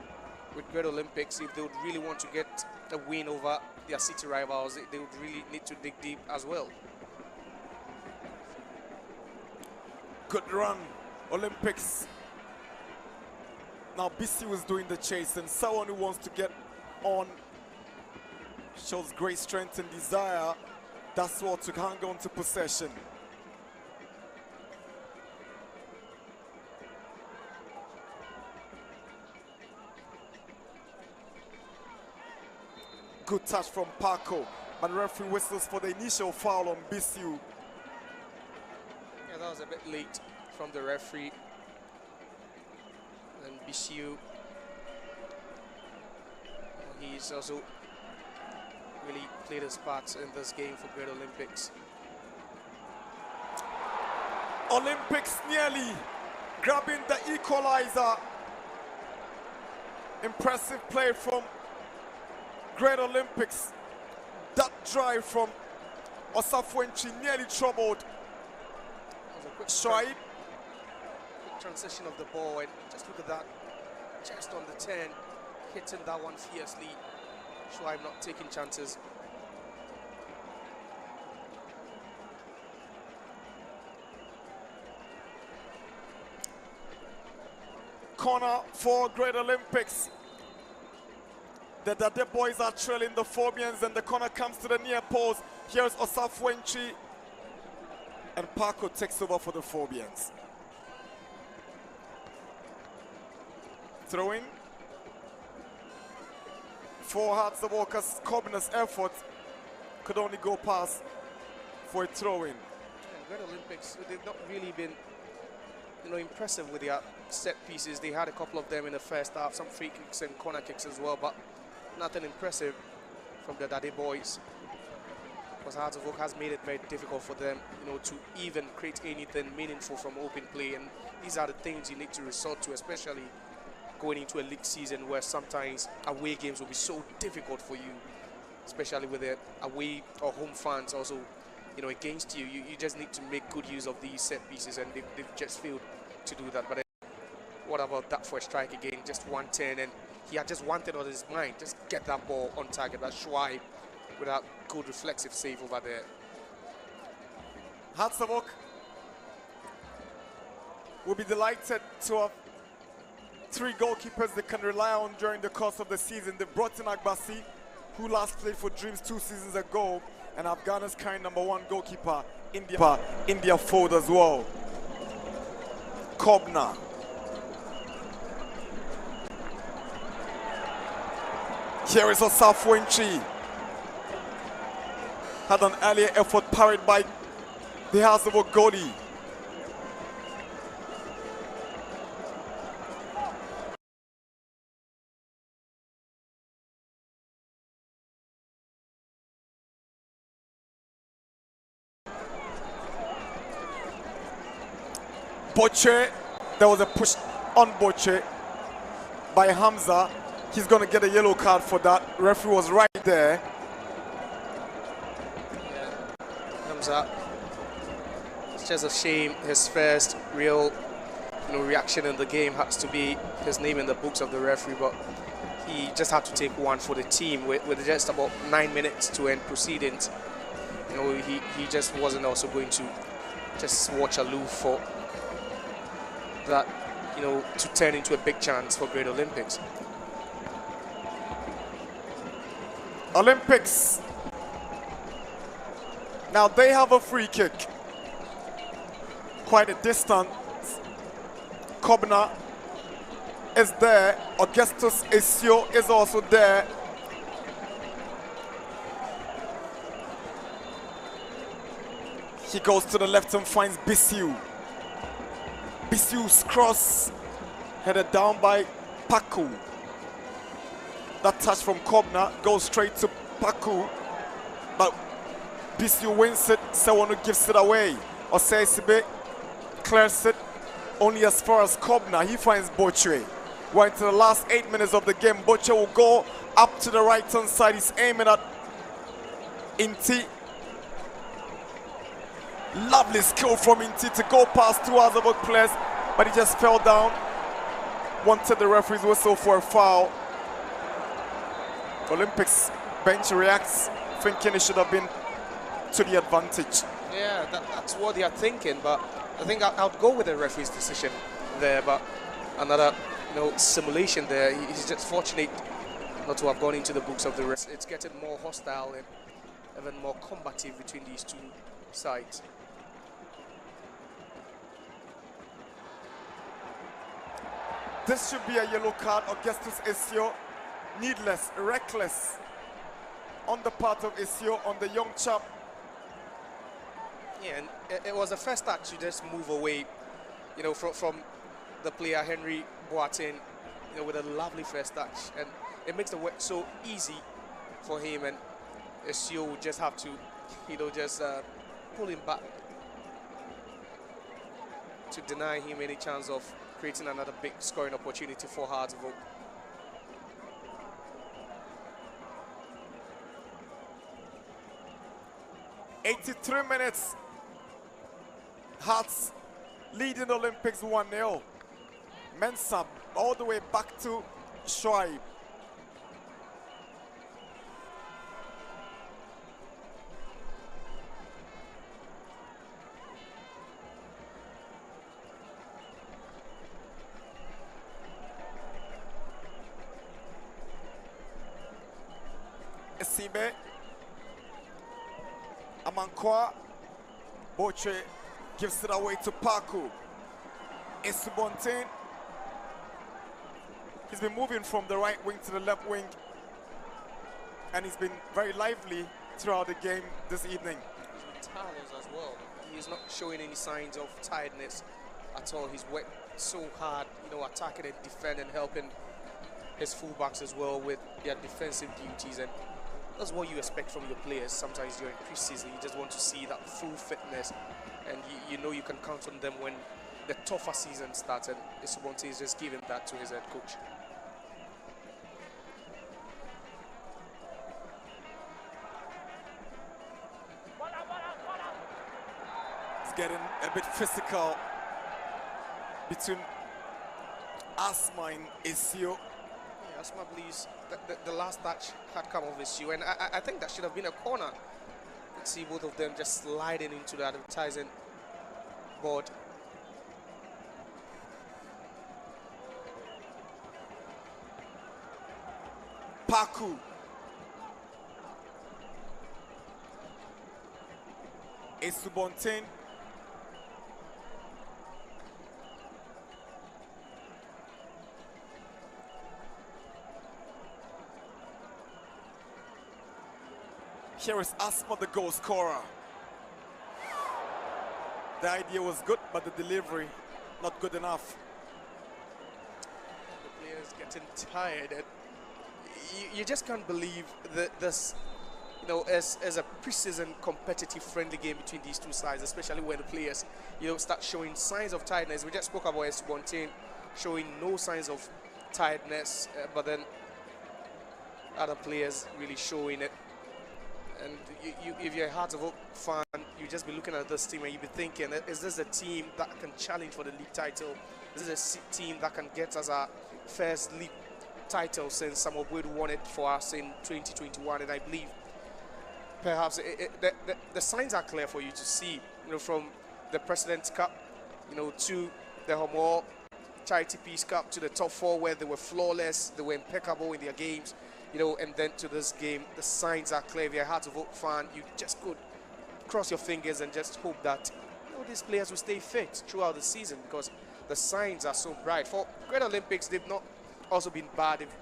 with Great Olympics. If they would really want to get a win over their city rivals, they would really need to dig deep as well. Good run, Olympics. Now BC was doing the chase, and someone who wants to get on shows great strength and desire. That's what to hang on to possession. Good touch from Paco, but the referee whistles for the initial foul on BCU. Yeah, that was a bit late from the referee. And BCU, he's also really played his part in this game for Great Olympics. Olympics nearly grabbing the equalizer. Impressive play from Great Olympics. That drive from Osafuenchi nearly troubled Shoaib. Quick transition of the ball, and just look at that, just on the 10, hitting that one fiercely. Shoaib not taking chances. Corner for Great Olympics. The Dade boys are trailing the Phobians, and the corner comes to the near post. Here's Osafuenchi, and Paco takes over for the Phobians. Throwing. For Hearts of Oak's Cobness effort could only go past for a throw-in. Great Olympics, they've not really been, you know, impressive with their set pieces. They had a couple of them in the first half, some free kicks and corner kicks as well, but nothing impressive from the Dade boys. Because Hearts of Oak has made it very difficult for them, you know, to even create anything meaningful from open play, and these are the things you need to resort to, especially going into a league season where sometimes away games will be so difficult for you. especially with the away or home fans also, against you. You just need to make good use of these set pieces, and they've just failed to do that. But what about that for a strike again? Just 110, and he had just wanted on his mind, just get that ball on target. That Schweib with that good reflexive save over there. Hartsamok will be delighted to have 3 goalkeepers they can rely on during the course of the season. They brought in Agbasi, who last played for Dreams 2 seasons ago, and have Ghana's current #1 goalkeeper in their fold as well. Kobna. Here is Osafo Ntwi. Had an earlier effort parried by the Hartsamok goalie. Boche, there was a push on Boche by Hamza. He's going to get a yellow card for that. Referee was right there. Yeah. Hamza, it's just a shame his first real reaction in the game has to be his name in the books of the referee, but he just had to take one for the team with just about 9 minutes to end proceedings. He just wasn't also going to just watch aloof for that, to turn into a big chance for Great Olympics. Olympics. Now they have a free kick. Quite a distance. Kobna is there. Augustus Esio is also there. He goes to the left and finds Bisiu. Bisiu's cross headed down by Paku. That touch from Kobna goes straight to Paku, but Bisiu wins it. Sewonu gives it away. Osei clears it only as far as Kobna. He finds Boche. We're into the last 8 minutes of the game. Boche will go up to the right hand side. He's aiming at Inti. Lovely skill from Inti to go past 2 Hartsamok players, but he just fell down. Wanted the referee's whistle for a foul. Olympics bench reacts, thinking it should have been to the advantage. Yeah, that's what they are thinking, but I think I'll go with the referee's decision there. But another simulation there. He's just fortunate not to have gone into the books of the rest. It's getting more hostile and even more combative between these two sides. This should be a yellow card. Augustus Esio, needless, reckless on the part of Esio on the young chap. Yeah, and it was the first touch to just move away, from the player Henry Boateng, with a lovely first touch, and it makes the work so easy for him, and Esio would just have to, just pull him back to deny him any chance of creating another big scoring opportunity for Hartsamok. '83 minutes. Hearts leading Olympics 1-0. Mensah all the way back to Schweib. Esibe, Amankwa, Boche gives it away to Paku. Esubontin, he's been moving from the right wing to the left wing, and he's been very lively throughout the game this evening. He's been tireless as well. He's not showing any signs of tiredness at all. He's worked so hard, attacking and defending, helping his fullbacks as well with their defensive duties, and that's what you expect from your players. Sometimes during pre-season, you just want to see that full fitness, and you know you can count on them when the tougher season starts, and Esubontin is just giving that to his head coach. getting a bit physical between Asma and Isio. Yeah, Asma believes that the last touch had come off Isio, and I think that should have been a corner. You see both of them just sliding into the advertising board. Paku. Esubontain. Here is Asma, the goal scorer. The idea was good, but the delivery not good enough. The players getting tired, and you just can't believe that this, you know, as a preseason competitive friendly game between these two sides, especially when the players, you know, start showing signs of tiredness. We just spoke about Esubontain showing no signs of tiredness, but then other players really showing it. And if you're a Hearts of Oak fan, you just be looking at this team and you be thinking, is this a team that can challenge for the league title? Is this a team that can get us our first league title since Samuel Boyd won it for us in 2021? And I believe perhaps the signs are clear for you to see, you know, from the President's Cup, you know, to the Homo Charity Peace Cup, to the top four where they were flawless, they were impeccable in their games, you know, and then to this game, the signs are clear. If you're a Hearts of Oak fan, you just could cross your fingers and just hope that, you know, these players will stay fit throughout the season, because the signs are so bright. For Great Olympics, they've not also been bad. They've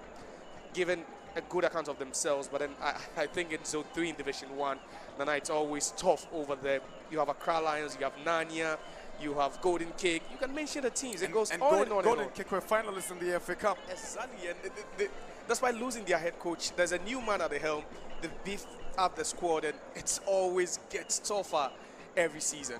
given a good account of themselves, but then I think in Zone 3 in Division 1, the night's always tough over there. You have Accra Lions, you have Nanya, you have Golden Cake. You can mention the teams. It goes on and on and on. Golden Cake were finalists in the FA Cup. Exactly, and that's why losing their head coach, there's a new man at the helm. They've beefed up the squad, and it always gets tougher every season.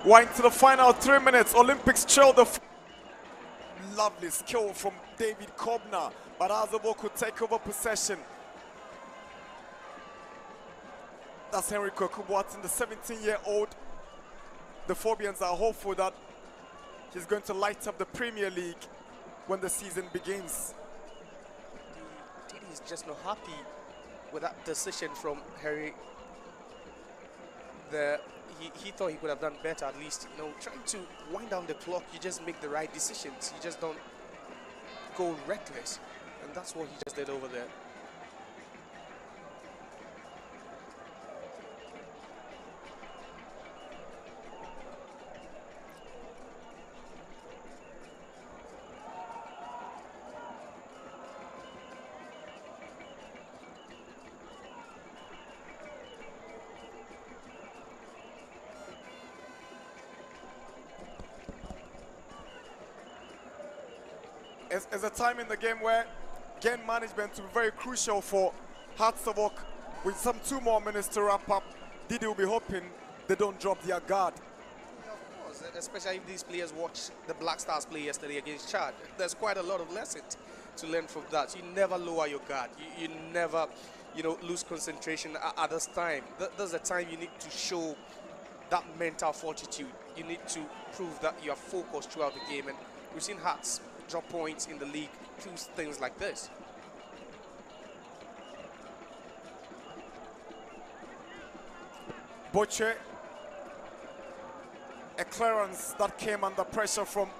Wine to the final 3 minutes. Olympics trail the. Lovely skill from David Kobna, but Hearts of Oak could take over possession. That's Henry Kokubuatin, the 17-year-old. The Phobians are hopeful that he's going to light up the Premier League when the season begins. Didi is just not happy with that decision from Harry. He thought he could have done better, at least, you know, trying to wind down the clock. You just make the right decisions. You just don't go reckless, and that's what he just did over there. It's a time in the game where game management will be very crucial for Hearts of Oak. With some 2 more minutes to wrap up, Didi will be hoping they don't drop their guard. Yeah, of course, especially if these players watch the Black Stars play yesterday against Chad. There's quite a lot of lessons to learn from that. You never lower your guard. You never, you know, lose concentration at this time. There's a time you need to show that mental fortitude. You need to prove that you are focused throughout the game, and we've seen Hearts drop points in the league through things like this. Boche, a clearance that came under pressure from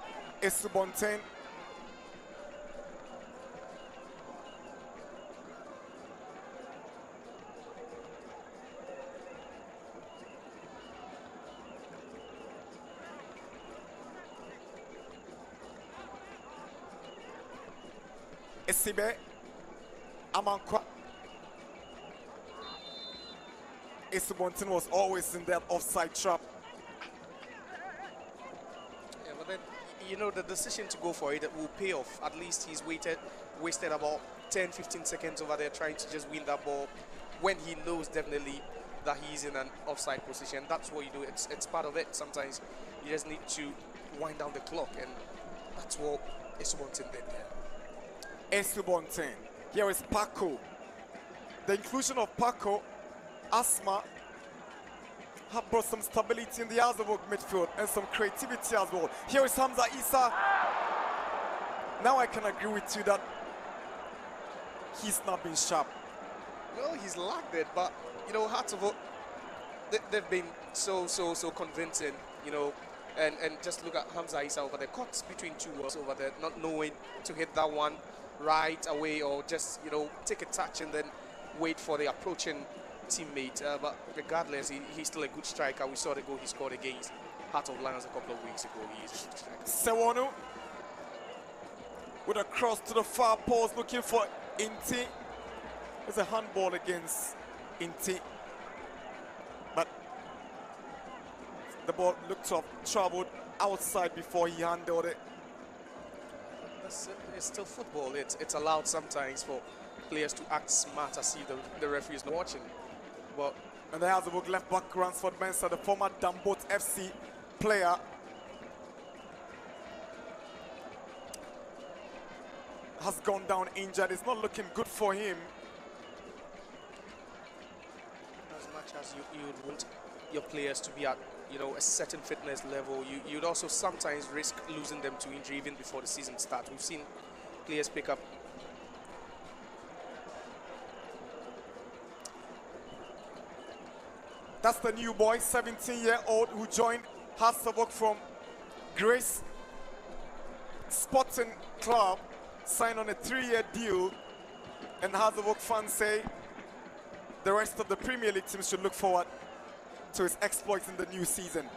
Esubontain. Esibe Amankwa. Esubontain was always in that offside trap. Yeah, but then, you know, the decision to go for it will pay off. At least he's wasted about 10-15 seconds over there trying to just win that ball when he knows definitely that he's in an offside position. That's what you do. It's part of it. Sometimes you just need to wind down the clock, and that's what Esubontin did there. Esubontin. Here is Paco. The inclusion of Paco, Asma, have brought some stability in the Azabok midfield and some creativity as well. Here is Hamza Issa. Now I can agree with you that he's not been sharp. Well, he's lacked it, but you know, Hearts of Oak, they've been so convincing, you know, and just look at Hamza Issa over there, caught between two walls over there, not knowing to hit that one right away or just, you know, take a touch and then wait for the approaching teammate. But regardless, he's still a good striker. We saw the goal he scored against Heart of Lions a couple of weeks ago. He is a good striker. Sewonu with a cross to the far post, looking for Inti. There's a handball against Inti, but the ball looked to have traveled outside before he handled it. It's still football. It's allowed sometimes for players to act smart as if the referee is not watching. But and the Hazleburg left back Ransford Mensah, the former Dambot FC player, has gone down injured. It's not looking good for him. As much as you would want your players to be at, you know, a certain fitness level, you'd also sometimes risk losing them to injury even before the season starts. We've seen players pick up. That's the new boy, 17-year-old, who joined Hazleburg from Grace Sporting Club, signed on a 3-year deal, and Hazleburg fans say the rest of the Premier League teams should look forward to his exploits in the new season.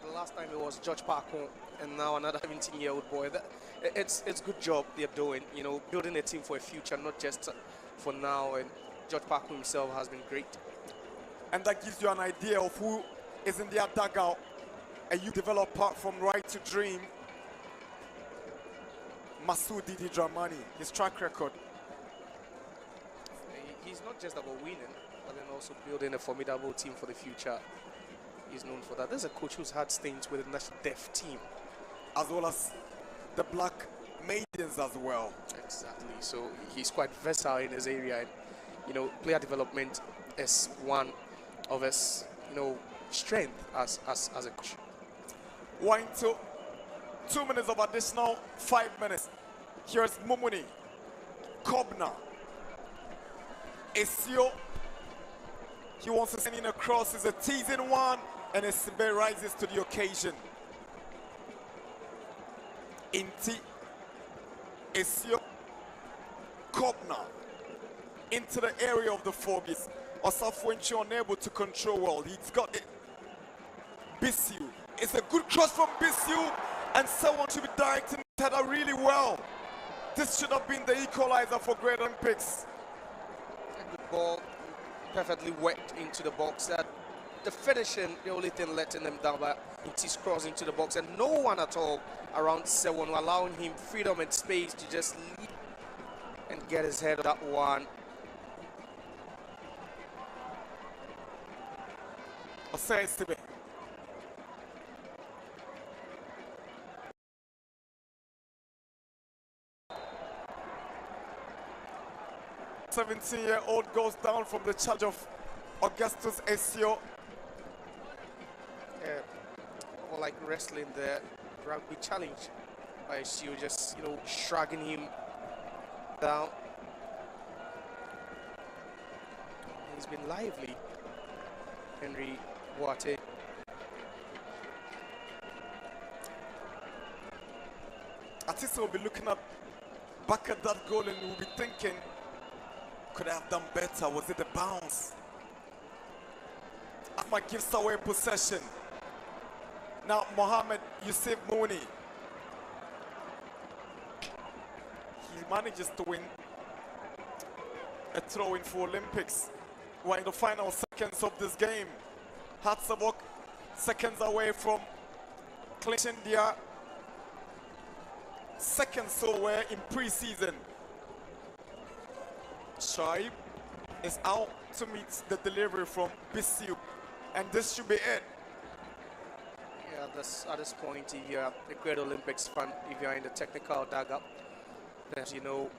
The last time it was George Parker, and now another 17-year-old boy. It's a good job they're doing, you know, building a team for a future, not just for now. And George Parker himself has been great. And that gives you an idea of who is in their dugout. A youth developer from Right to Dream, Masoud Didi Dramani, his track record. He's not just about winning, but then also building a formidable team for the future. He's known for that. There's a coach who's had stints with the national deaf team, as well as the Black Maidens as well. Exactly. So he's quite versatile in his area, and you know, player development is one of his, you know, strength as a coach. 2 minutes of additional 5 minutes. Here's Mumuni, Kobna, Esio. He wants to send in a cross. It's a teasing one, and Esibe rises to the occasion. Inti, Esio, Kobna, into the area of the Fogies. Osafwenchi unable to control well. He's got it. Bissiu. It's a good cross from Bissiu, and someone should be directing the header really well. This should have been the equalizer for Great Olympics. A good ball, perfectly worked into the box. The finishing, the only thing letting them down, but it's crossed into the box, and no one at all around Sewon, allowing him freedom and space to just lead and get his head on that one. Osei Sibe. The 17-year-old goes down from the charge of Augustus Esio. Or like wrestling the rugby challenge by Esio, just, you know, shrugging him down. He's been lively, Henry Boate. Atisa will be looking back at that goal and will be thinking, could I have done better? Was it a bounce? Ahmad gives away possession. Now Mohamed Yusuf Mouni. He manages to win a throw-in for Olympics. We're in the final seconds of this game. Hazleburg seconds away from clinching their second silverware in pre-season. Shaib is out. to meet the delivery from BCU, and this should be it. Yeah, at this point, if you're a great Olympics fan, if you're in the technical dugout, then you know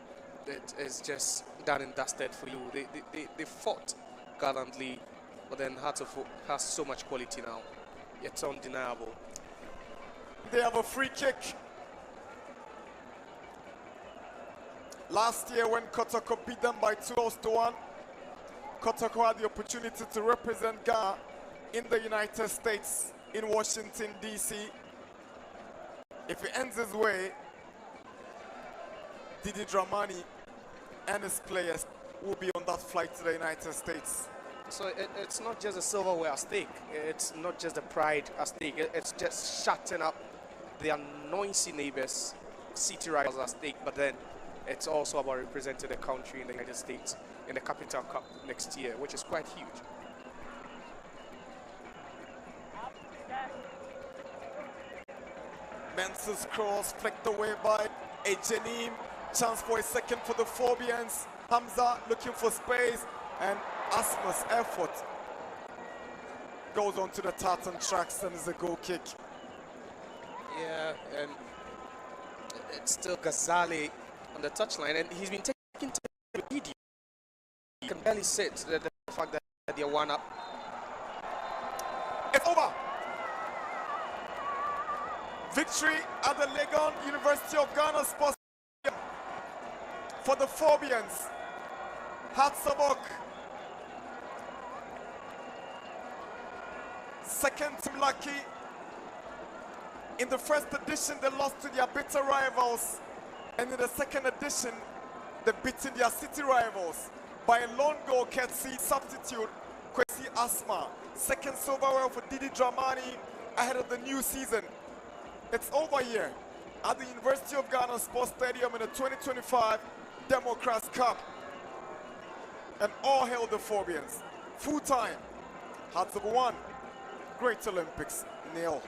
that it's just done and dusted for you. They fought gallantly, but then Hearts of Oak has so much quality now. It's undeniable. They have a free kick. Last year when Kotoko beat them by 2-1, Kotoko had the opportunity to represent Ghana in the United States, in Washington, D.C. If it ends his way, Didi Dramani and his players will be on that flight to the United States. So it's not just the silverware at stake. It's not just the pride at stake. It's just shutting up their noisy neighbors, city rivals at stake. But then it's also about representing the country in the United States in the Capital Cup next year, which is quite huge. Mensah's cross flicked away by Ejenim. Chance for a second for the Phobians. Hamza looking for space, and Asma's effort goes on to the tartan tracks and is a goal kick. Yeah, and it's still Ghazali on the touchline, and he's been taken to the video. He can barely sit. The fact that they're one up. It's over. Victory at the Legon University of Ghana Sports Stadium for the Phobians. Hearts of Oak. Second team lucky. In the first edition, they lost to their bitter rivals. And in the second edition, they beaten their city rivals by a lone goal courtesy substitute, Kwesi Asma. Second silverware for Didi Dramani ahead of the new season. It's over here at the University of Ghana Sports Stadium in the 2025 Democrats Cup. And all hail the Phobians. Full time. Hearts of 1. Great Olympics 0.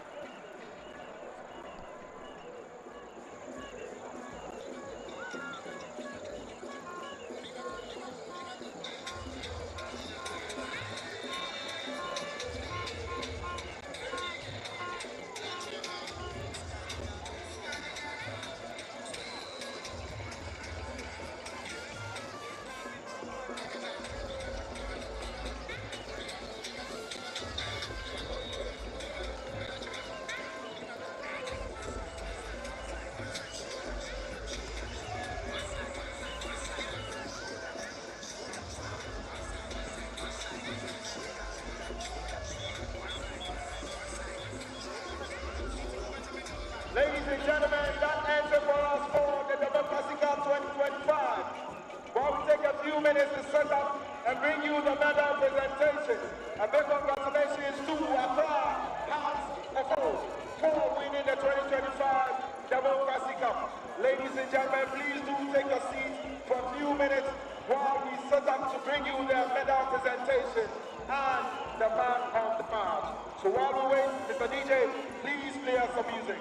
Ladies and gentlemen, that ends it for us for the Democracy Cup 2025. While we take a few minutes to set up and bring you the medal presentation. A big congratulations to Accra Hearts of Oak for winning the 2025 Democracy Cup. Ladies and gentlemen, please do take a seat for a few minutes while we set up to bring you the medal presentation and the man of the match. So while we wait, Mr. DJ, please play us some music.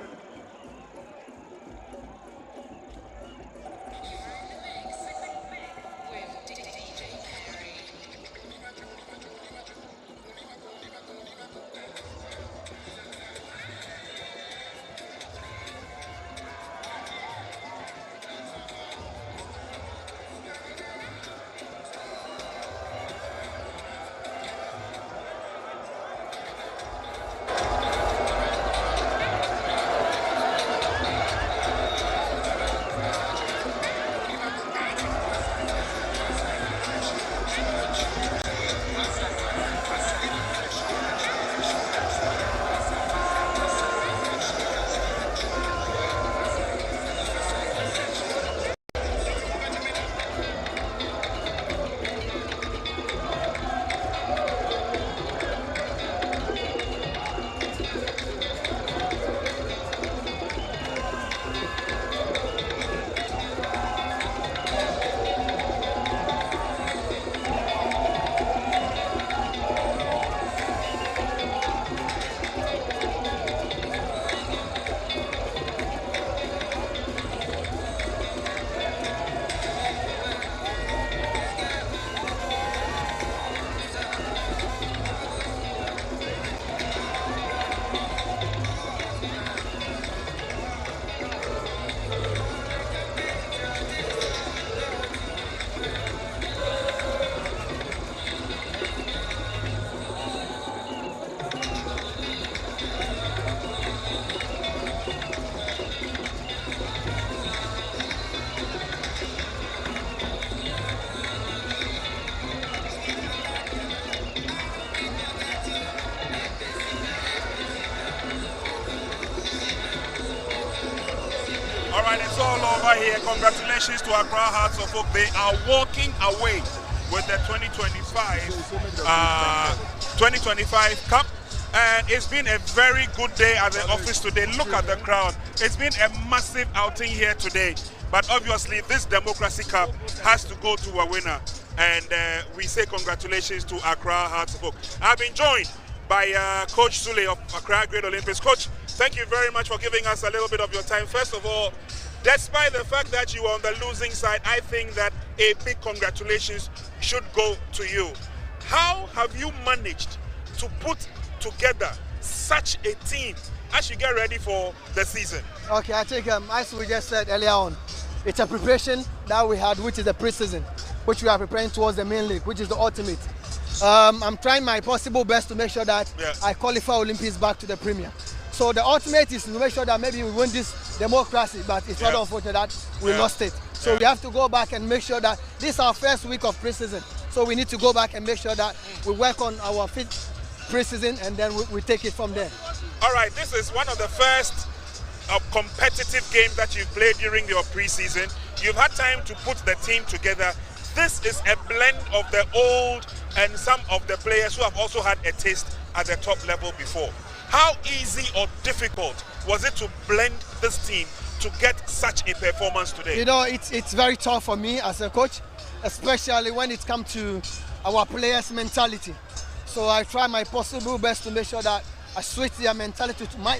All right, it's all over here. Congratulations to Accra Hearts of Oak. They are walking away with the 2025 Cup. And it's been a very good day at the office today. Look at the crowd. It's been a massive outing here today. But obviously, this Democracy Cup has to go to a winner. And we say congratulations to Accra Hearts of Oak. I've been joined by Coach Sule of Accra Great Olympics. Coach, thank you very much for giving us a little bit of your time. First of all, despite the fact that you are on the losing side, I think that a big congratulations should go to you. How have you managed to put together such a team as you get ready for the season? Okay, I think as we just said earlier on, it's a preparation that we had, which is the pre-season, which we are preparing towards the main league, which is the ultimate. I'm trying my possible best to make sure that I qualify Olympics back to the Premier. So the ultimate is to make sure that maybe we win this Democracy, but it's not unfortunate that we lost it. So we have to go back and make sure that this is our first week of pre-season. So we need to go back and make sure that we work on our pre-season, and then we take it from there. All right, this is one of the first competitive games that you've played during your pre-season. You've had time to put the team together. This is a blend of the old and some of the players who have also had a taste at the top level before. How easy or difficult was it to blend this team to get such a performance today? You know, it's very tough for me as a coach, especially when it comes to our players' mentality. So I try my possible best to make sure that I switch their mentality to my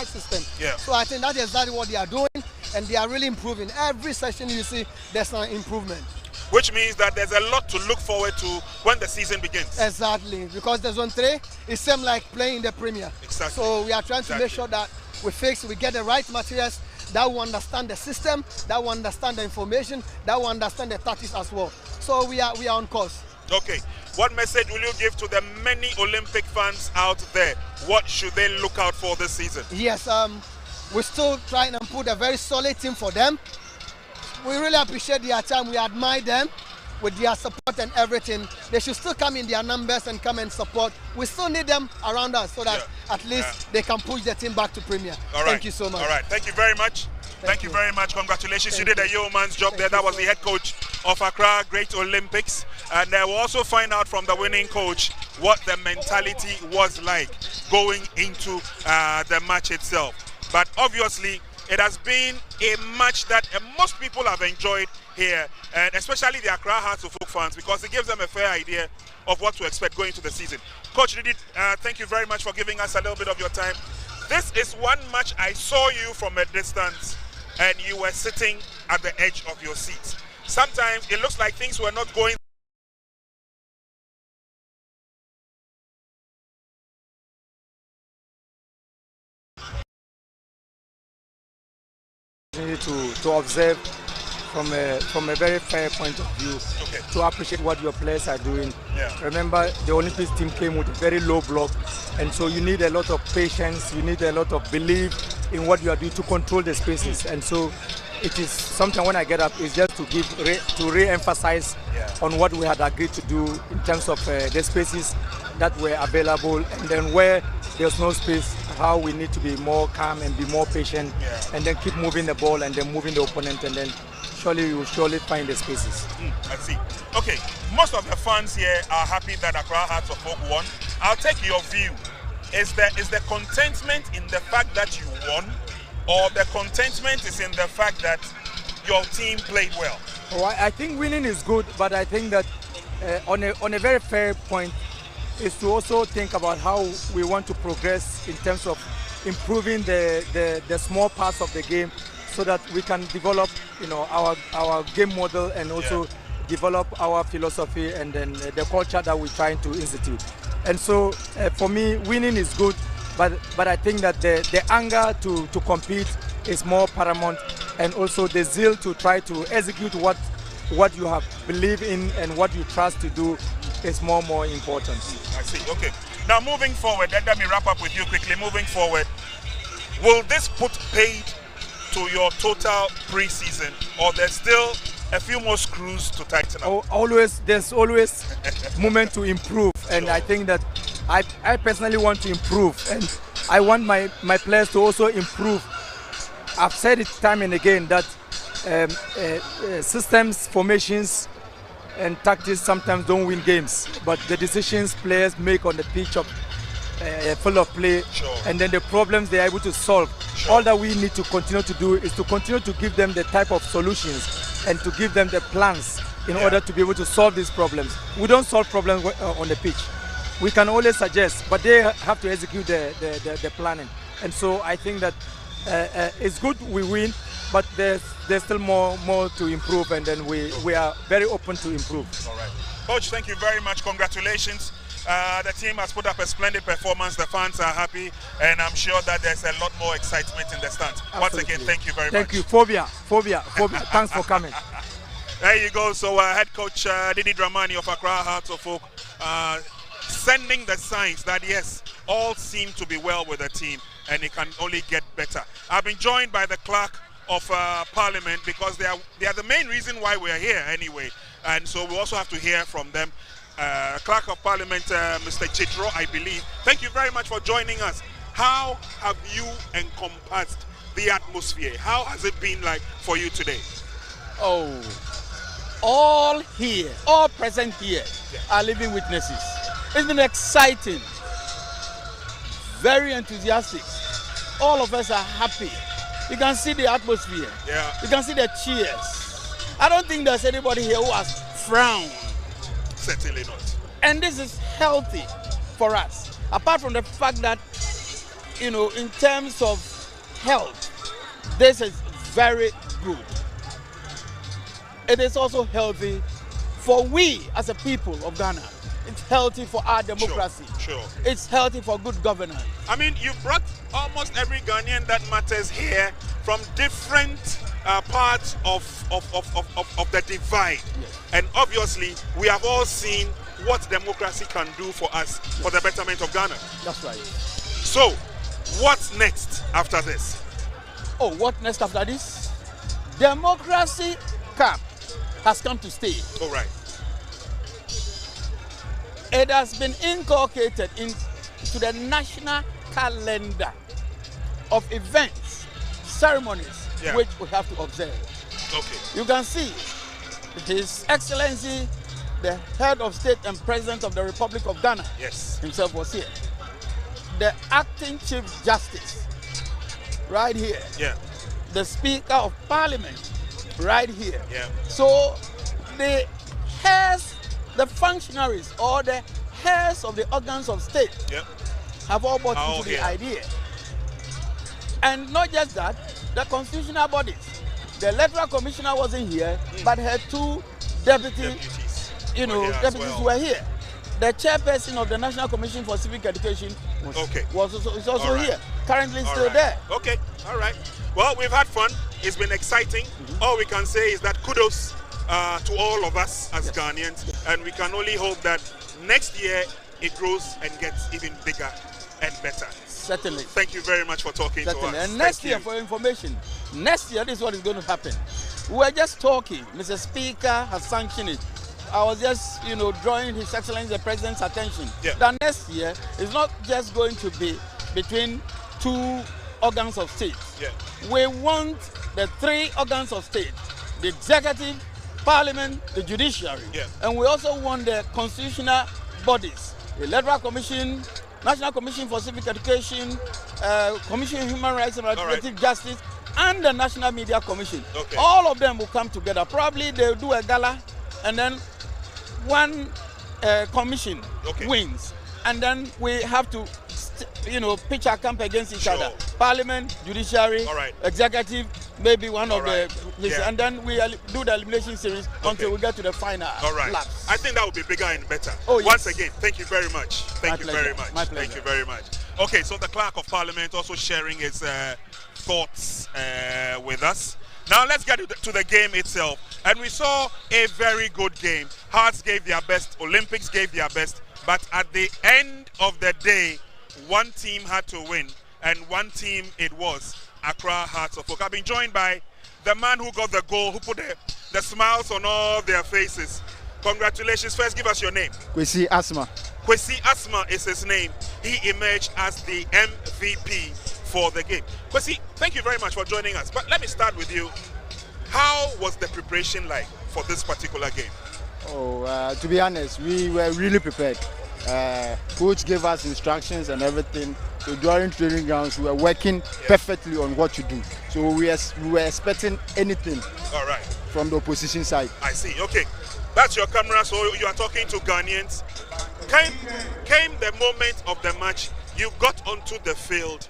system. Yeah. So I think that is exactly what they are doing, and they are really improving. Every session you see, there's an improvement. Which means that there's a lot to look forward to when the season begins. Exactly, because the Zone 3 is same like playing in the Premier. Exactly. So we are trying to make sure that we get the right materials, that we understand the system, that we understand the information, that we understand the tactics as well. So we are on course. Okay. What message will you give to the many Olympic fans out there? What should they look out for this season? Yes, we're still trying to put a very solid team for them. We really appreciate their time. We admire them with their support and everything. They should still come in their numbers and come and support. We still need them around us so that at least they can push the team back to Premier. Thank you so much. All right. Thank you very much. Thank you very much. Congratulations. You did a yeoman's job there. That was the head coach of Accra Great Olympics. And we'll also find out from the winning coach what the mentality was like going into the match itself. But obviously, it has been a match that most people have enjoyed here, and especially the Accra Hearts of Oak fans, because it gives them a fair idea of what to expect going into the season. Coach Didi, thank you very much for giving us a little bit of your time. This is one match I saw you from a distance, and you were sitting at the edge of your seat. Sometimes it looks like things were not going to observe from a very fair point of view, to appreciate what your players are doing. Remember, the Olympics team came with a very low block, and so you need a lot of patience, you need a lot of belief in what you are doing to control the spaces. And so it is something when I get up, is just to re-emphasize on what we had agreed to do in terms of the spaces that were available, and then where there's no space, how we need to be more calm and be more patient, and then keep moving the ball and then moving the opponent, and then surely you will surely find the spaces. I see. Okay, most of the fans here are happy that Accra Hearts of Oak won. I'll take your view. Is the contentment in the fact that you won, or the contentment is in the fact that your team played well? Oh, I think winning is good, but I think that on a very fair point is to also think about how we want to progress in terms of improving the small parts of the game, so that we can develop, our game model, and also develop our philosophy and then the culture that we're trying to institute. And so for me, winning is good, but I think that the anger to compete is more paramount, and also the zeal to try to execute what you have believed in and what you trust to do is more important. I see. Okay. Now moving forward, let me wrap up with you quickly. Moving forward, will this put paid to your total pre-season, or there's still a few more screws to tighten up? There's always moment to improve, and I think that I personally want to improve, and I want my players to also improve I've said it time and again that systems, formations, and tactics sometimes don't win games, but the decisions players make on the pitch of full of play, and then the problems they are able to solve. All that we need to continue to do is to continue to give them the type of solutions and to give them the plans in order to be able to solve these problems. We don't solve problems on the pitch. We can only suggest, but they have to execute the planning. And so I think that it's good we win, but there's still more to improve, and then we are very open to improve. All right. Coach, thank you very much. Congratulations. The team has put up a splendid performance. The fans are happy, and I'm sure that there's a lot more excitement in the stands. Absolutely. Once again, thank you very much. Thank you. Phobia. Thanks for coming. There you go. So head coach Didi Dramani of Accra Hearts of Oak sending the signs that yes, all seem to be well with the team and it can only get better. I've been joined by the clerk of Parliament because they are the main reason why we are here anyway, and so we also have to hear from them. Clerk of Parliament, Mr. Chitro, I believe. Thank you very much for joining us. How have you encompassed the atmosphere? How has it been like for you today? Oh, all here, all present here are living witnesses. It's been exciting, very enthusiastic. All of us are happy. You can see the atmosphere. Yeah. You can see the cheers. I don't think there's anybody here who has frowned. Certainly not. And this is healthy for us. Apart from the fact that, you know, in terms of health, this is very good. It is also healthy for we as a people of Ghana. It's healthy for our democracy. Sure. It's healthy for good governance. I mean, you brought almost every Ghanaian that matters here from different parts of the divide. Yes. And obviously, we have all seen what democracy can do for us, for the betterment of Ghana. That's right. So, what's next after this? Oh, what next after this? Democracy Cup has come to stay. All right. It has been inculcated into the national calendar of events, ceremonies, which we have to observe. Okay. You can see His Excellency, the head of state and president of the Republic of Ghana, himself was here. The acting Chief Justice, right here. Yeah. The Speaker of Parliament, right here. Yeah. So the heirs, the functionaries or the heirs of the organs of state have all bought into the idea. And not just that, the constitutional bodies. The electoral commissioner wasn't here, but her two deputies, were here. The chairperson of the National Commission for Civic Education is also here. Currently still there. Okay, all right. Well, we've had fun. It's been exciting. All we can say is that kudos to all of us as Ghanaians, and we can only hope that next year it grows and gets even bigger and better. Certainly. Thank you very much for talking to us. And next year, for information, next year this is what is going to happen. We were just talking. Mr. Speaker has sanctioned it. I was just, drawing His Excellency the President's attention that next year is not just going to be between two organs of state. We want the three organs of state: the executive, Parliament, the judiciary, and we also want the constitutional bodies: the Electoral Commission, National Commission for Civic Education, Commission on Human Rights and Reproductive Justice, and the National Media Commission. All of them will come together. Probably they'll do a gala, and then one commission wins, and then we have to, pitch our camp against each other. Parliament, judiciary, executive, maybe one of the, and then we do the elimination series until we get to the final laps. I think that would be bigger and better. Once again, thank you very much. Thank you very much. My pleasure. Thank you very much. Okay, so the Clerk of Parliament also sharing his thoughts with us. Now let's get to the game itself. And we saw a very good game. Hearts gave their best, Olympics gave their best, but at the end of the day, one team had to win, and one team it was, Accra Hearts of Oak. I've been joined by the man who got the goal, who put the smiles on all their faces. Congratulations. First, give us your name. Kwesi Asma. Kwesi Asma is his name. He emerged as the MVP for the game. But see, thank you very much for joining us. But let me start with you. How was the preparation like for this particular game? Oh, to be honest, we were really prepared. Coach gave us instructions and everything. So during training grounds, we were working perfectly on what to do. So we were expecting anything from the opposition side. I see. Okay, that's your camera. So you are talking to Ghanaians. Came the moment of the match. You got onto the field.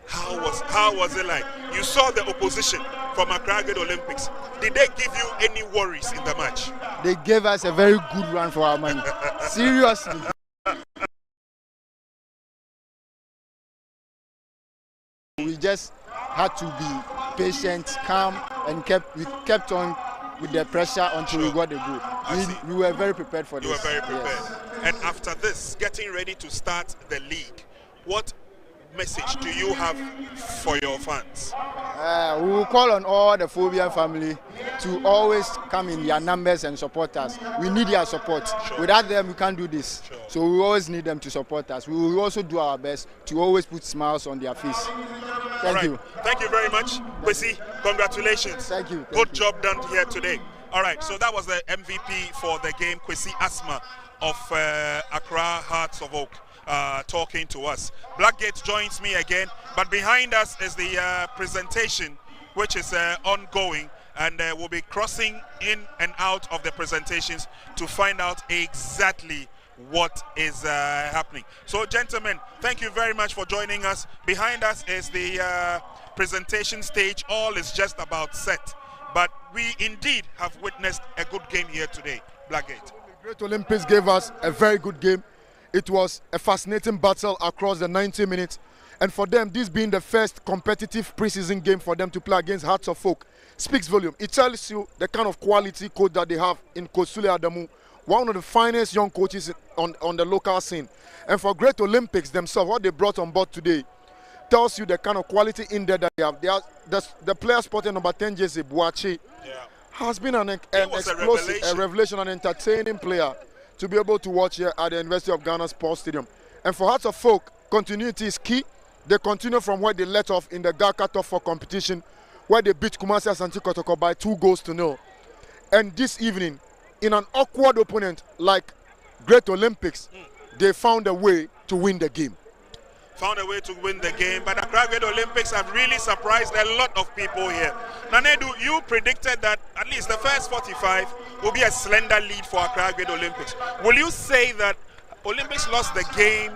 How was it like? You saw the opposition from Accra Great Olympics. Did they give you any worries in the match? They gave us a very good run for our money. Seriously. We just had to be patient, calm, and we kept on with the pressure until we got the goal. We were very prepared for this. You were very prepared. Yes. And after this, getting ready to start the league, what message do you have for your fans? We will call on all the Phobia family to always come in their numbers and support us. We need their support. Sure. Without them, we can't do this. Sure. So we always need them to support us. We will also do our best to always put smiles on their face. Thank you. Thank you very much. Kwesi, congratulations. Thank you. Good job done here today. All right, so that was the MVP for the game, Kwesi Asma of Accra Hearts of Oak. Talking to us. Blackgate joins me again, but behind us is the presentation, which is ongoing, and we'll be crossing in and out of the presentations to find out exactly what is happening. So, gentlemen, thank you very much for joining us. Behind us is the presentation stage. All is just about set, but we indeed have witnessed a good game here today. Blackgate. Great Olympics gave us a very good game. It was a fascinating battle across the 90 minutes. And for them, this being the first competitive preseason game for them to play against Hearts of Oak speaks volume. It tells you the kind of quality coach that they have in Coach Sule Adamu, one of the finest young coaches on the local scene. And for Great Olympics themselves, what they brought on board today tells you the kind of quality in there that they have. The player spotted number 10, Jesse Boachi, has been an explosive, a revelation, an entertaining player to be able to watch here at the University of Ghana Sports Stadium. And for Hearts of Oak, continuity is key. They continue from where they let off in the GACA Top 4 competition, where they beat Kumasi Asante Kotoko by 2-0. And this evening, in an awkward opponent like Great Olympics, they found a way to win the game. Found a way to win the game, but Accra Great Olympics have really surprised a lot of people here. Nanedu, you predicted that at least the first 45 will be a slender lead for Accra Great Olympics. Will you say that Olympics lost the game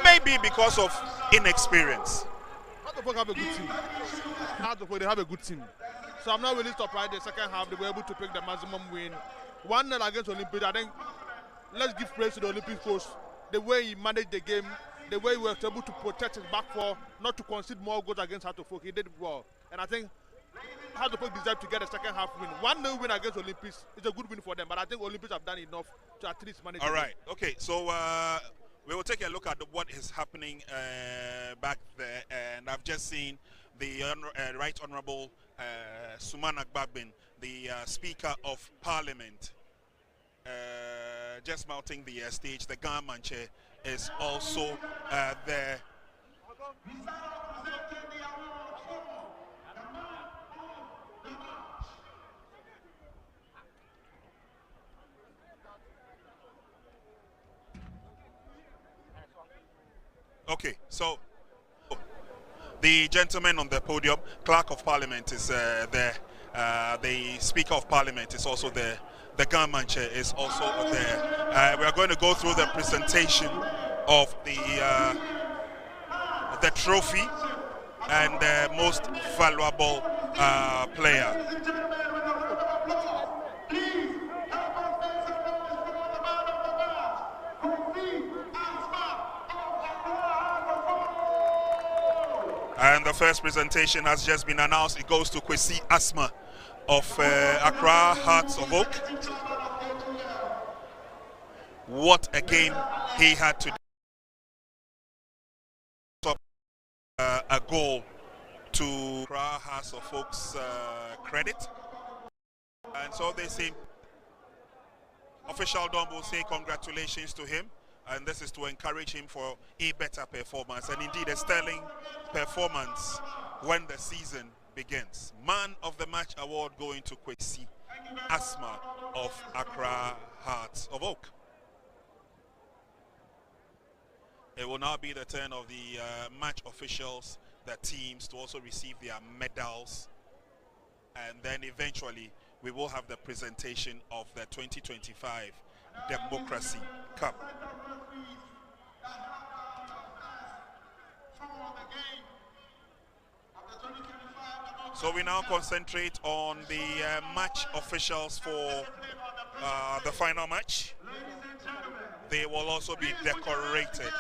maybe because of inexperience? Hearts of Oak have a good team. Hearts of Oak, they have a good team. So I'm not really surprised the second half they were able to pick the maximum win. 1-0 against Olympics. I think let's give praise to the Olympics coach. The way he managed the game, the way he was able to protect his back four, not to concede more goals against Hearts of Oak, he did well. And I think Hearts of Oak deserve to get a second half win. 1-0 win against Olympics is a good win for them, but I think Olympics have done enough to at least manage. All right, okay, so we will take a look at what is happening back there, and I've just seen the Right Honourable Suman Agbabin, the Speaker of Parliament, just mounting the stage. The Ghana chair is also there. Okay, so the gentleman on the podium, Clerk of Parliament, is there. The Speaker of Parliament is also there. The Ghana chair is also there. We are going to go through the presentation of the trophy and the most valuable player. And the first presentation has just been announced. It goes to Kwesi Asma of Accra Hearts of Oak. What a game he had to a goal to Accra Hearts of Oak's credit. And so they say, official Dom will say congratulations to him. and this is to encourage him for a better performance, and indeed a sterling performance when the season begins. Man of the Match award going to Kwesi Asma of Accra Hearts of Oak. It will now be the turn of the match officials, the teams, to also receive their medals, and then eventually we will have the presentation of the 2025 Democracy Cup. So we now concentrate on the match officials for the final match. They will also be decorated.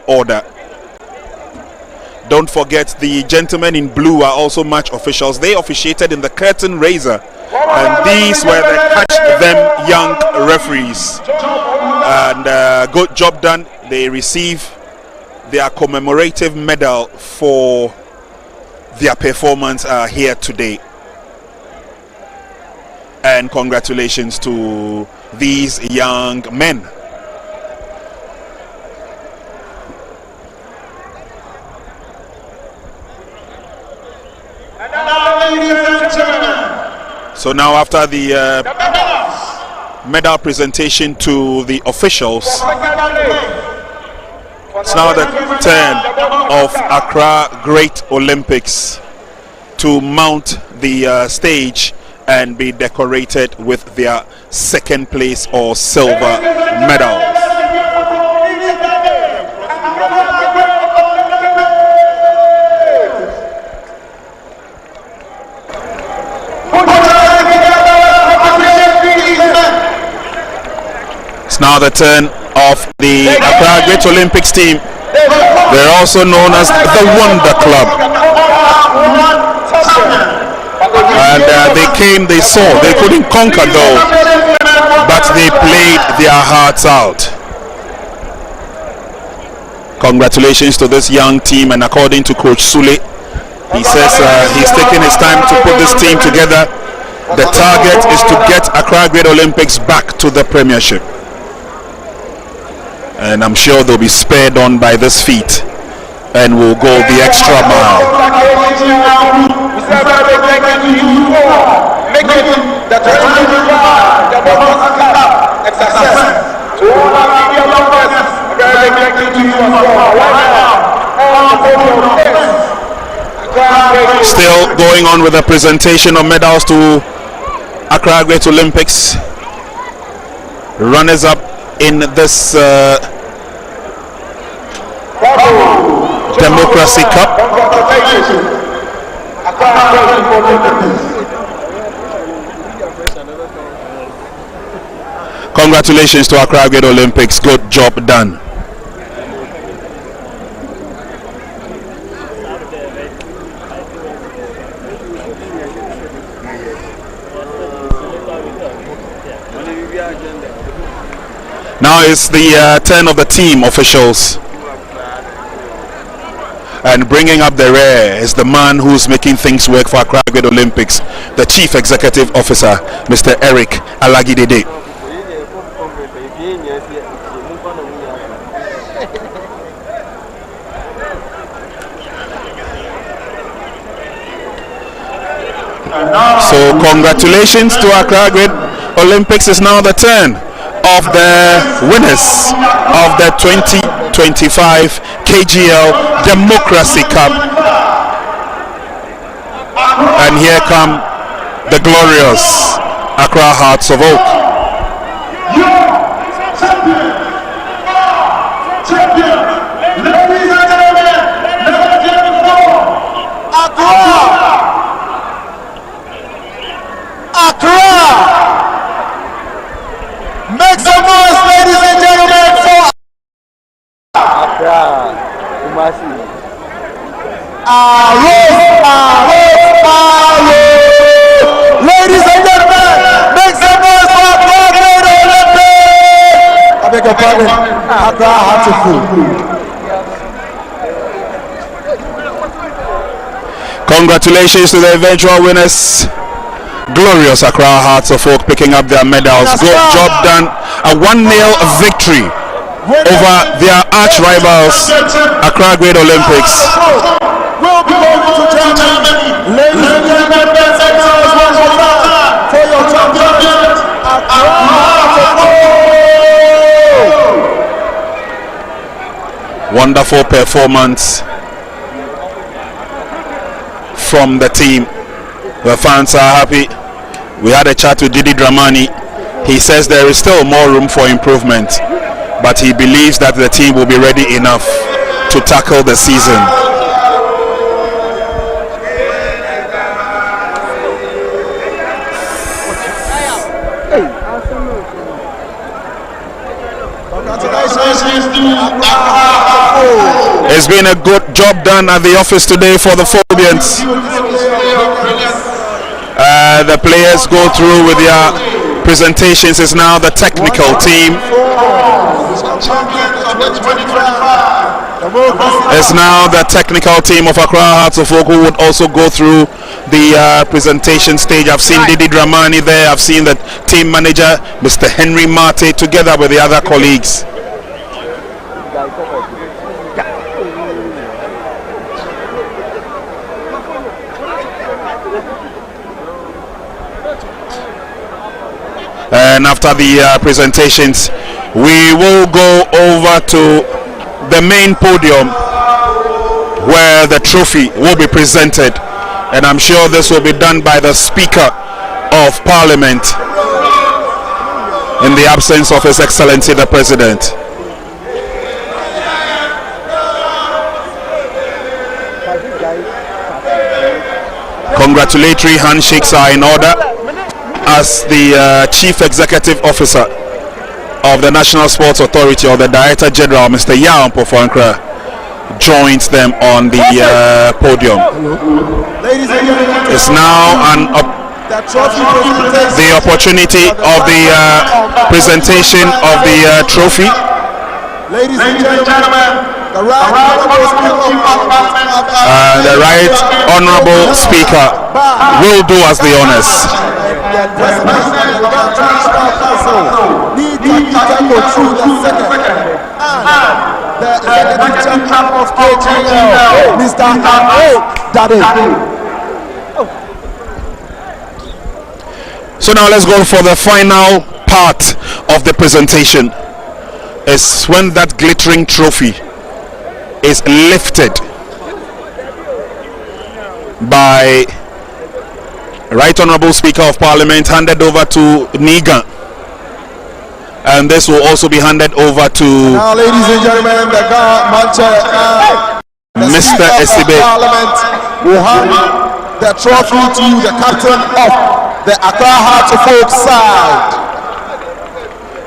Order. Don't forget, the gentlemen in blue are also match officials. They officiated in the curtain raiser, and these were the Catch Them Young referees. And good job done. They receive their commemorative medal for their performance here today. And congratulations to these young men. So now, after the medal presentation to the officials, it's now the turn of Accra Great Olympics to mount the stage and be decorated with their second place or silver medals. Now the turn of the Accra Great Olympics team. They're also known as the Wonder Club. And they came, they saw, they couldn't conquer though, but they played their hearts out. Congratulations to this young team, and according to Coach Sule, he says he's taking his time to put this team together. The target is to get Accra Great Olympics back to the Premiership. And I'm sure they'll be spurred on by this feat and will go the extra mile. Making the 2025 Democracy Cup a success. To all our media lovers, very thank you as well. Right now, still going on with the presentation of medals to Accra Great Olympics. Runners up in this Democracy Cup. Congratulations to Accra Great Olympics. Good job done. Now it's the turn of the team officials, and bringing up the rear is the man who's making things work for Accra Great Olympics, the Chief Executive Officer, Mr. Eric Alagidede. So congratulations to Accra Great Olympics. Is now the turn of the winners of the 2025 KGL Democracy Cup. And here come the glorious Accra Hearts of Oak. Ladies and gentlemen, never get before. Accra! Make some noise, ladies and gentlemen, for Accra! Ladies and gentlemen, make some noise for Accra Great Olympics! I beg your pardon, Accra Hearts of Oak. Congratulations to the eventual winners. Glorious Accra Hearts of Oak picking up their medals. Good job done. A 1-0 victory over their arch rivals, Accra Great Olympics. We'll be going to Germany. Ladies and gentlemen, make some noise one more time for your champions, Accra Hearts of Oak. Wonderful performance from the team. The fans are happy. We had a chat with Didi Dramani. He says there is still more room for improvement, but he believes that the team will be ready enough to tackle the season. It's been a good job done at the office today for the Phobians. The players go through with their presentations. It's now the technical team. It's now the technical team of Accra Hearts of Oak who would also go through the presentation stage. I've seen Didi Dramani there. I've seen the team manager, Mr. Henry Marte, together with the other colleagues. And after the presentations, we will go over to the main podium where the trophy will be presented, and I'm sure this will be done by the Speaker of Parliament in the absence of His Excellency the President. Congratulatory handshakes are in order as the Chief Executive Officer of the National Sports Authority, or the Director General, Mr. Yao Mpofu-Ankra, joins them on the podium. It's now the opportunity of the presentation of the trophy. Ladies and gentlemen, the Right Honorable Speaker will do us the honors. So now let's go for the final part of the presentation. Is when that glittering trophy is lifted by Right Honorable Speaker of Parliament, handed over to Niga, and this will also be handed over to now, ladies and gentlemen, Mr. Esibe. Parliament will hand the trophy to the captain of the Accra Hearts of Oak side.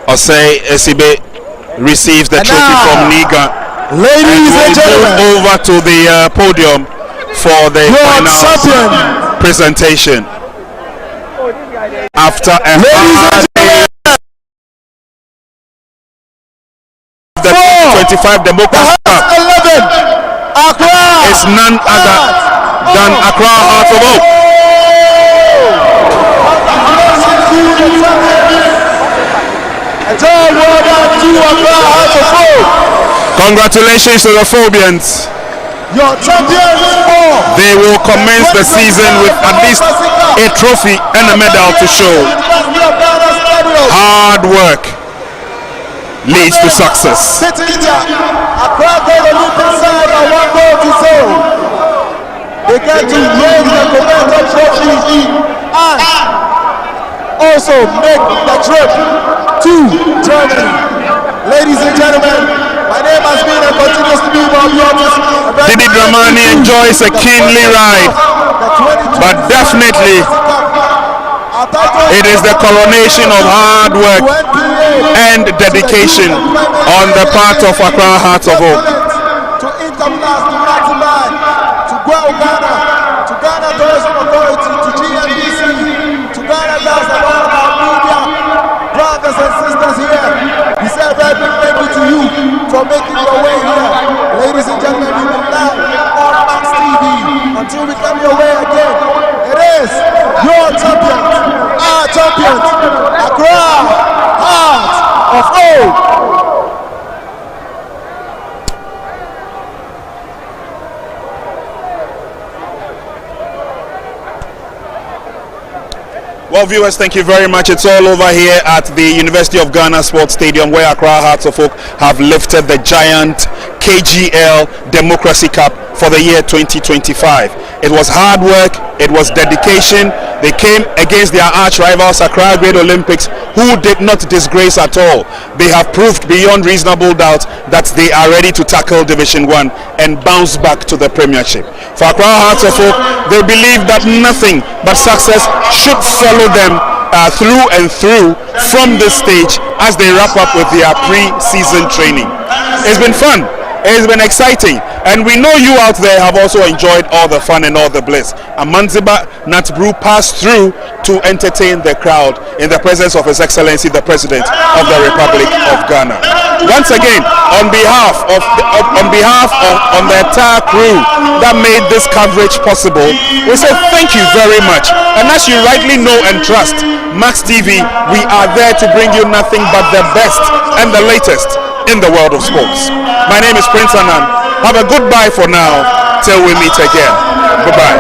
Osei Esibe receives the trophy from Niga. Ladies and gentlemen, move over to the podium for the final presentation. After a the 25 Democracy Cup is none other than Accra Hearts of Oak. Congratulations to the Phobians. Your champions. They will commence the season with at least a trophy and a medal to show. Hard work leads to success. They get to raise the Commander Trophy and also make the trip to Germany. Ladies and gentlemen, my name has been and continues to be Bob Yotis. Didi Dramani enjoys a keenly ride, but definitely it is the coronation of hard work and dedication on the part of Accra Hearts of Oak. To Interblast, to Matibai, to Grow Ghana, to Ghana Tourism Authority, to GNDC, to Ghana Gas and all of our media brothers and sisters here. We say a very big thank you to you for making your way here. Ladies and gentlemen, we will now on Max TV until we come your way again. It is your champion, our champion, Accra Heart of Oak. Well, viewers, thank you very much. It's all over here at the University of Ghana Sports Stadium, where Accra Hearts of Oak have lifted the giant KGL Democracy Cup for the year 2025. It was hard work, it was dedication. They came against their arch rivals, Accra Great Olympics, who did not disgrace at all. They have proved beyond reasonable doubt that they are ready to tackle Division 1 and bounce back to the Premiership. For Accra Hearts of Oak, they believe that nothing but success should follow them through and through from this stage as they wrap up with their pre-season training. It's been fun. It's been exciting, and we know you out there have also enjoyed all the fun and all the bliss. Amanziba Nat Brew passed through to entertain the crowd in the presence of His Excellency the President of the Republic of Ghana. Once again, on behalf of the entire crew that made this coverage possible, we say thank you very much. And as you rightly know and trust, Max TV, we are there to bring you nothing but the best and the latest in the world of sports. My name is Prince Anand. Have a goodbye for now till we meet again. Goodbye.